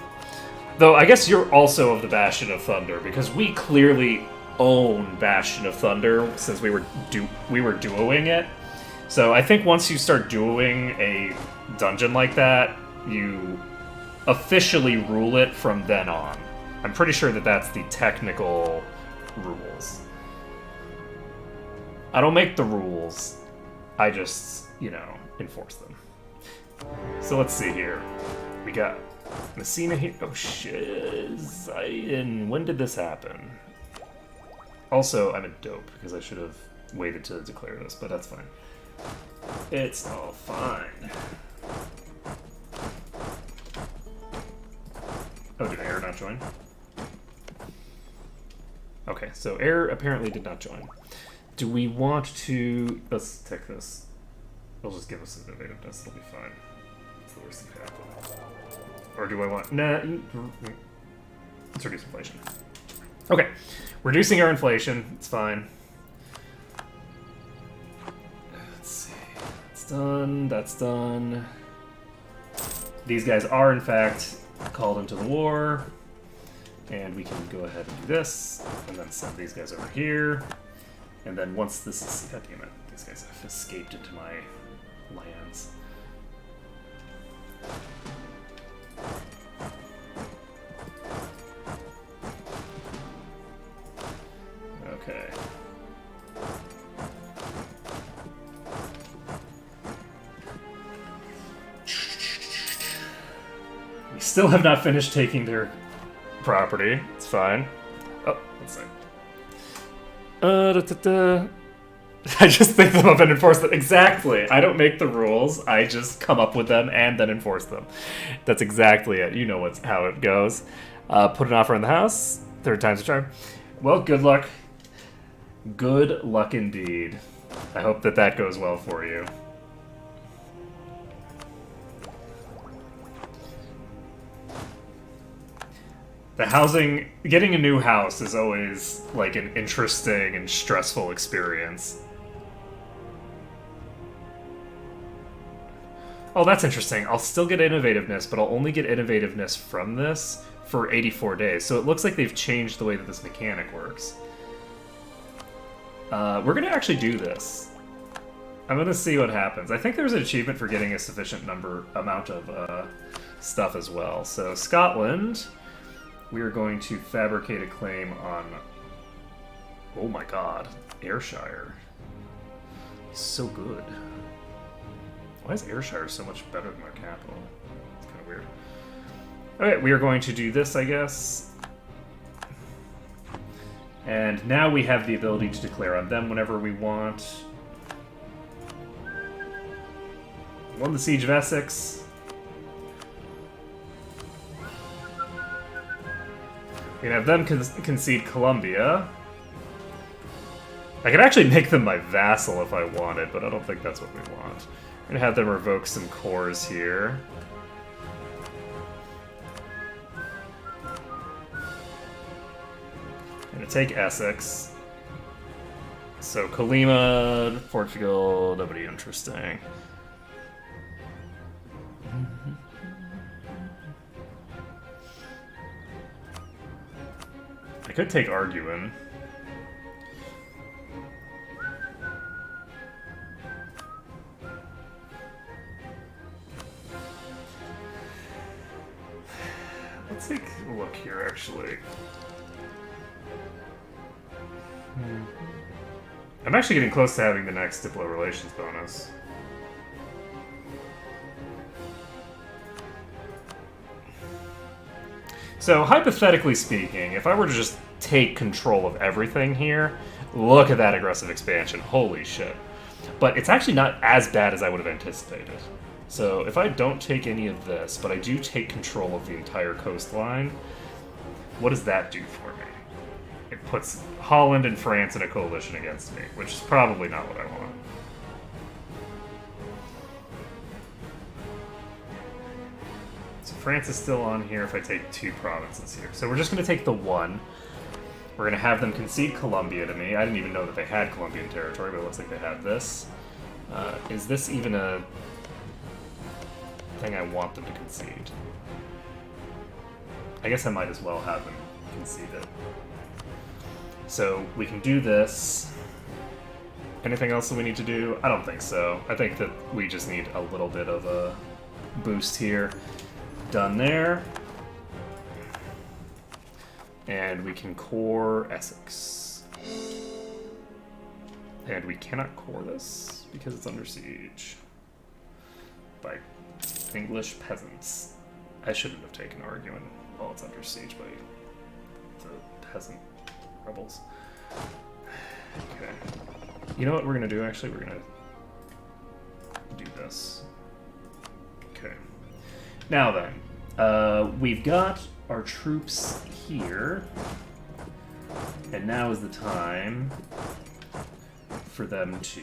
Though I guess you're also of the Bastion of Thunder, because we clearly own Bastion of Thunder since we were duoing it. So I think once you start duoing a dungeon like that, you officially rule it from then on. I'm pretty sure that that's the technical rules. I don't make the rules. I just, enforce them. So let's see here. We got Messina here. Oh shit. Zion. When did this happen? Also, I'm a dope because I should have waited to declare this, but that's fine. It's all fine. Oh, did Air not join? Okay, so Air apparently did not join. Do we want to... Let's take this. It'll just give us innovativeness. It'll be fine. It's the worst thing that could happen. Or do I want... Nah. Let's reduce inflation. Okay. Reducing our inflation. It's fine. Let's see. That's done. That's done. These guys are, in fact, called into the war. And we can go ahead and do this. And then send these guys over here. And then once this is... God damn it. These guys have escaped into my lands. Okay. We still have not finished taking their property. It's fine. Oh, let's see. I just think them up and enforce them. Exactly. I don't make the rules. I just come up with them and then enforce them. That's exactly it. You know how it goes. Put an offer in the house. Third time's a charm. Well, good luck. Good luck indeed. I hope that goes well for you. The housing, getting a new house is always like an interesting and stressful experience. Oh, that's interesting. I'll still get innovativeness, but I'll only get innovativeness from this for 84 days. So it looks like they've changed the way that this mechanic works. We're gonna actually do this. I'm gonna see what happens. I think there's an achievement for getting a sufficient amount of stuff as well. So Scotland... We are going to fabricate a claim on... Oh my god. Ayrshire. So good. Why is Ayrshire so much better than our capital? It's kind of weird. Okay, we are going to do this, I guess. And now we have the ability to declare on them whenever we want. Won the Siege of Essex. We can have them concede Columbia. I could actually make them my vassal if I wanted, but I don't think that's what we want. I'm gonna have them revoke some cores here. I'm gonna take Essex. So Colima, Portugal, nobody interesting. I could take Arguin. Let's take a look here, actually. I'm actually getting close to having the next Diplo Relations bonus. So, hypothetically speaking, if I were to just take control of everything here, look at that aggressive expansion. Holy shit. But it's actually not as bad as I would have anticipated. So, if I don't take any of this, but I do take control of the entire coastline, what does that do for me? It puts Holland and France in a coalition against me, which is probably not what I want. France is still on here if I take 2 provinces here. So we're just going to take the 1. We're going to have them concede Colombia to me. I didn't even know that they had Colombian territory, but it looks like they have this. Is this even a... thing I want them to concede. I guess I might as well have them concede it. So we can do this. Anything else that we need to do? I don't think so. I think that we just need a little bit of a boost here. Done there. And we can core Essex. And we cannot core this because it's under siege by English peasants. I shouldn't have taken argument while it's under siege by the peasant rebels. Okay. You know what we're gonna do actually? We're gonna do this. Okay. Now then, we've got our troops here, and now is the time for them to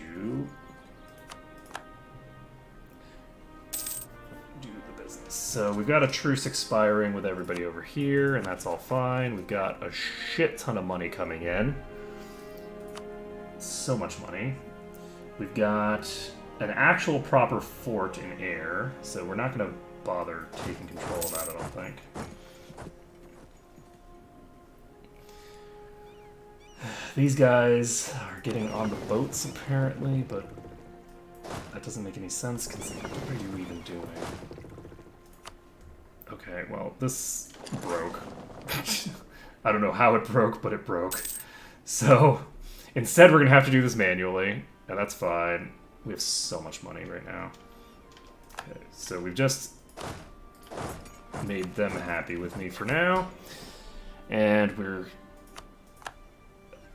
do the business. So we've got a truce expiring with everybody over here, and that's all fine. We've got a shit ton of money coming in. So much money. We've got an actual proper fort in air, so we're not going to bother taking control of that, I don't think. These guys are getting on the boats, apparently, but that doesn't make any sense, considering what are you even doing? Okay, well, this broke. I don't know how it broke, but it broke. So, instead we're going to have to do this manually, and that's fine. We have so much money right now. Okay, so we've just made them happy with me for now, and we're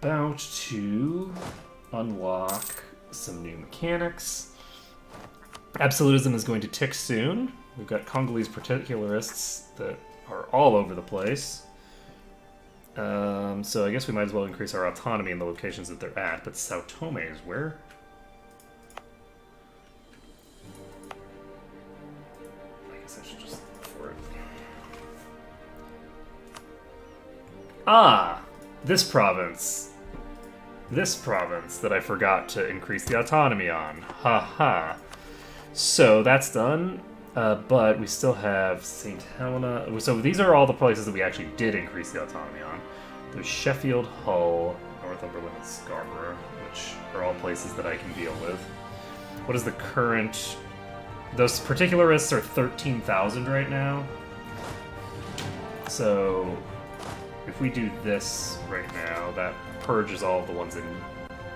about to unlock some new mechanics. Absolutism is going to tick soon. We've got Congolese particularists that are all over the place. So I guess we might as well increase our autonomy in the locations that they're at, but Sao Tome is where? I guess I should just look for it. Ah! This province that I forgot to increase the autonomy on. Haha. So that's done, but we still have St. Helena. So these are all the places that we actually did increase the autonomy on. There's Sheffield, Hull, Northumberland, and Scarborough, which are all places that I can deal with. What is the current... Those particularists are 13,000 right now. So if we do this right now, that purges all the ones in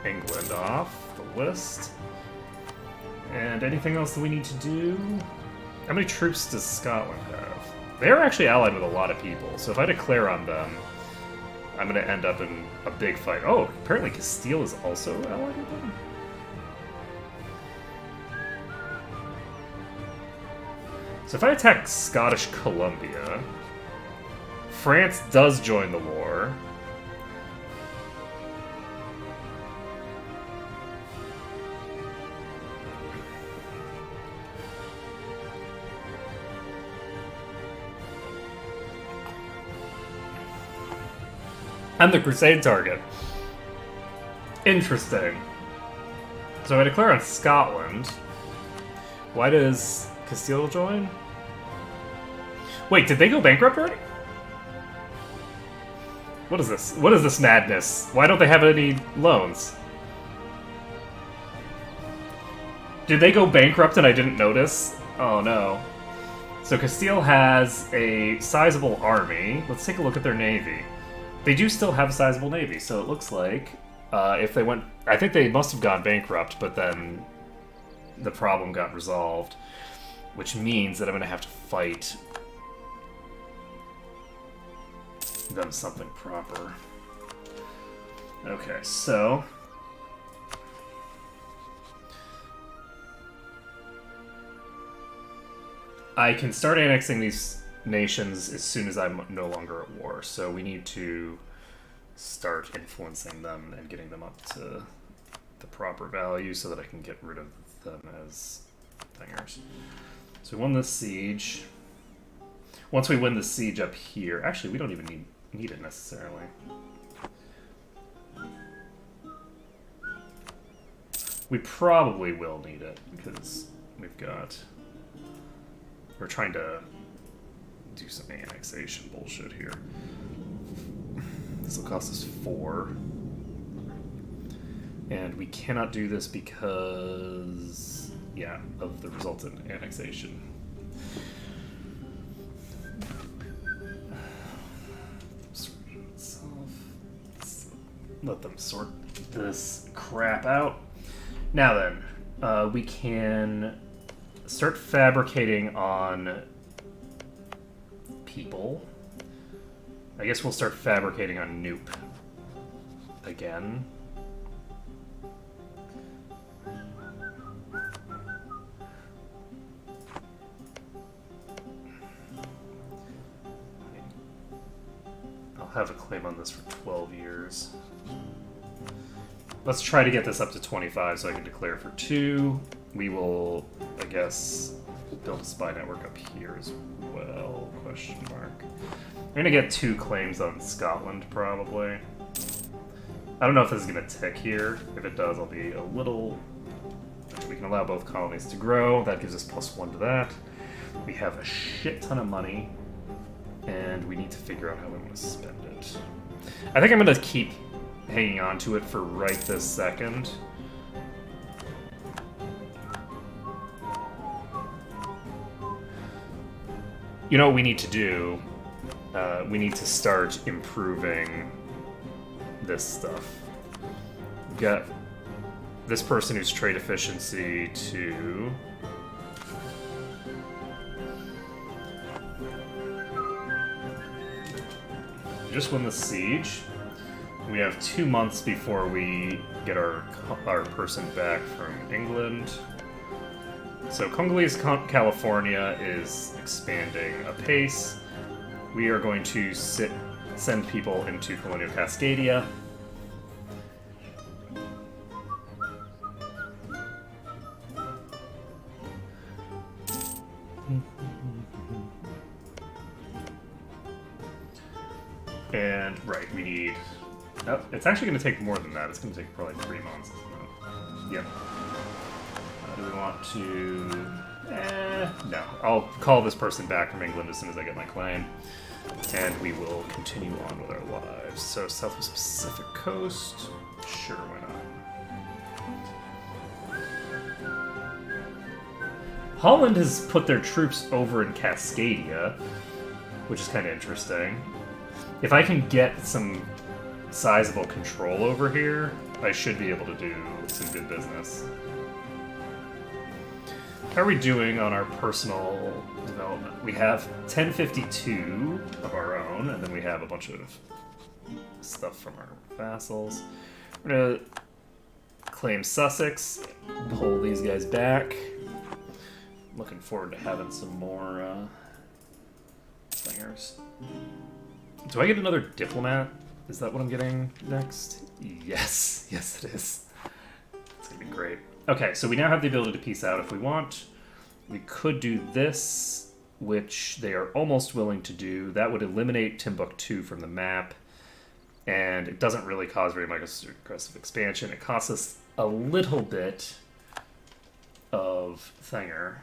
England off the list. And anything else that we need to do? How many troops does Scotland have? They're actually allied with a lot of people, so if I declare on them, I'm going to end up in a big fight. Oh, apparently Castile is also allied with them? So if I attack Scottish Columbia, France does join the war. I'm the crusade target. Interesting. So I declare on Scotland. Why does Castile join? Wait, did they go bankrupt already? What is this? What is this madness? Why don't they have any loans? Did they go bankrupt and I didn't notice? Oh no. So Castile has a sizable army. Let's take a look at their navy. They do still have a sizable navy, so it looks like if they went... I think they must have gone bankrupt, but then the problem got resolved, which means that I'm going to have to fight them something proper. Okay, so... I can start annexing these nations as soon as I'm no longer at war, so we need to start influencing them and getting them up to the proper value so that I can get rid of them as thingers. So we won this siege. Once we win the siege up here, actually we don't even need it necessarily. We probably will need it because we've got We're trying to do some annexation bullshit here. This will cost us 4. And we cannot do this because, yeah, of the resultant annexation. Let them sort this crap out. Now then, we can start fabricating on people. I guess we'll start fabricating on Noop again. I'll have a claim on this for 12 years. Let's try to get this up to 25 so I can declare for 2. We will, I guess, build a spy network up here as well, question mark. I'm going to get 2 claims on Scotland, probably. I don't know if this is going to tick here. If it does, I'll be a little... We can allow both colonies to grow. That gives us +1 to that. We have a shit ton of money, and we need to figure out how we want to spend it. I think I'm going to keep hanging on to it for right this second. You know what we need to do? We need to start improving this stuff. We've got this person who's trade efficiency to... Just win the siege. We have 2 months before we get our person back from England. So Congolese California is expanding apace. We are going to send people into Colonial Cascadia. And, right, we need... Oh, it's actually going to take more than that. It's going to take probably 3 months, isn't it? Yep. Do we want to... No. I'll call this person back from England as soon as I get my claim. And we will continue on with our lives. So, Southwest Pacific Coast. Sure, why not? Holland has put their troops over in Cascadia, which is kind of interesting. If I can get some sizable control over here, I should be able to do some good business. How are we doing on our personal development? We have 1052 of our own, and then we have a bunch of stuff from our vassals. We're gonna claim Sussex, pull these guys back. Looking forward to having some more slingers. Do I get another diplomat? Is that what I'm getting next? Yes. Yes, it is. It's gonna be great. Okay, so we now have the ability to peace out if we want. We could do this, which they are almost willing to do. That would eliminate Timbuktu from the map, and it doesn't really cause very much aggressive expansion. It costs us a little bit of Thinger,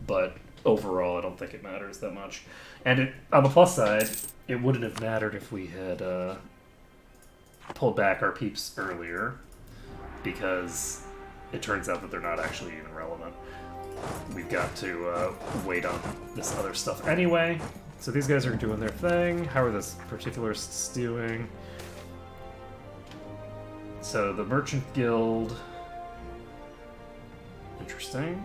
but overall I don't think it matters that much. And on the plus side, it wouldn't have mattered if we had pulled back our peeps earlier, because it turns out that they're not actually even relevant. We've got to wait on this other stuff anyway. So these guys are doing their thing. How are the particularists doing? So the Merchant Guild. Interesting.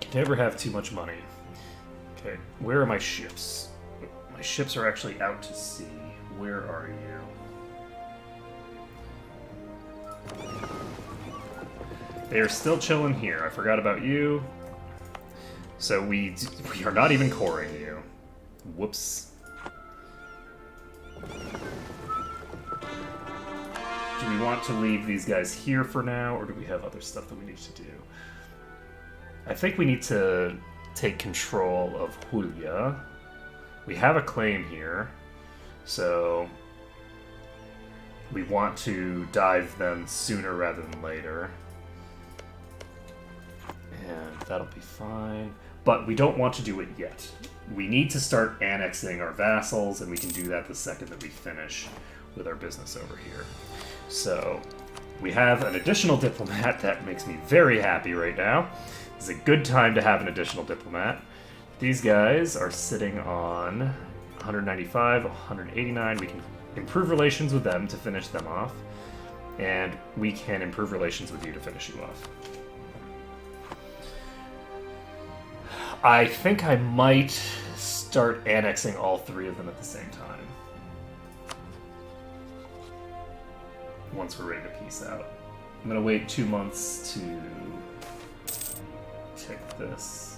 Can never have too much money. Okay, where are my ships? My ships are actually out to sea. Where are you? They are still chilling here. I forgot about you. So we are not even coring you. Whoops. Do we want to leave these guys here for now, or do we have other stuff that we need to do? I think we need to take control of Julia. We have a claim here, so We want to dive them sooner rather than later. And that'll be fine. But we don't want to do it yet. We need to start annexing our vassals, and we can do that the second that we finish with our business over here. So we have an additional diplomat. That makes me very happy right now. It's a good time to have an additional diplomat. These guys are sitting on 195, 189. We can improve relations with them to finish them off. And we can improve relations with you to finish you off. I think I might start annexing all three of them at the same time. Once we're ready to peace out. I'm going to wait 2 months to tick this.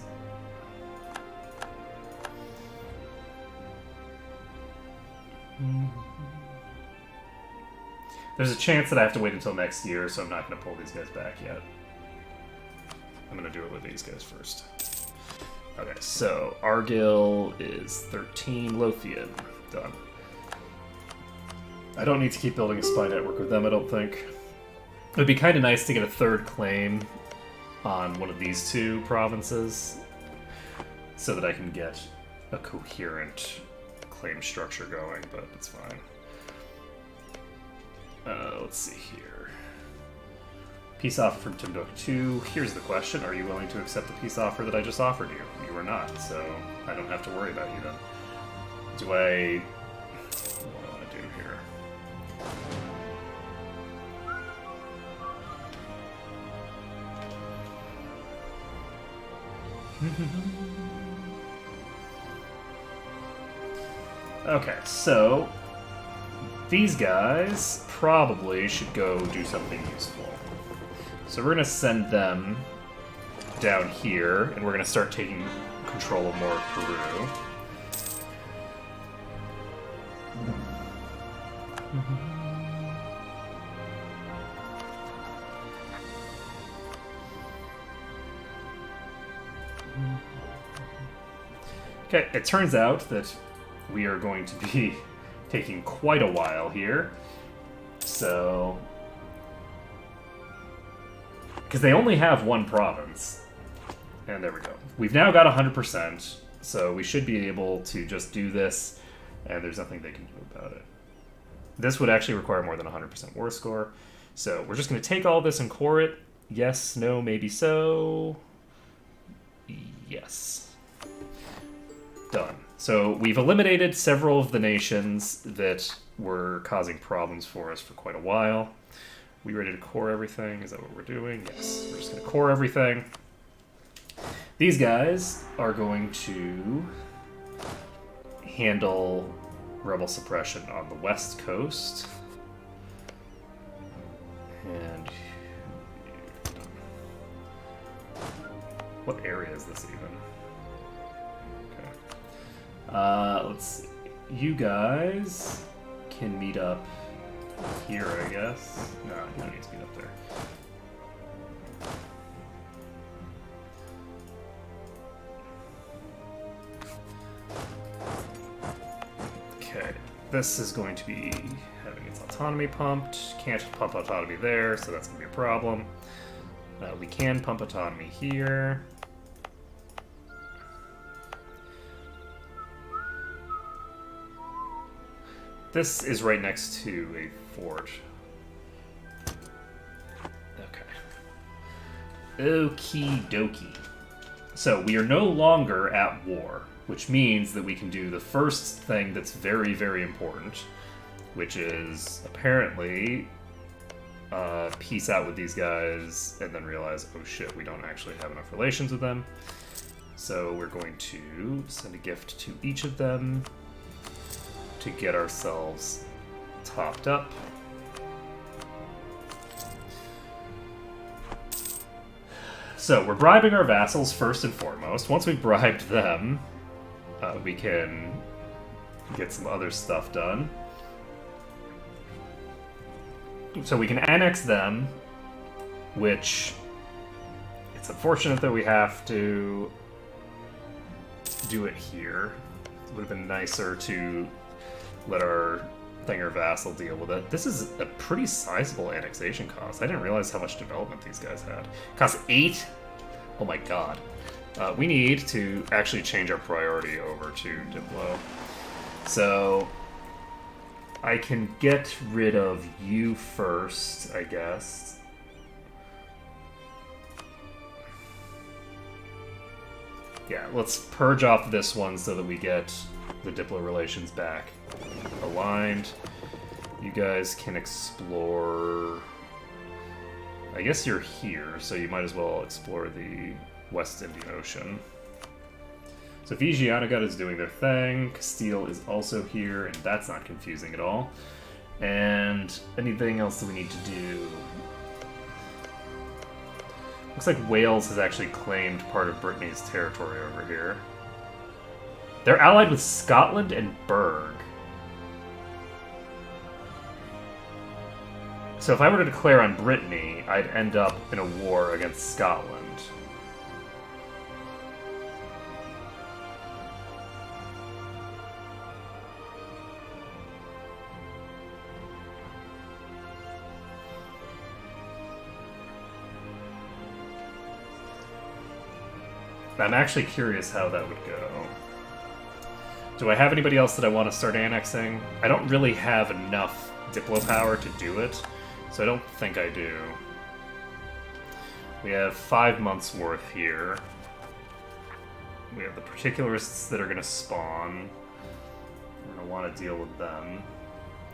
There's a chance that I have to wait until next year, so I'm not going to pull these guys back yet. I'm going to do it with these guys first. Okay, so Argyll is 13, Lothian, done. I don't need to keep building a spy network with them, I don't think. It would be kind of nice to get a third claim on one of these two provinces so that I can get a coherent claim structure going, but it's fine. Let's see here. Peace offer from Timbuktu. Here's the question. Are you willing to accept the peace offer that I just offered you? You are not, so I don't have to worry about you then. What do I want to do here? Okay, so these guys probably should go do something useful. So we're going to send them down here, and we're going to start taking control of more of Peru. Okay, it turns out that we are going to be taking quite a while here. So... because they only have one province. And there we go. We've now got 100%, so we should be able to just do this, and there's nothing they can do about it. This would actually require more than 100% war score. So we're just going to take all this and core it. Yes, no, maybe so. Yes. Done. So we've eliminated several of the nations that were causing problems for us for quite a while. We ready to core everything? Is that what we're doing? Yes. We're just going to core everything. These guys are going to handle rebel suppression on the west coast. And what area is this even? Okay. Let's see. You guys can meet up here, I guess. No, you don't need to meet up there. Okay, this is going to be having its autonomy pumped. Can't pump autonomy there, so that's going to be a problem. We can pump autonomy here. This is right next to a fort. Okay. Okie dokie. So we are no longer at war, which means that we can do the first thing that's very, very important, which is apparently peace out with these guys and then realize, oh shit, we don't actually have enough relations with them. So we're going to send a gift to each of them to get ourselves topped up. So we're bribing our vassals first and foremost. Once we've bribed them, we can get some other stuff done. So we can annex them, which it's unfortunate that we have to do it here. It would have been nicer to let our Thinger vassal deal with it. This is a pretty sizable annexation cost. I didn't realize how much development these guys had. Cost 8? Oh my god. We need to actually change our priority over to Diplo. So I can get rid of you first, I guess. Yeah, let's purge off this one so that we get the Diplo relations back aligned. You guys can explore... I guess you're here, so you might as well explore the West Indian Ocean. So Vigianagut is doing their thing. Castile is also here, and that's not confusing at all. And anything else that we need to do? Looks like Wales has actually claimed part of Brittany's territory over here. They're allied with Scotland and Berg. So if I were to declare on Brittany, I'd end up in a war against Scotland. I'm actually curious how that would go. Do I have anybody else that I want to start annexing? I don't really have enough Diplo power to do it, so I don't think I do. We have 5 months worth here. We have the particularists that are going to spawn. We're going to want to deal with them.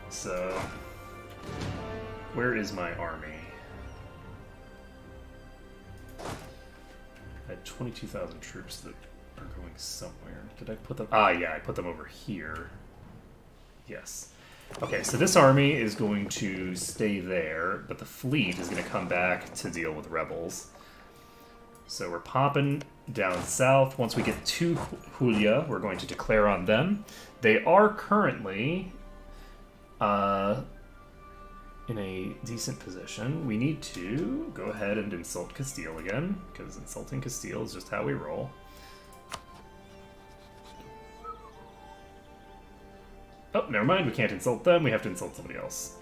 So, where is my army? I had 22,000 troops that are going somewhere. Did I put them? Ah, yeah, I put them over here. Yes. Okay, so this army is going to stay there, but the fleet is going to come back to deal with rebels. So we're popping down south. Once we get to Julia, we're going to declare on them. They are currently in a decent position. We need to go ahead and insult Castile again, because insulting Castile is just how we roll. Oh, never mind, we can't insult them, we have to insult somebody else.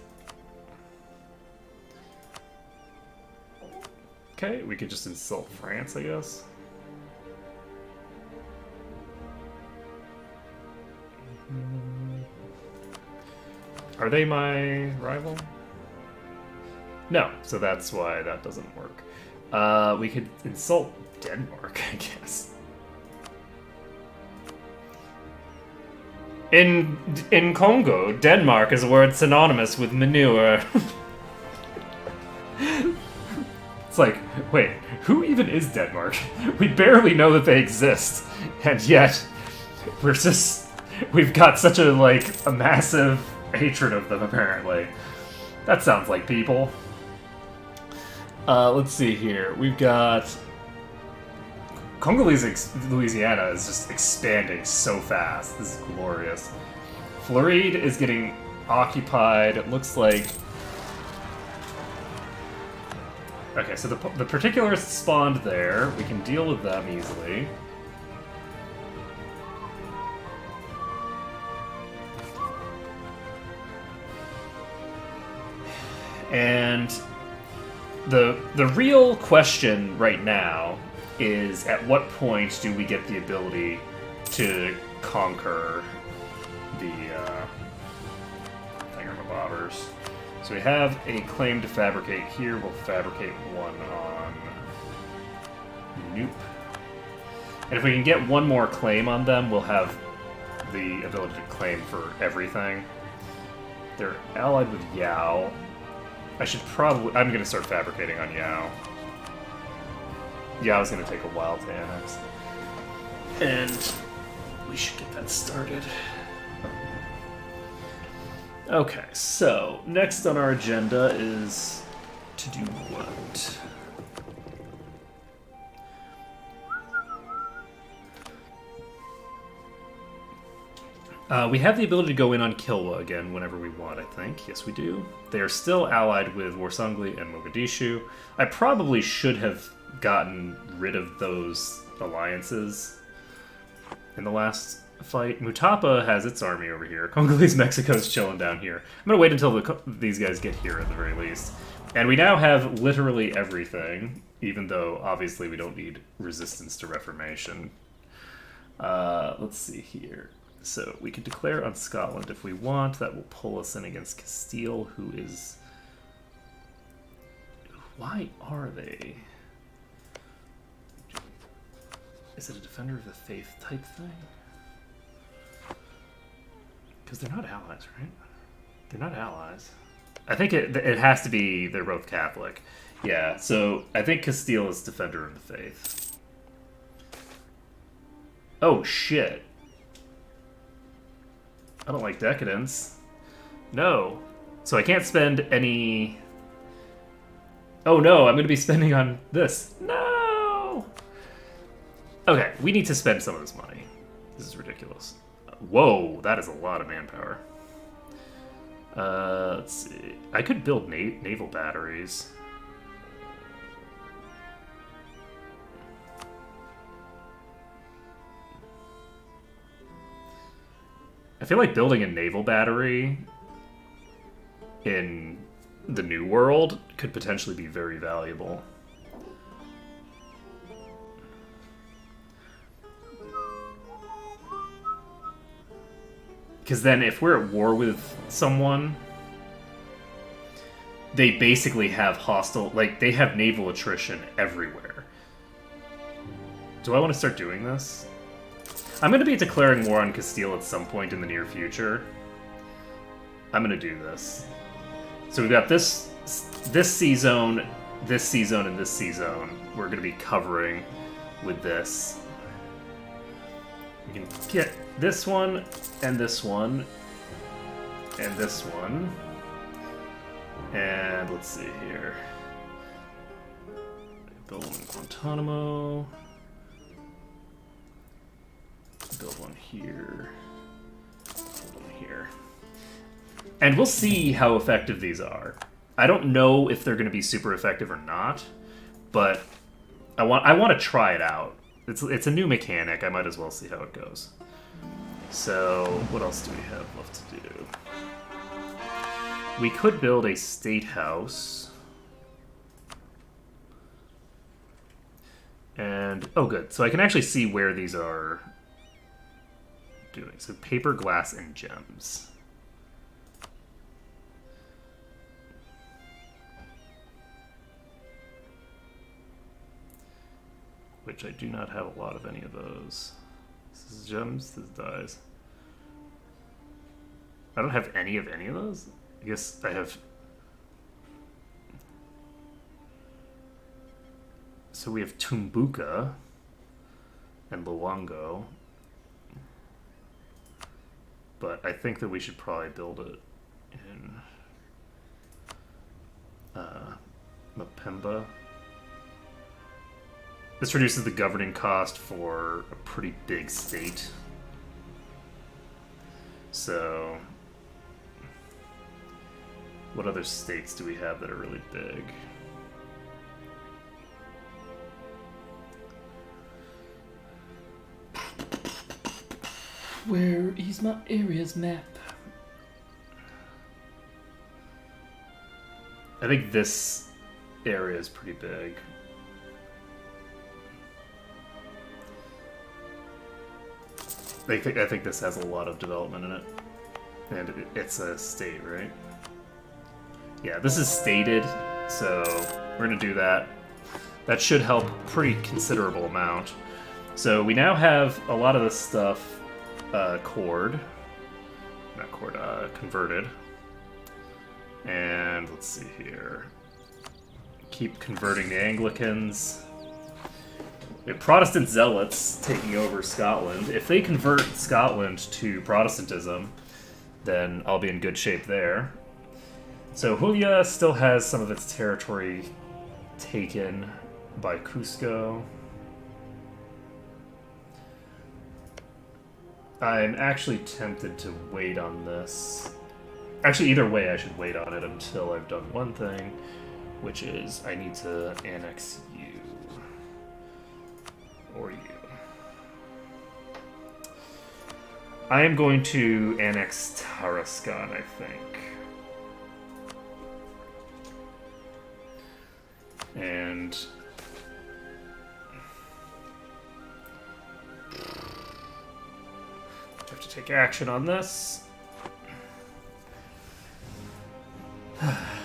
Okay, we could just insult France, I guess. Are they my rival? No, so that's why that doesn't work. We could insult Denmark, I guess. In Congo, Denmark is a word synonymous with manure. It's like, wait, who even is Denmark? We barely know that they exist, and yet we've got such a massive hatred of them, apparently. That sounds like people. Let's see here. We've got... Louisiana is just expanding so fast. This is glorious. Floride is getting occupied. It looks like... Okay, so the particularists spawned there. We can deal with them easily. And the real question right now is, at what point do we get the ability to conquer the thingamabobbers? So we have a claim to fabricate here. We'll fabricate one on Noop. And if we can get one more claim on them, we'll have the ability to claim for everything. They're allied with Yao. I'm going to start fabricating on Yao. Yao's going to take a while to annex. And we should get that started. Okay, so next on our agenda is to do what? We have the ability to go in on Kilwa again whenever we want, I think. Yes, we do. They are still allied with Warsangli and Mogadishu. I probably should have gotten rid of those alliances in the last fight. Mutapa has its army over here. Congolese Mexico's chilling down here. I'm gonna wait until these guys get here at the very least. And we now have literally everything, even though obviously we don't need resistance to Reformation. Let's see here. So we can declare on Scotland if we want. That will pull us in against Castile, who is... Why are they? Is it a Defender of the Faith type thing? Because they're not allies, right? They're not allies. I think it has to be they're both Catholic. Yeah, so I think Castile is Defender of the Faith. Oh, shit. I don't like Decadence. No. So I can't spend any... Oh no, I'm going to be spending on this. No! Okay, we need to spend some of this money. This is ridiculous. Whoa, that is a lot of manpower. Let's see. I could build naval batteries. I feel like building a naval battery in the New World could potentially be very valuable. Because then if we're at war with someone, they basically have hostile... Like, they have naval attrition everywhere. Do I want to start doing this? I'm going to be declaring war on Castile at some point in the near future. I'm going to do this. So we've got this C-zone, this C-zone, and this C-zone. We're going to be covering with this. We can get this one, and this one, and this one. And let's see here. Build one in Guantanamo. Build one here. Build one here. And we'll see how effective these are. I don't know if they're going to be super effective or not, but I want to try it out. It's a new mechanic. I might as well see how it goes. So, what else do we have left to do? We could build a state house. And, oh good, so I can actually see where these are doing. So paper, glass, and gems. Which I do not have a lot of any of those. This is gems, this is dyes. I don't have any of those? I guess I have... So we have Tumbuka and Luongo. But I think that we should probably build it in Mpemba. This reduces the governing cost for a pretty big state. So, what other states do we have that are really big? Where is my areas map? I think this area is pretty big. I think this has a lot of development in it. And it's a state, right? Yeah, this is stated, so we're going to do that. That should help pretty considerable amount. So we now have a lot of this stuff converted. And let's see here. Keep converting the Anglicans. We have Protestant zealots taking over Scotland. If they convert Scotland to Protestantism, then I'll be in good shape there. So Huila still has some of its territory taken by Cusco. I'm actually tempted to wait on this. Actually, either way, I should wait on it until I've done one thing, which is I need to annex you. Or you. I am going to annex Tarascon, I think. And I have to take action on this.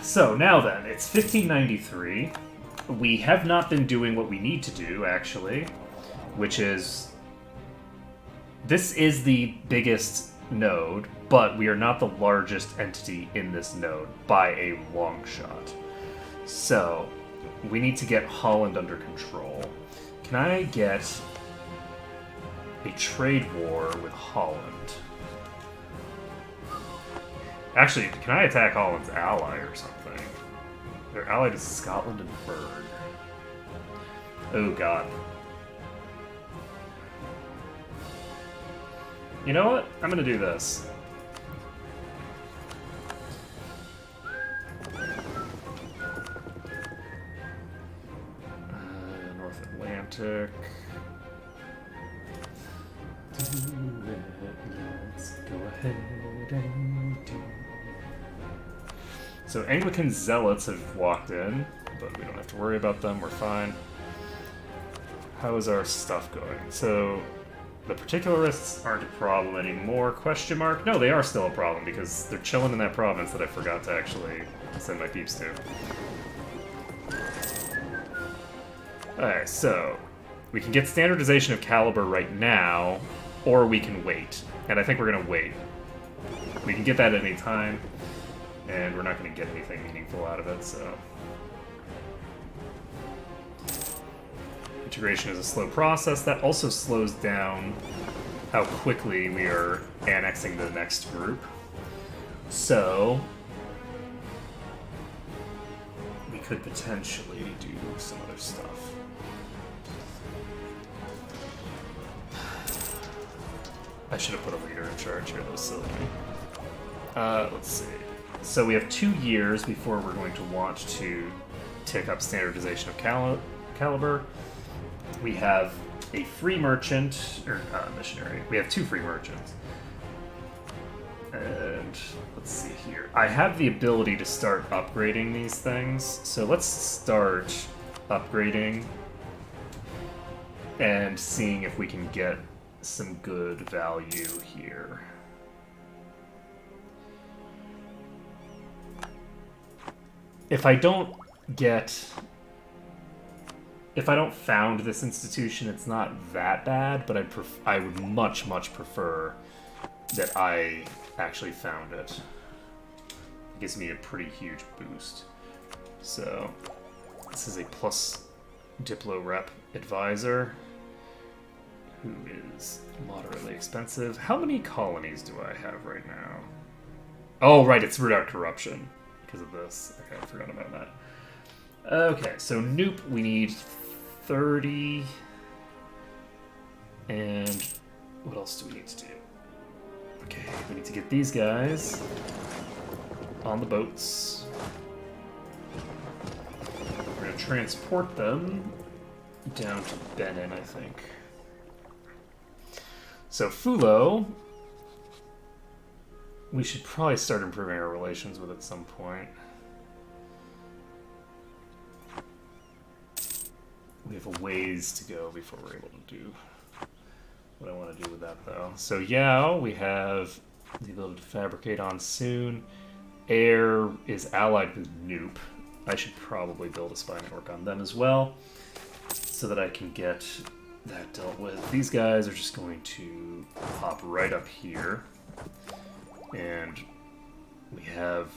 So now then, it's 1593. We have not been doing what we need to do, actually, which is... This is the biggest node, but we are not the largest entity in this node by a long shot. So, we need to get Holland under control. Can I get a trade war with Holland? Actually, can I attack Holland's ally or something? They're allied to Scotland and Berg. Oh god. You know what? I'm gonna do this. North Atlantic. Let's go ahead and do. So Anglican zealots have walked in, but we don't have to worry about them. We're fine. How is our stuff going? So the particularists aren't a problem anymore, question mark? No, they are still a problem, because they're chilling in that province that I forgot to actually send my peeps to. Alright, so we can get standardization of caliber right now, or we can wait. And I think we're going to wait. We can get that at any time, and we're not going to get anything meaningful out of it, so... Integration is a slow process. That also slows down how quickly we are annexing the next group. So, we could potentially do some other stuff. I should have put a leader in charge here, that was silly. Let's see. So we have 2 years before we're going to want to tick up standardization of caliber. We have a free merchant, or missionary. We have 2 free merchants. And let's see here. I have the ability to start upgrading these things. So let's start upgrading and seeing if we can get some good value here. If I don't found this institution, it's not that bad, but I would much prefer that I actually found it. It gives me a pretty huge boost. So, this is a plus Diplo Rep Advisor, who is moderately expensive. How many colonies do I have right now? Oh, right, it's root out corruption because of this. Okay, I forgot about that. Okay, so Noop, we need 30. And what else do we need to do? Okay, we need to get these guys on the boats. We're going to transport them down to Benin, I think. So Fulo, we should probably start improving our relations with at some point. We have a ways to go before we're able to do what I want to do with that, though. So Yao, we have the ability to fabricate on soon. Air is allied with Noop. I should probably build a spy network on them as well, so that I can get that dealt with. These guys are just going to pop right up here, and we have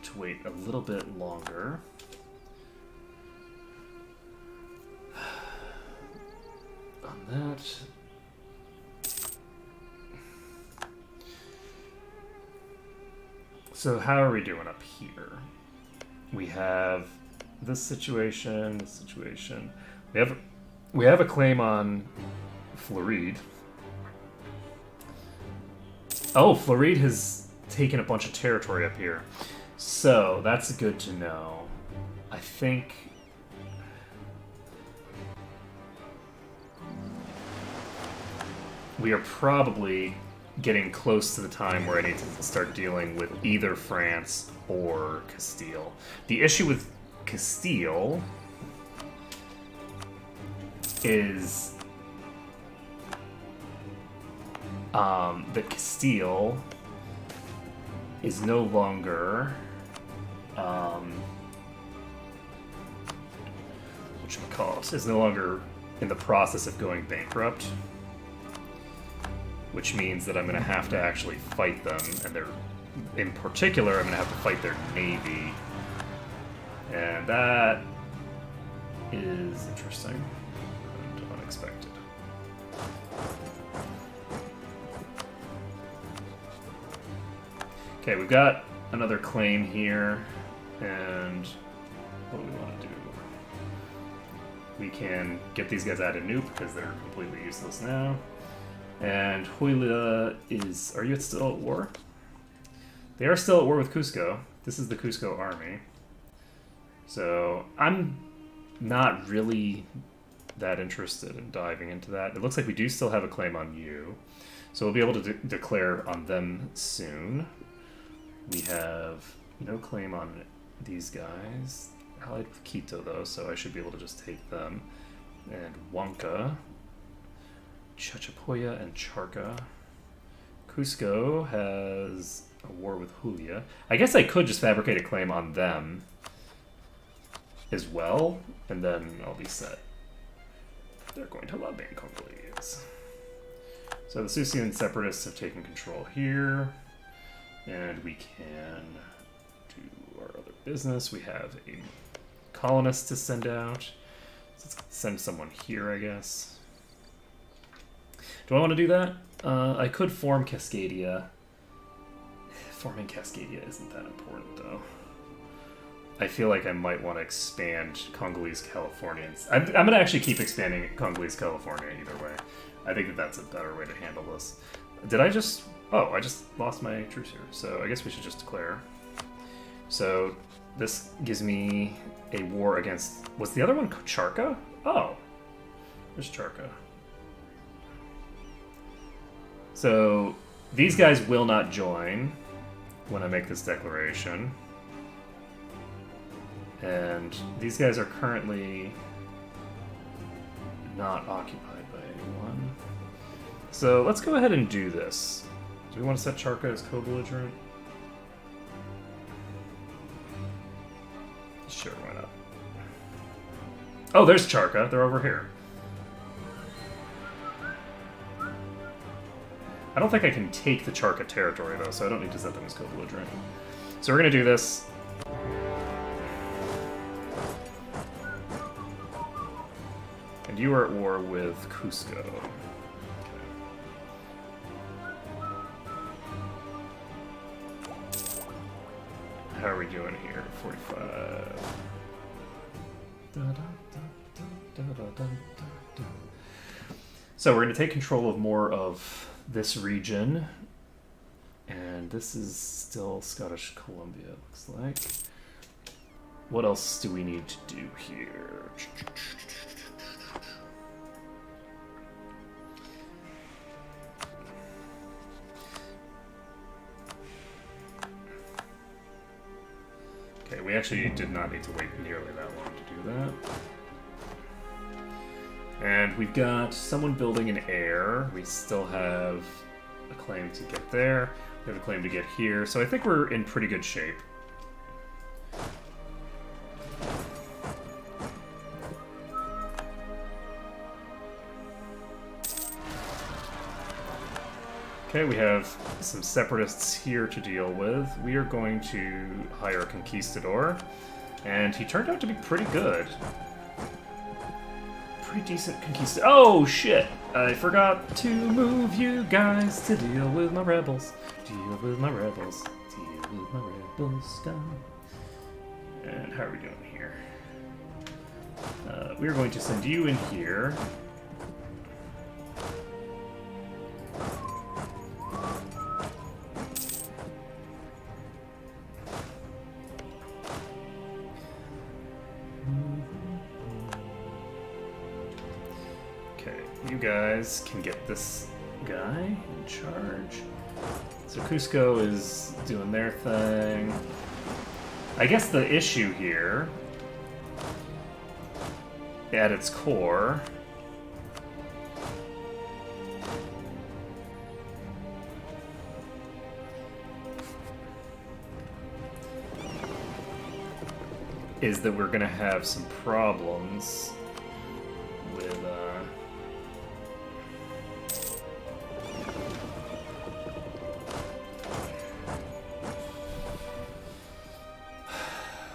to wait a little bit longer. On that. So how are we doing up here? We have this situation, this situation. We have a claim on Floride. Oh, Floride has taken a bunch of territory up here. So that's good to know. I think we are probably getting close to the time where I need to start dealing with either France or Castile. The issue with Castile is that Castile is no longer whatchamacallit, is no longer in the process of going bankrupt, which means that I'm going to have to actually fight them, and they're, in particular, I'm going to have to fight their navy, and that is interesting and unexpected. Okay, we've got another claim here, and what do we want to do? We can get these guys out of Nuke because they're completely useless now. And Huila is... Are you still at war? They are still at war with Cusco. This is the Cusco army. So I'm not really that interested in diving into that. It looks like we do still have a claim on you. So we'll be able to declare on them soon. We have no claim on these guys. Allied with Quito, though, so I should be able to just take them. And Huanca, Chachapoya, and Charca. Cusco has a war with Julia. I guess I could just fabricate a claim on them as well, and then I'll be set. They're going to love being Congolese. So the Susian separatists have taken control here, and we can do our other business. We have a colonist to send out. So let's send someone here, I guess. Do I want to do that? I could form Cascadia. Forming Cascadia isn't that important, though. I feel like I might want to expand Congolese Californians. I'm going to actually keep expanding Congolese California either way. I think that that's a better way to handle this. Did I just... Oh, I just lost my truce here. So I guess we should just declare. So this gives me a war against... Was the other one Charca? Oh. There's Charca. So these guys will not join when I make this declaration. And these guys are currently not occupied by anyone. So let's go ahead and do this. Do we want to set Charca as co-belligerent? Sure, why not? Oh, there's Charca. They're over here. I don't think I can take the Charca territory, though, so I don't need to set them as co-belligerent. So we're going to do this. And you are at war with Cusco. Okay. How are we doing here? 45. So we're going to take control of more of this region. And this is still Scottish Columbia, it looks like. What else do we need to do here? Okay, we actually did not need to wait nearly that long to do that. And we've got someone building an heir. We still have a claim to get there. We have a claim to get here. So I think we're in pretty good shape. Okay, we have some separatists here to deal with. We are going to hire a conquistador, and he turned out to be pretty good. Pretty decent conquistador. Oh, shit! I forgot to move you guys to deal with my rebels. Deal with my rebels. Deal with my rebels. And how are we doing here? We're going to send you in here. Guys can get this guy in charge. So Cusco is doing their thing. I guess the issue here, at its core, is that we're gonna have some problems with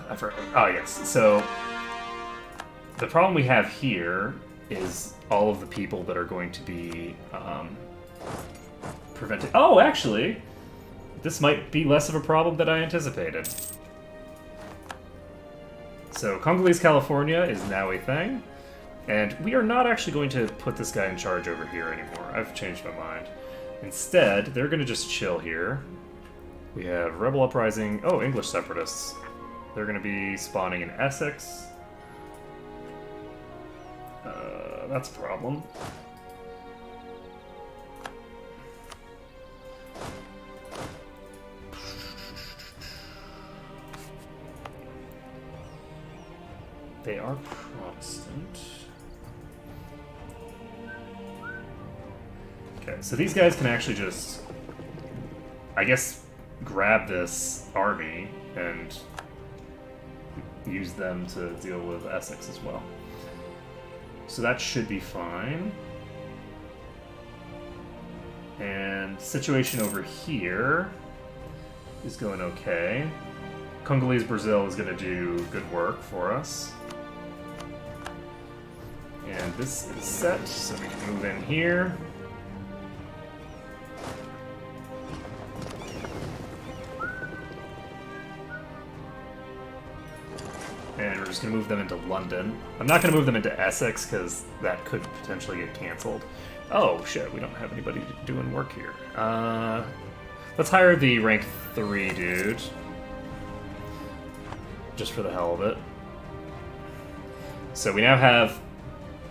I forgot. Oh yes. So the problem we have here is all of the people that are going to be prevented. Oh, actually, this might be less of a problem than I anticipated. So Congolese California is now a thing, and we are not actually going to put this guy in charge over here anymore. I've changed my mind. Instead, they're going to just chill here. We have Rebel Uprising. Oh, English Separatists. They're going to be spawning in Essex. That's a problem. They are Protestant. Okay, so these guys can actually just, I guess, grab this army and use them to deal with Essex as well. So that should be fine. And situation over here is going okay. Congolese Brazil is going to do good work for us. And this is set, so we can move in here. And we're just going to move them into London. I'm not going to move them into Essex, because that could potentially get cancelled. Oh, shit, we don't have anybody doing work here. Let's hire the rank 3 dude. Just for the hell of it. So we now have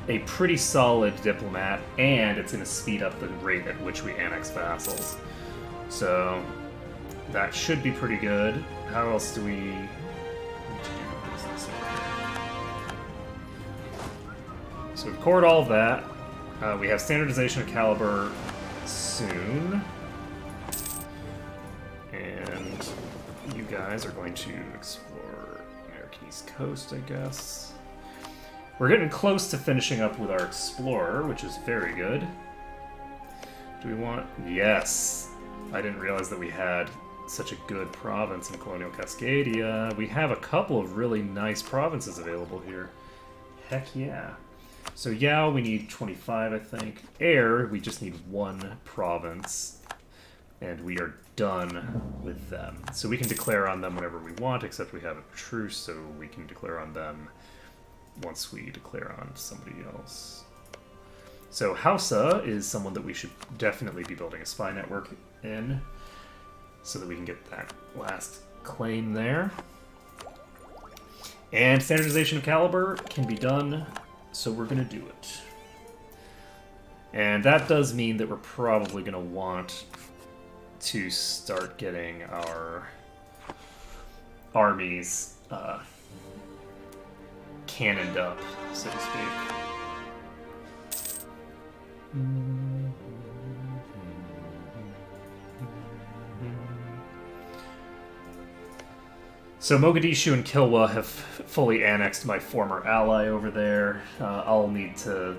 a pretty solid diplomat, and it's going to speed up the rate at which we annex vassals. So that should be pretty good. How else do we... So we've cored all of that. We have standardization of caliber soon. And you guys are going to explore American East Coast, I guess. We're getting close to finishing up with our explorer, which is very good. Do we want... Yes! I didn't realize that we had such a good province in Colonial Cascadia. We have a couple of really nice provinces available here. Heck yeah. So Yao, we need 25, I think. Air, we just need 1 province. And we are done with them. So we can declare on them whenever we want, except we have a truce, so we can declare on them once we declare on somebody else. So Hausa is someone that we should definitely be building a spy network in, so that we can get that last claim there. And standardization of caliber can be done, so we're going to do it. And that does mean that we're probably going to want to start getting our armies cannoned up, so to speak. So Mogadishu and Kilwa have fully annexed my former ally over there. I'll need to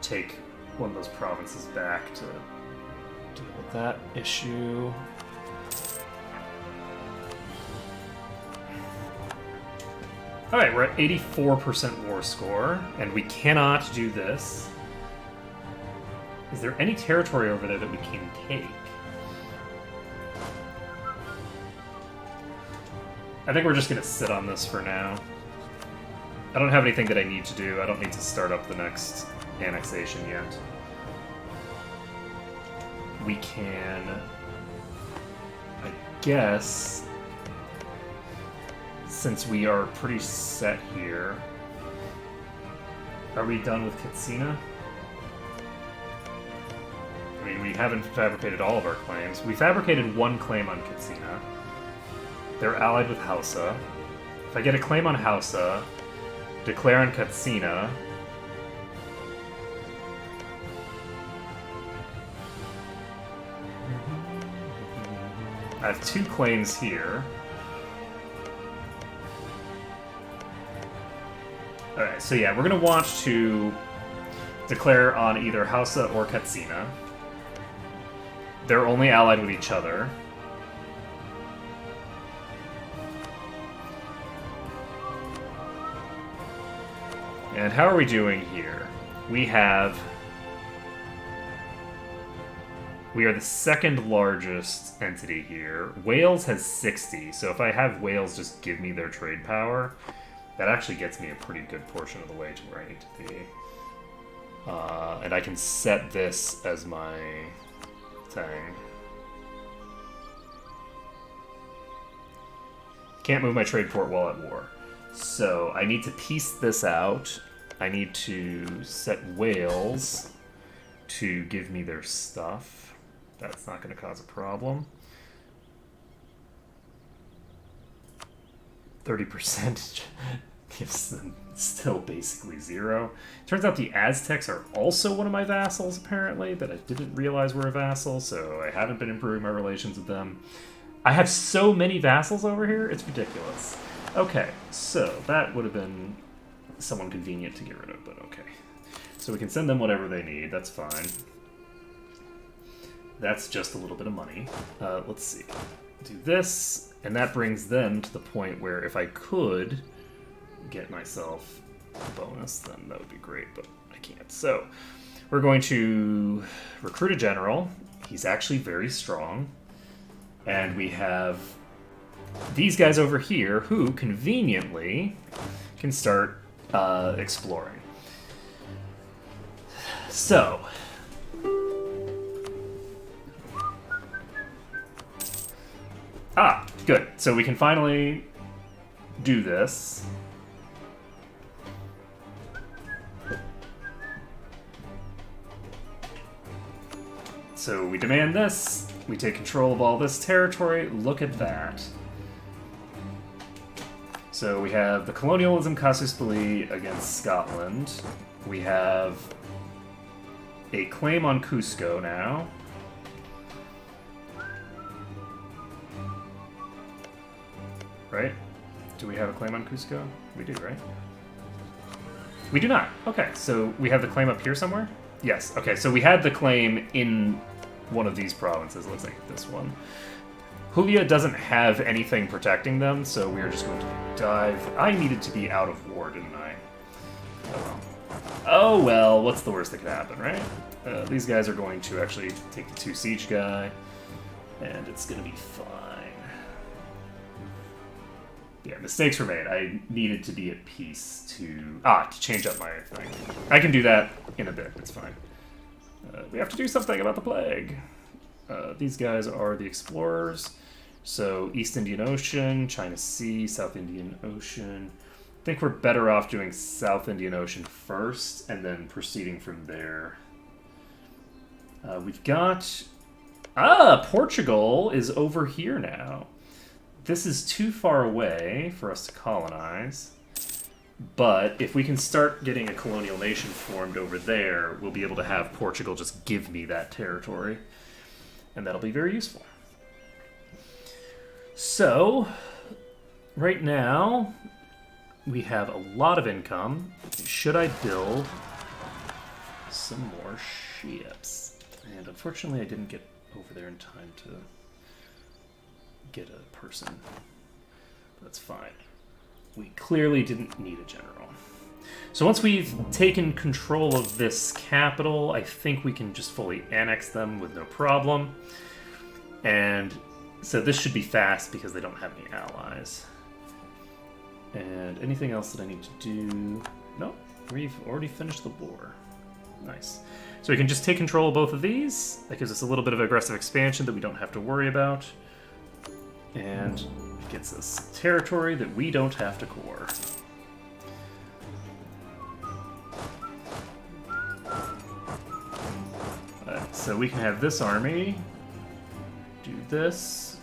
take one of those provinces back to deal with that issue. Alright, we're at 84% war score, and we cannot do this. Is there any territory over there that we can take? I think we're just going to sit on this for now. I don't have anything that I need to do. I don't need to start up the next annexation yet. We can, I guess, since we are pretty set here. Are we done with Katsina? I mean, haven't fabricated all of our claims. We fabricated one claim on Katsina. They're allied with Hausa. If I get a claim on Hausa, declare on Katsina. I have 2 claims here. Alright, so yeah, we're going to want to declare on either Hausa or Katsina. They're only allied with each other. And how are we doing here? We are the second largest entity here. Wales has 60, so if I have Wales just give me their trade power, that actually gets me a pretty good portion of the way to where I need to be. And I can set this as my thing. Can't move my trade port while at war. So I need to piece this out. I need to set Wales to give me their stuff. That's not going to cause a problem. 30% gives them still basically 0. Turns out the Aztecs are also one of my vassals, apparently, that I didn't realize were a vassal, so I haven't been improving my relations with them. I have so many vassals over here, it's ridiculous. Okay, so that would have been somewhat convenient to get rid of, but okay. So we can send them whatever they need, that's fine. That's just a little bit of money. Let's see. Do this, and that brings them to the point where if I could get myself a bonus, then that would be great, but I can't. So we're going to recruit a general. He's actually very strong. And we have these guys over here who conveniently can start exploring. So good. So we can finally do this. So we demand this. We take control of all this territory. Look at that. So we have the colonialism casus belli against Scotland. We have a claim on Cusco now. Right? Do we have a claim on Cusco? We do, right? We do not. Okay, so we have the claim up here somewhere? Yes, okay, so we had the claim in one of these provinces. It looks like this one. Julia doesn't have anything protecting them, so we are just going to dive. I needed to be out of war, didn't I? Oh well. Oh well, what's the worst that could happen, right? These guys are going to actually take the 2 siege guy, and it's going to be fine. Yeah, mistakes were made. I needed to be at peace to change up my thing. I can do that in a bit, it's fine. We have to do something about the plague. These guys are the explorers. So East Indian Ocean, China Sea, South Indian Ocean. I think we're better off doing South Indian Ocean first and then proceeding from there. We've got... Portugal is over here now. This is too far away for us to colonize. But if we can start getting a colonial nation formed over there, we'll be able to have Portugal just give me that territory. And that'll be very useful. So, right now, we have a lot of income. Should I build some more ships? And unfortunately, I didn't get over there in time to get a person. That's fine. We clearly didn't need a general. So once we've taken control of this capital, I think we can just fully annex them with no problem. And so this should be fast because they don't have any allies. And anything else that I need to do? No, we've already finished the war. Nice. So we can just take control of both of these. That gives us a little bit of aggressive expansion that we don't have to worry about. And it gets us territory that we don't have to core. So we can have this army do this.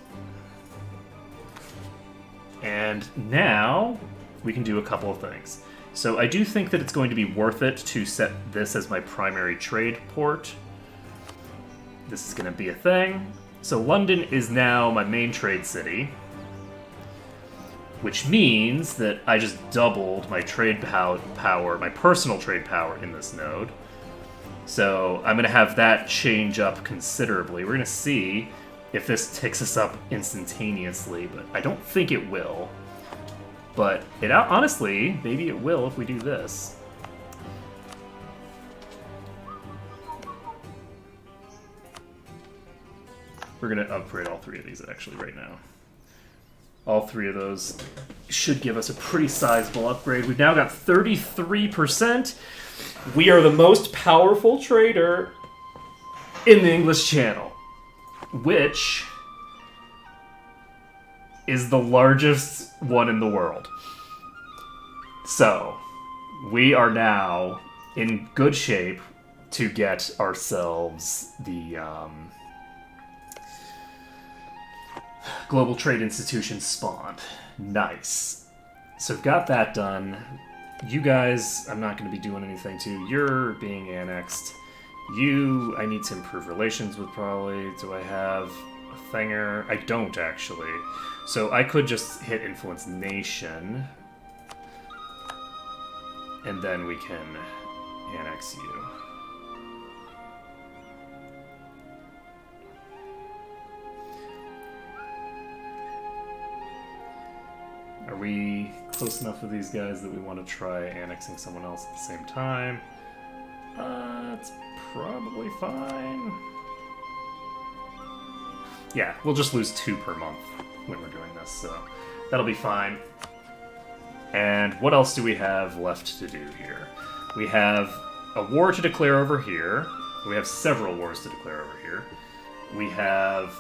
And now we can do a couple of things. So I do think that it's going to be worth it to set this as my primary trade port. This is going to be a thing. So London is now my main trade city, which means that I just doubled my trade power, my personal trade power in this node. So I'm going to have that change up considerably. We're going to see if this ticks us up instantaneously, but I don't think it will. But it honestly, maybe it will if we do this. We're going to upgrade all three of these actually right now. All three of those should give us a pretty sizable upgrade. We've now got 33%. We are the most powerful trader in the English Channel, which is the largest one in the world. So, we are now in good shape to get ourselves the Global Trade Institution spawned. Nice. So we've got that done. You guys, I'm not going to be doing anything to. You're being annexed. You, I need to improve relations with probably. Do I have a thinger? I don't, actually. So I could just hit Influence Nation. And then we can annex you. Are we close enough with these guys that we want to try annexing someone else at the same time? It's probably fine. Yeah, we'll just lose 2 per month when we're doing this, so that'll be fine. And what else do we have left to do here? We have a war to declare over here. We have several wars to declare over here. We have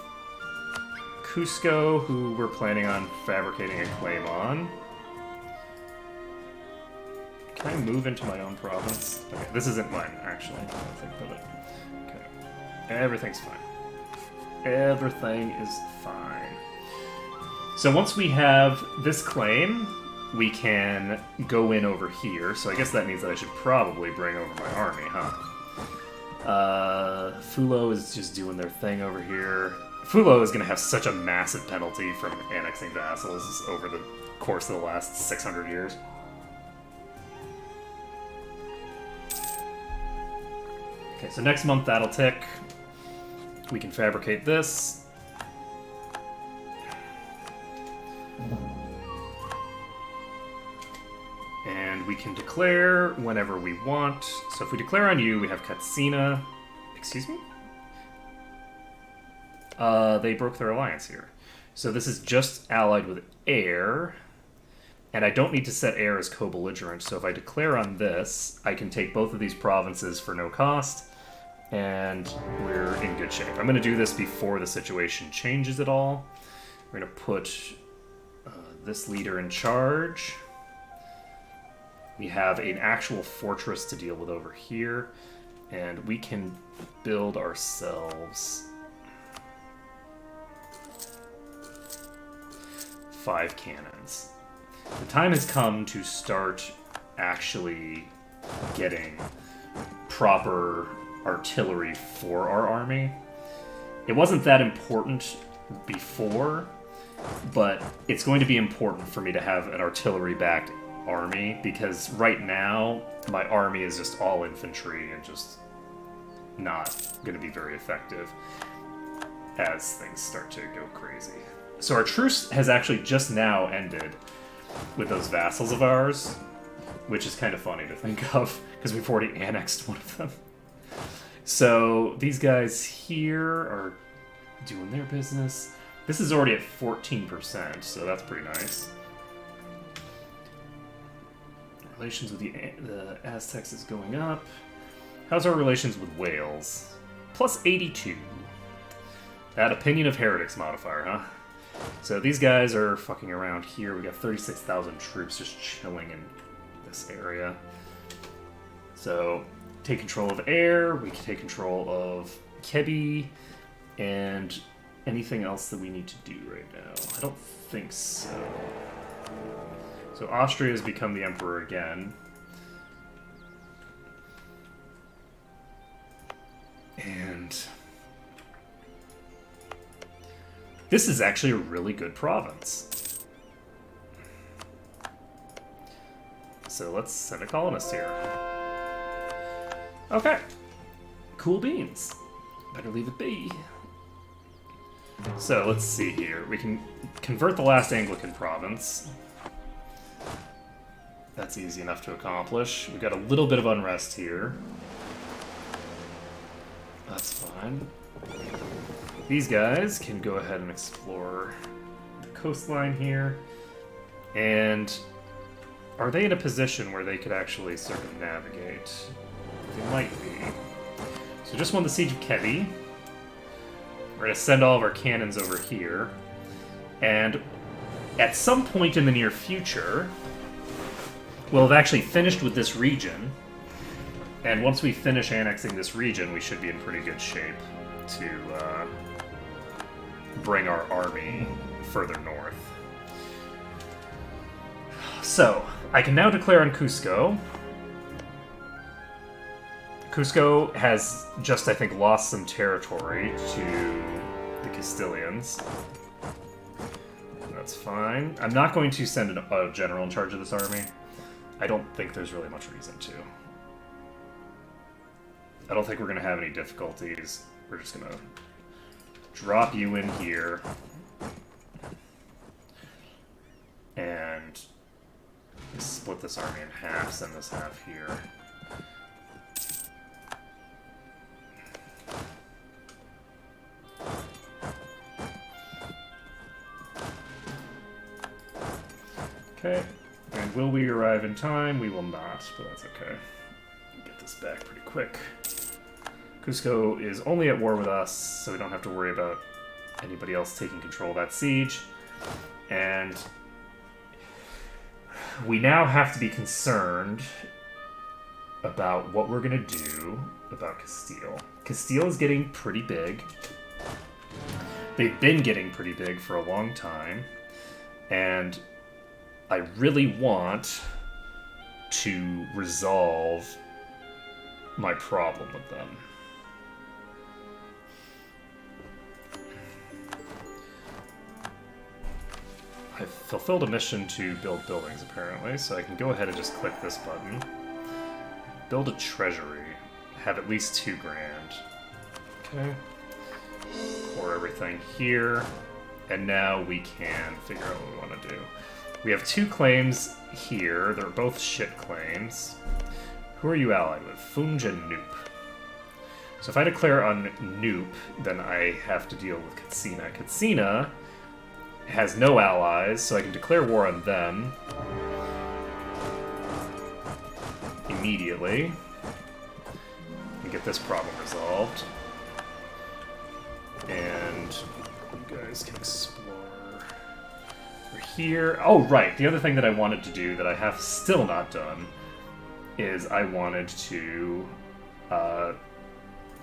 Cusco, who we're planning on fabricating a claim on. Can I move into my own province? Okay, this isn't mine, actually. I don't think of it. Okay. Everything's fine. Everything is fine. So once we have this claim, we can go in over here. So I guess that means that I should probably bring over my army, huh? Fulo is just doing their thing over here. Fulo is going to have such a massive penalty from annexing vassals over the course of the last 600 years. Okay, so next month that'll tick. We can fabricate this. And we can declare whenever we want. So if we declare on you, we have Katsina. Excuse me? They broke their alliance here. So this is just allied with air. And I don't need to set air as co-belligerent. So if I declare on this, I can take both of these provinces for no cost. And we're in good shape. I'm going to do this before the situation changes at all. We're going to put this leader in charge. We have an actual fortress to deal with over here. And we can build ourselves 5 cannons. The time has come to start actually getting proper artillery for our army. It wasn't that important before, but it's going to be important for me to have an artillery-backed army, because right now my army is just all infantry and just not going to be very effective as things start to go crazy. So our truce has actually just now ended with those vassals of ours, which is kind of funny to think of, because we've already annexed one of them. So these guys here are doing their business. This is already at 14%, so that's pretty nice. Relations with the Aztecs is going up. How's our relations with Wales? Plus 82. That opinion of heretics modifier, huh? So these guys are fucking around here. We got 36,000 troops just chilling in this area. So take control of air. We can take control of Kebi and anything else that we need to do right now. I don't think so. So Austria has become the emperor again. And this is actually a really good province. So let's send a colonist here. Okay. Cool beans. Better leave it be. So let's see here. We can convert the last Anglican province. That's easy enough to accomplish. We've got a little bit of unrest here. That's fine. These guys can go ahead and explore the coastline here. And are they in a position where they could actually circumnavigate? They might be. So just won the Siege of Kebi. We're going to send all of our cannons over here. And at some point in the near future, we'll have actually finished with this region. And once we finish annexing this region, we should be in pretty good shape to bring our army further north. So, I can now declare on Cusco. Cusco has just, I think, lost some territory to the Castilians. That's fine. I'm not going to send a general in charge of this army. I don't think there's really much reason to. I don't think we're going to have any difficulties. We're just going to drop you in here. And split this army in half, send this half here. Okay. And will we arrive in time? We will not, but that's okay. Get this back pretty quick. Cusco is only at war with us, so we don't have to worry about anybody else taking control of that siege. And we now have to be concerned about what we're going to do about Castile. Castile is getting pretty big. They've been getting pretty big for a long time. And I really want to resolve my problem with them. I've fulfilled a mission to build buildings, apparently, so I can go ahead and just click this button. Build a treasury. Have at least 2 grand. Okay. Core everything here. And now we can figure out what we want to do. We have 2 claims here. They're both shit claims. Who are you allied with? Funj and Noop. So if I declare on Noop, then I have to deal with Katsina. Katsina has no allies, so I can declare war on them immediately and get this problem resolved. And you guys can explore over here. Oh, right. The other thing that I wanted to do that I have still not done is I wanted to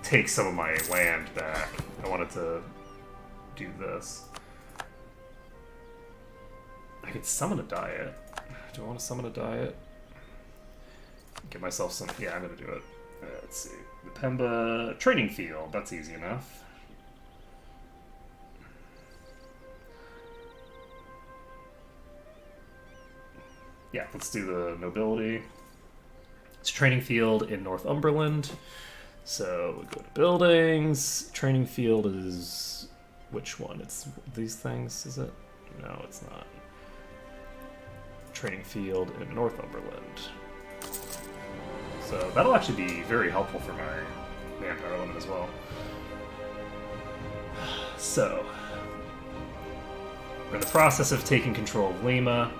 take some of my land back. I wanted to do this. I could summon a diet. Do I want to summon a diet? Get myself some... Yeah, I'm going to do it. Let's see. The Pemba training field. That's easy enough. Yeah, let's do the nobility. It's a training field in Northumberland. So we'll go to buildings. Training field is... Which one? It's these things, is it? No, it's not. Training field in Northumberland. So that'll actually be very helpful for my manpower limit as well. So we're in the process of taking control of Lima,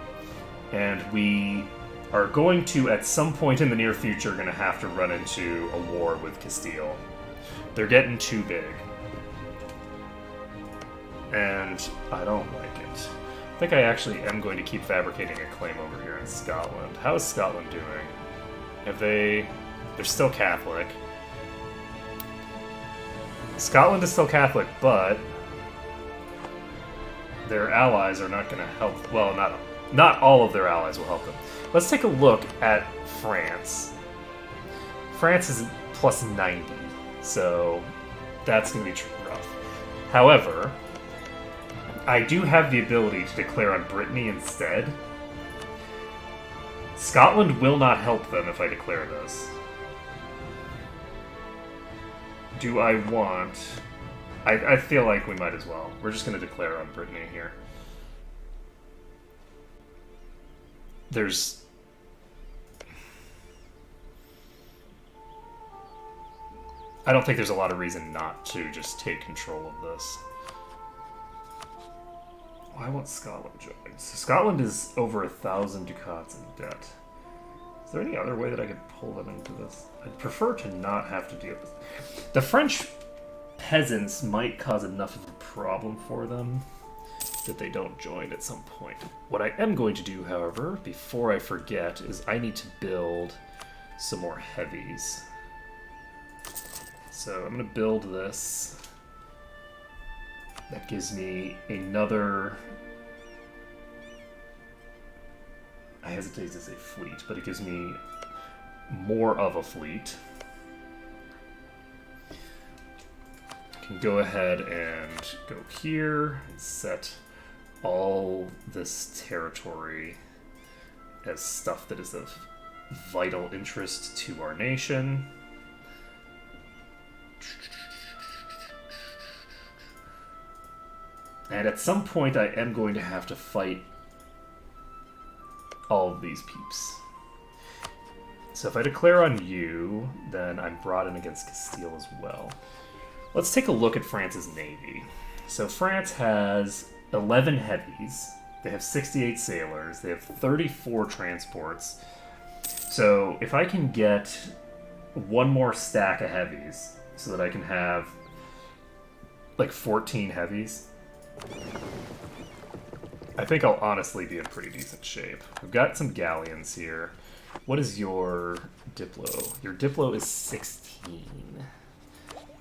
and we are going to, at some point in the near future, going to have to run into a war with Castile. They're getting too big. And I don't like it. I think I actually am going to keep fabricating a claim over here in Scotland. How is Scotland doing? Have they... They're still Catholic. Scotland is still Catholic, but their allies are not going to help. Well, not all of their allies will help them. Let's take a look at France. France is plus 90, so that's going to be rough. However, I do have the ability to declare on Brittany instead. Scotland will not help them if I declare this. Do I want... I feel like we might as well. We're just going to declare on Brittany here. There's... I don't think there's a lot of reason not to just take control of this. Why won't Scotland join? So Scotland is over 1,000 ducats in debt. Is there any other way that I could pull them into this? I'd prefer to not have to deal with this. The French peasants might cause enough of a problem for them that they don't join at some point. What I am going to do, however, before I forget, is I need to build some more heavies. So I'm going to build this. That gives me another... I hesitate to say fleet, but it gives me more of a fleet. I can go ahead and go here and set all this territory as stuff that is of vital interest to our nation. And at some point I am going to have to fight all of these peeps. So if I declare on you, then I'm brought in against Castile as well. Let's take a look at France's navy. So France has 11 heavies. They have 68 sailors. They have 34 transports. So if I can get one more stack of heavies so that I can have like 14 heavies, I think I'll honestly be in pretty decent shape. We've got some galleons here. What is your Diplo? Your Diplo is 16.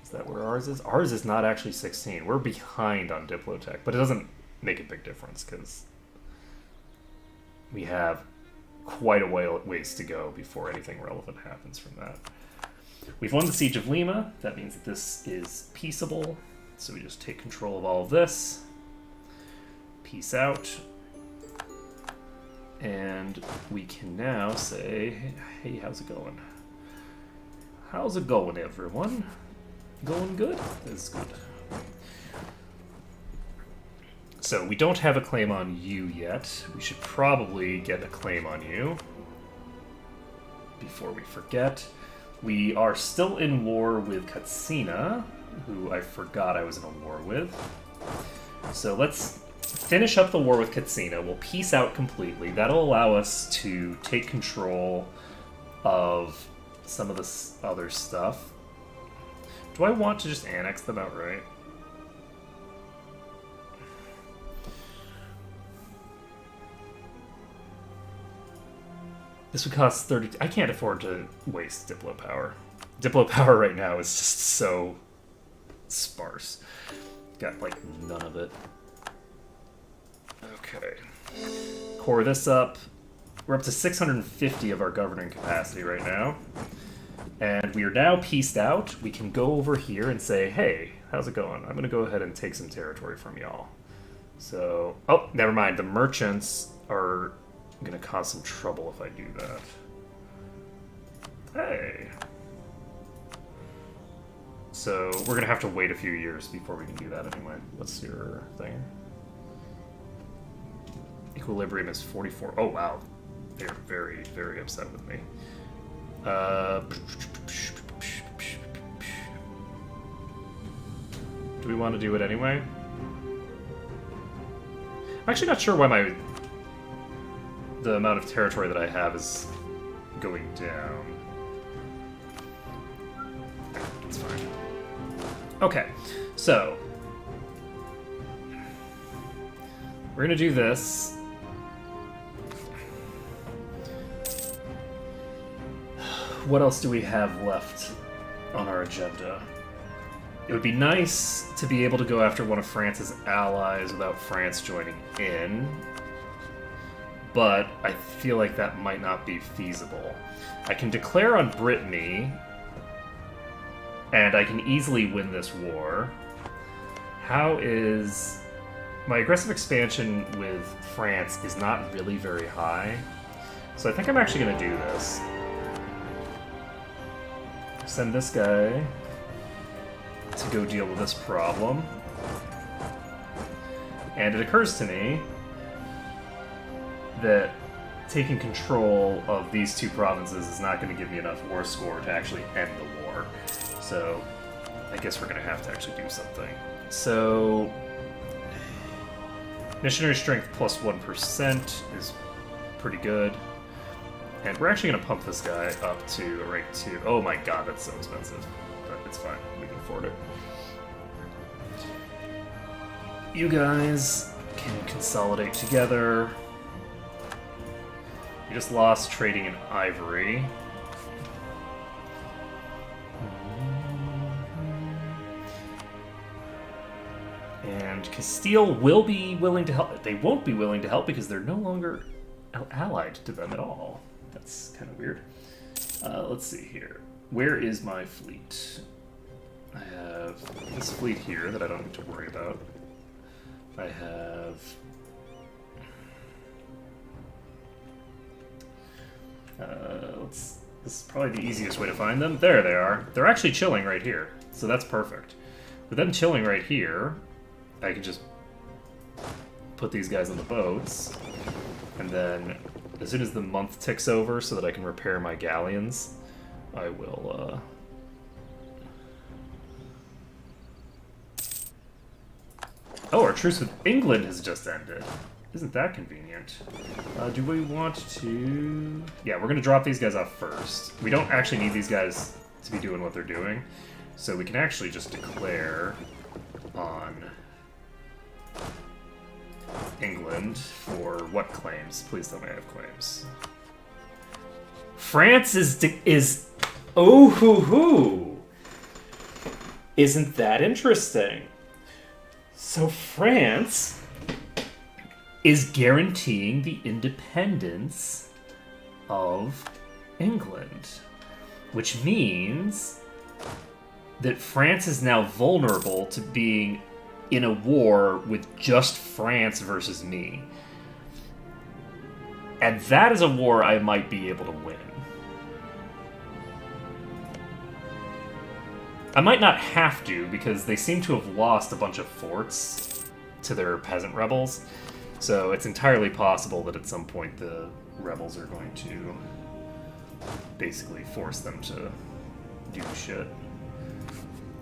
Is that where ours is? Ours is not actually 16. We're behind on Diplotech, but it doesn't make a big difference because we have quite a ways to go before anything relevant happens from that. We've won the Siege of Lima. That means that this is peaceable. So we just take control of all of this. Peace out. And we can now say, hey, how's it going? How's it going, everyone? Going good? That's good. So we don't have a claim on you yet. We should probably get a claim on you before we forget. We are still in war with Katsina, who I forgot I was in a war with. So let's finish up the war with Katsina. We'll peace out completely. That'll allow us to take control of some of this other stuff. Do I want to just annex them outright? This would cost 30... I can't afford to waste Diplo power. Diplo power right now is just so sparse. Got, like, none of it. Okay. Core this up. We're up to 650 of our governing capacity right now. And we are now pieced out. We can go over here and say, hey, how's it going? I'm going to go ahead and take some territory from y'all. So... oh, never mind. The merchants are going to cause some trouble if I do that. Hey. So we're going to have to wait a few years before we can do that anyway. What's your thing? Equilibrium is 44. Oh, wow. They're very, very upset with me. Do we want to do it anyway? I'm actually not sure why the amount of territory that I have is going down. It's fine. Okay, so we're gonna do this. What else do we have left on our agenda? It would be nice to be able to go after one of France's allies without France joining in, but I feel like that might not be feasible. I can declare on Brittany, and I can easily win this war. How is... My aggressive expansion with France is not really very high, so I think I'm actually going to do this. Send this guy to go deal with this problem. And it occurs to me that taking control of these two provinces is not going to give me enough war score to actually end the war. So I guess we're going to have to actually do something. So missionary strength plus 1% is pretty good. And we're actually going to pump this guy up to a rank 2. Oh my god, that's so expensive. But it's fine. We can afford it. You guys can consolidate together. You just lost trading in ivory. And Castile will be willing to help. They won't be willing to help because they're no longer allied to them at all. That's kind of weird. Let's see here. Where is my fleet? I have this fleet here that I don't need to worry about. I have... This is probably the easiest way to find them. There they are. They're actually chilling right here, so that's perfect. With them chilling right here, I can just put these guys on the boats, and then as soon as the month ticks over so that I can repair my galleons, I will, Oh, our truce with England has just ended. Isn't that convenient? Do we want to... Yeah, we're going to drop these guys off first. We don't actually need these guys to be doing what they're doing, so we can actually just declare on England for what claims? Please tell me I have claims. France is oh hoo hoo. Isn't that interesting? So France is guaranteeing the independence of England, which means that France is now vulnerable to being in a war with just France versus me. And that is a war I might be able to win. I might not have to, because they seem to have lost a bunch of forts to their peasant rebels. So it's entirely possible that at some point the rebels are going to basically force them to do shit.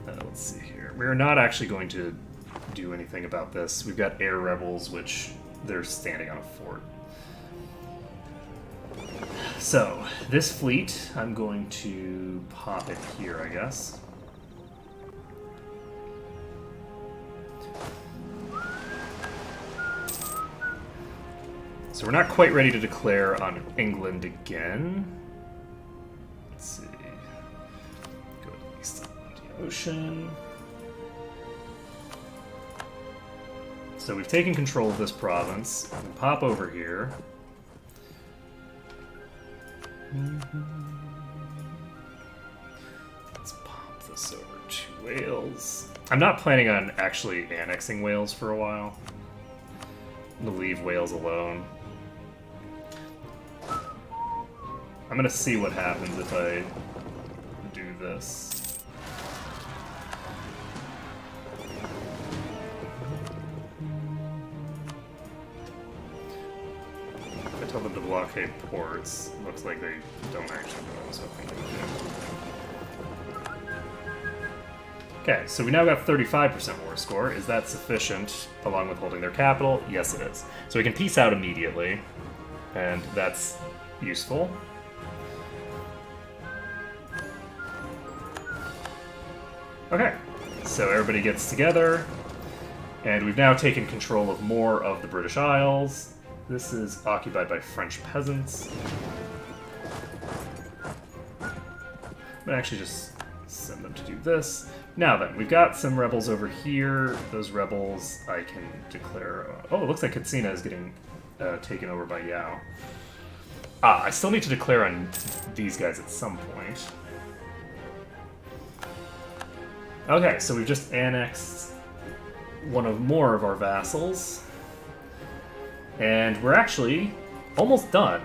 Let's see here. We're not actually going to do anything about this. We've got air rebels, which they're standing on a fort. So, this fleet, I'm going to pop it here, I guess. So we're not quite ready to declare on England again. Let's see. Go to the east of the ocean. So we've taken control of this province. We can pop over here. Let's pop this over to Wales. I'm not planning on actually annexing Wales for a while. I'm gonna leave Wales alone. I'm gonna see what happens if I do this. If I tell them to blockade ports, it looks like they don't actually do what I was hoping they would do. Okay, so we now got 35% war score. Is that sufficient, along with holding their capital? Yes, it is. So we can peace out immediately, and that's useful. Okay, so everybody gets together, and we've now taken control of more of the British Isles. This is occupied by French peasants. I'm gonna actually just send them to do this. Now then, we've got some rebels over here. Those rebels I can declare... Oh, it looks like Katsina is getting taken over by Yao. I still need to declare on these guys at some point. Okay, so we've just annexed more of our vassals. And we're actually almost done.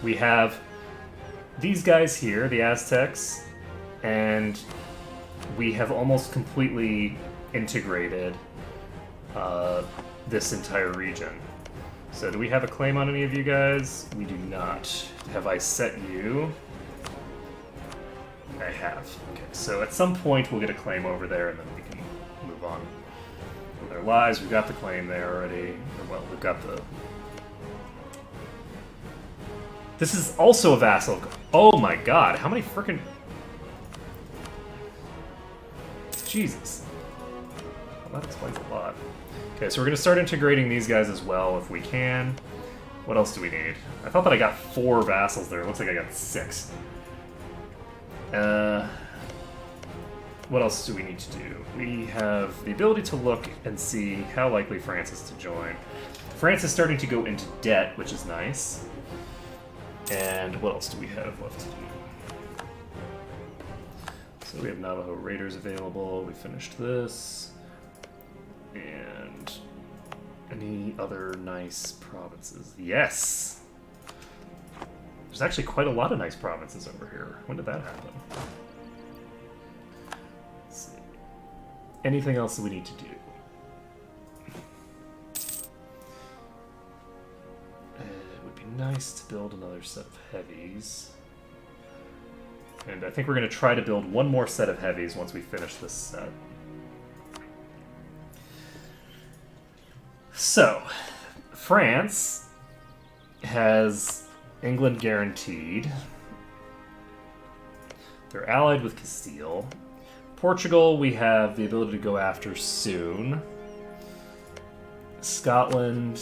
We have these guys here, the Aztecs, and we have almost completely integrated this entire region. So do we have a claim on any of you guys? We do not. Have I set you? I have. Okay, so at some point we'll get a claim over there and then we can move on with our lives. We've got the claim there already. Well, we've got the... This is also a vassal. Oh my god, how many frickin'... Jesus. Well, that explains a lot. Okay, so we're going to start integrating these guys as well if we can. What else do we need? I thought that I got 4 vassals there. It looks like I got 6. What else do we need to do? We have the ability to look and see how likely France is to join. France is starting to go into debt, which is nice. And what else do we have left to do? So we have Navajo Raiders available. We finished this. And any other nice provinces? Yes! There's actually quite a lot of nice provinces over here. When did that happen? Let's see. Anything else that we need to do? It would be nice to build another set of heavies. And I think we're going to try to build one more set of heavies once we finish this set. So, France has England guaranteed. They're allied with Castile. Portugal, we have the ability to go after soon. Scotland,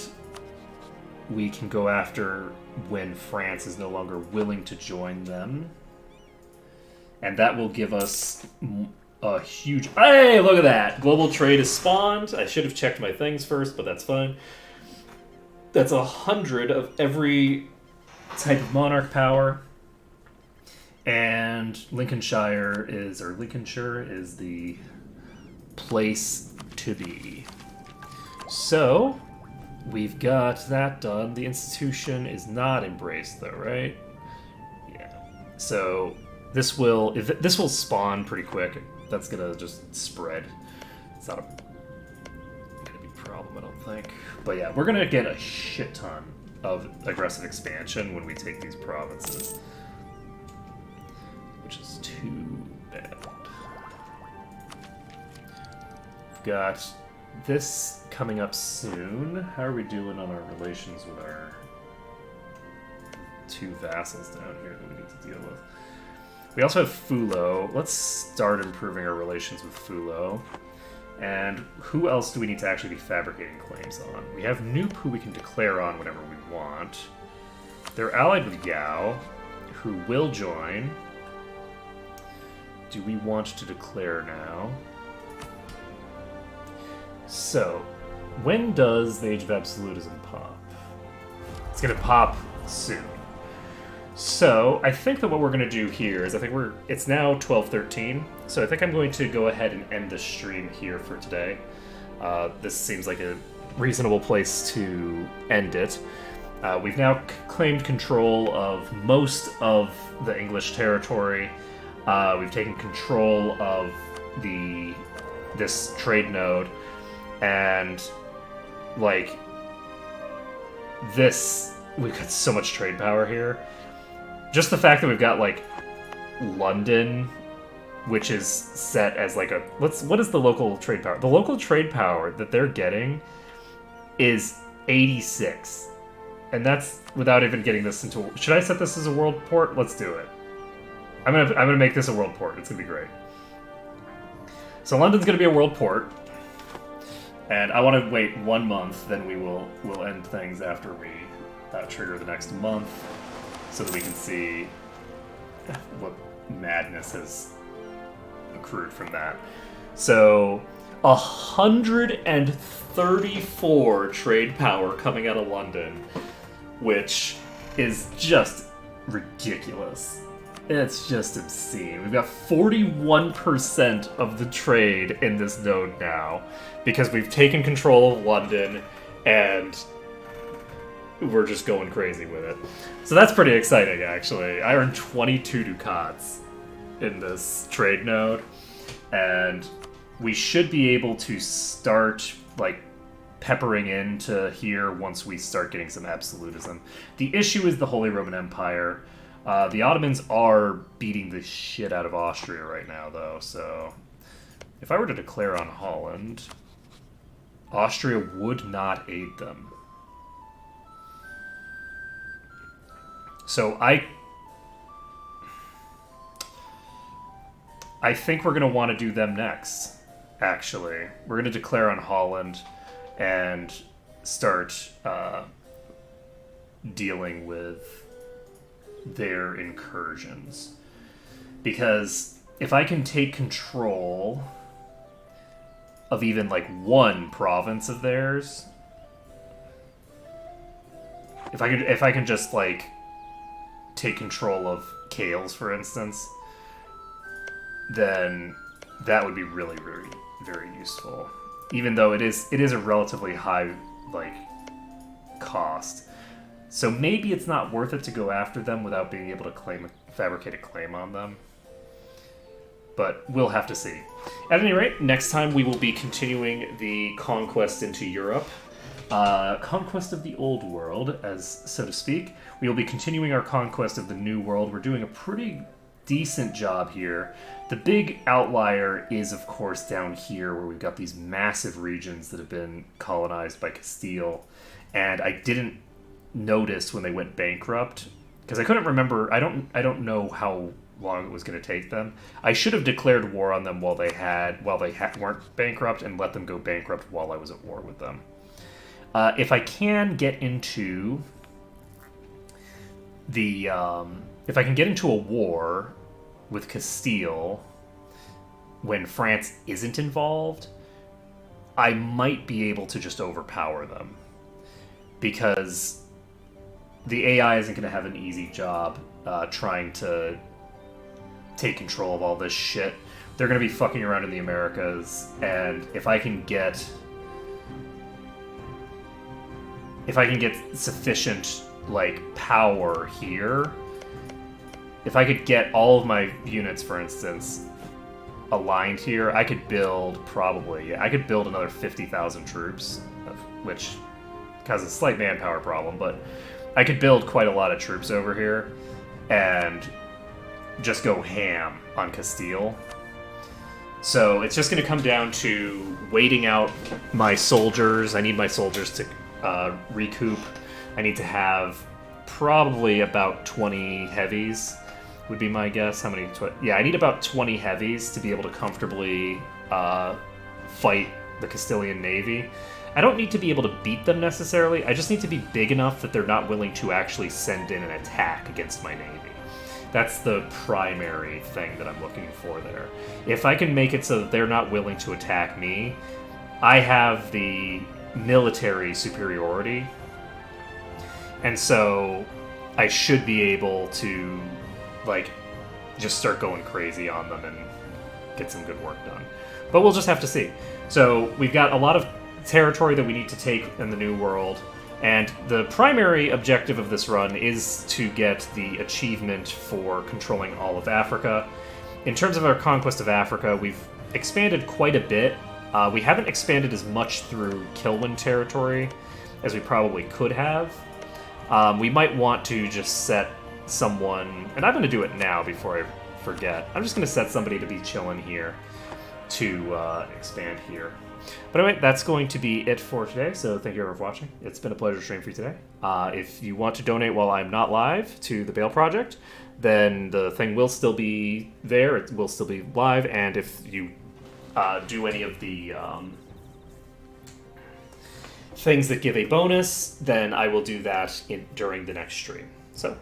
we can go after when France is no longer willing to join them. And that will give us a huge... Hey, look at that! Global trade is spawned. I should have checked my things first, but that's fine. That's 100 of every type of monarch power. And Lincolnshire is the place to be. So, we've got that done. The institution is not embraced, though, right? Yeah. So... This will spawn pretty quick. That's gonna just spread. It's not gonna be a problem, I don't think. But yeah, we're gonna get a shit ton of aggressive expansion when we take these provinces, which is too bad. We've got this coming up soon. How are we doing on our relations with our 2 vassals down here that we need to deal with? We also have Fulo. Let's start improving our relations with Fulo. And who else do we need to actually be fabricating claims on? We have Noop, who we can declare on whenever we want. They're allied with Yao, who will join. Do we want to declare now? So, when does the Age of Absolutism pop? It's going to pop soon. So, I think that what we're going to do here is, it's now 12:13, so I think I'm going to go ahead and end the stream here for today. This seems like a reasonable place to end it. We've now claimed control of most of the English territory. We've taken control of this trade node, and, like, we've got so much trade power here. Just the fact that we've got, like, London, which is set as, like, what is the local trade power? The local trade power that they're getting is 86. And that's without even getting this into... Should I set this as a world port? Let's do it. I'm gonna make this a world port. It's gonna be great. So London's gonna be a world port. And I want to wait 1 month, then we'll end things after we trigger the next month, so that we can see what madness accrued from that. So 134 trade power coming out of London, which is just ridiculous. It's just obscene. We've got 41% of the trade in this node now because we've taken control of London and we're just going crazy with it. So that's pretty exciting, actually. I earned 22 ducats in this trade node, and we should be able to start, like, peppering into here once we start getting some absolutism. The issue is the Holy Roman Empire. The Ottomans are beating the shit out of Austria right now, though, so if I were to declare on Holland, Austria would not aid them. So I think we're going to want to do them next, actually. We're going to declare on Holland and start dealing with their incursions. Because if I can take control of even, like, one province of theirs, if I can just, like, take control of Kales, for instance, then that would be really, very, very useful. Even though it is a relatively high, like, cost. So maybe it's not worth it to go after them without being able to fabricate a claim on them. But we'll have to see. At any rate, next time we will be continuing the conquest into Europe. Conquest of the Old World, as so to speak. We will be continuing our conquest of the New World. We're doing a pretty decent job here. The big outlier is, of course, down here where we've got these massive regions that have been colonized by Castile. And I didn't notice when they went bankrupt, because I couldn't remember. I don't know how long it was going to take them. I should have declared war on them while they weren't bankrupt and let them go bankrupt while I was at war with them. If I can get into if I can get into a war with Castile when France isn't involved, I might be able to just overpower them, because the AI isn't going to have an easy job trying to take control of all this shit. They're going to be fucking around in the Americas, and if I can get sufficient, like, power here, if I could get all of my units, for instance, aligned here, I could build another 50,000 troops, which has a slight manpower problem, but I could build quite a lot of troops over here and just go ham on Castile. So it's just going to come down to waiting out my soldiers. I need my soldiers to recoup. I need to have probably about 20 heavies, would be my guess. How many? I need about 20 heavies to be able to comfortably fight the Castilian navy. I don't need to be able to beat them necessarily. I just need to be big enough that they're not willing to actually send in an attack against my navy. That's the primary thing that I'm looking for there. If I can make it so that they're not willing to attack me, I have the military superiority. And so I should be able to, like, just start going crazy on them and get some good work done. But we'll just have to see. So we've got a lot of territory that we need to take in the New World. And the primary objective of this run is to get the achievement for controlling all of Africa. In terms of our conquest of Africa, we've expanded quite a bit. We haven't expanded as much through Kilwin territory as we probably could have. We might want to just set someone, and I'm going to do it now before I forget. I'm just going to set somebody to be chilling here to expand here. But anyway, that's going to be it for today, so thank you everyone for watching. It's been a pleasure to stream for you today. If you want to donate while I'm not live to the Bale Project, then the thing will still be there, it will still be live, and if you do any of the things that give a bonus, then I will do that during the next stream. So,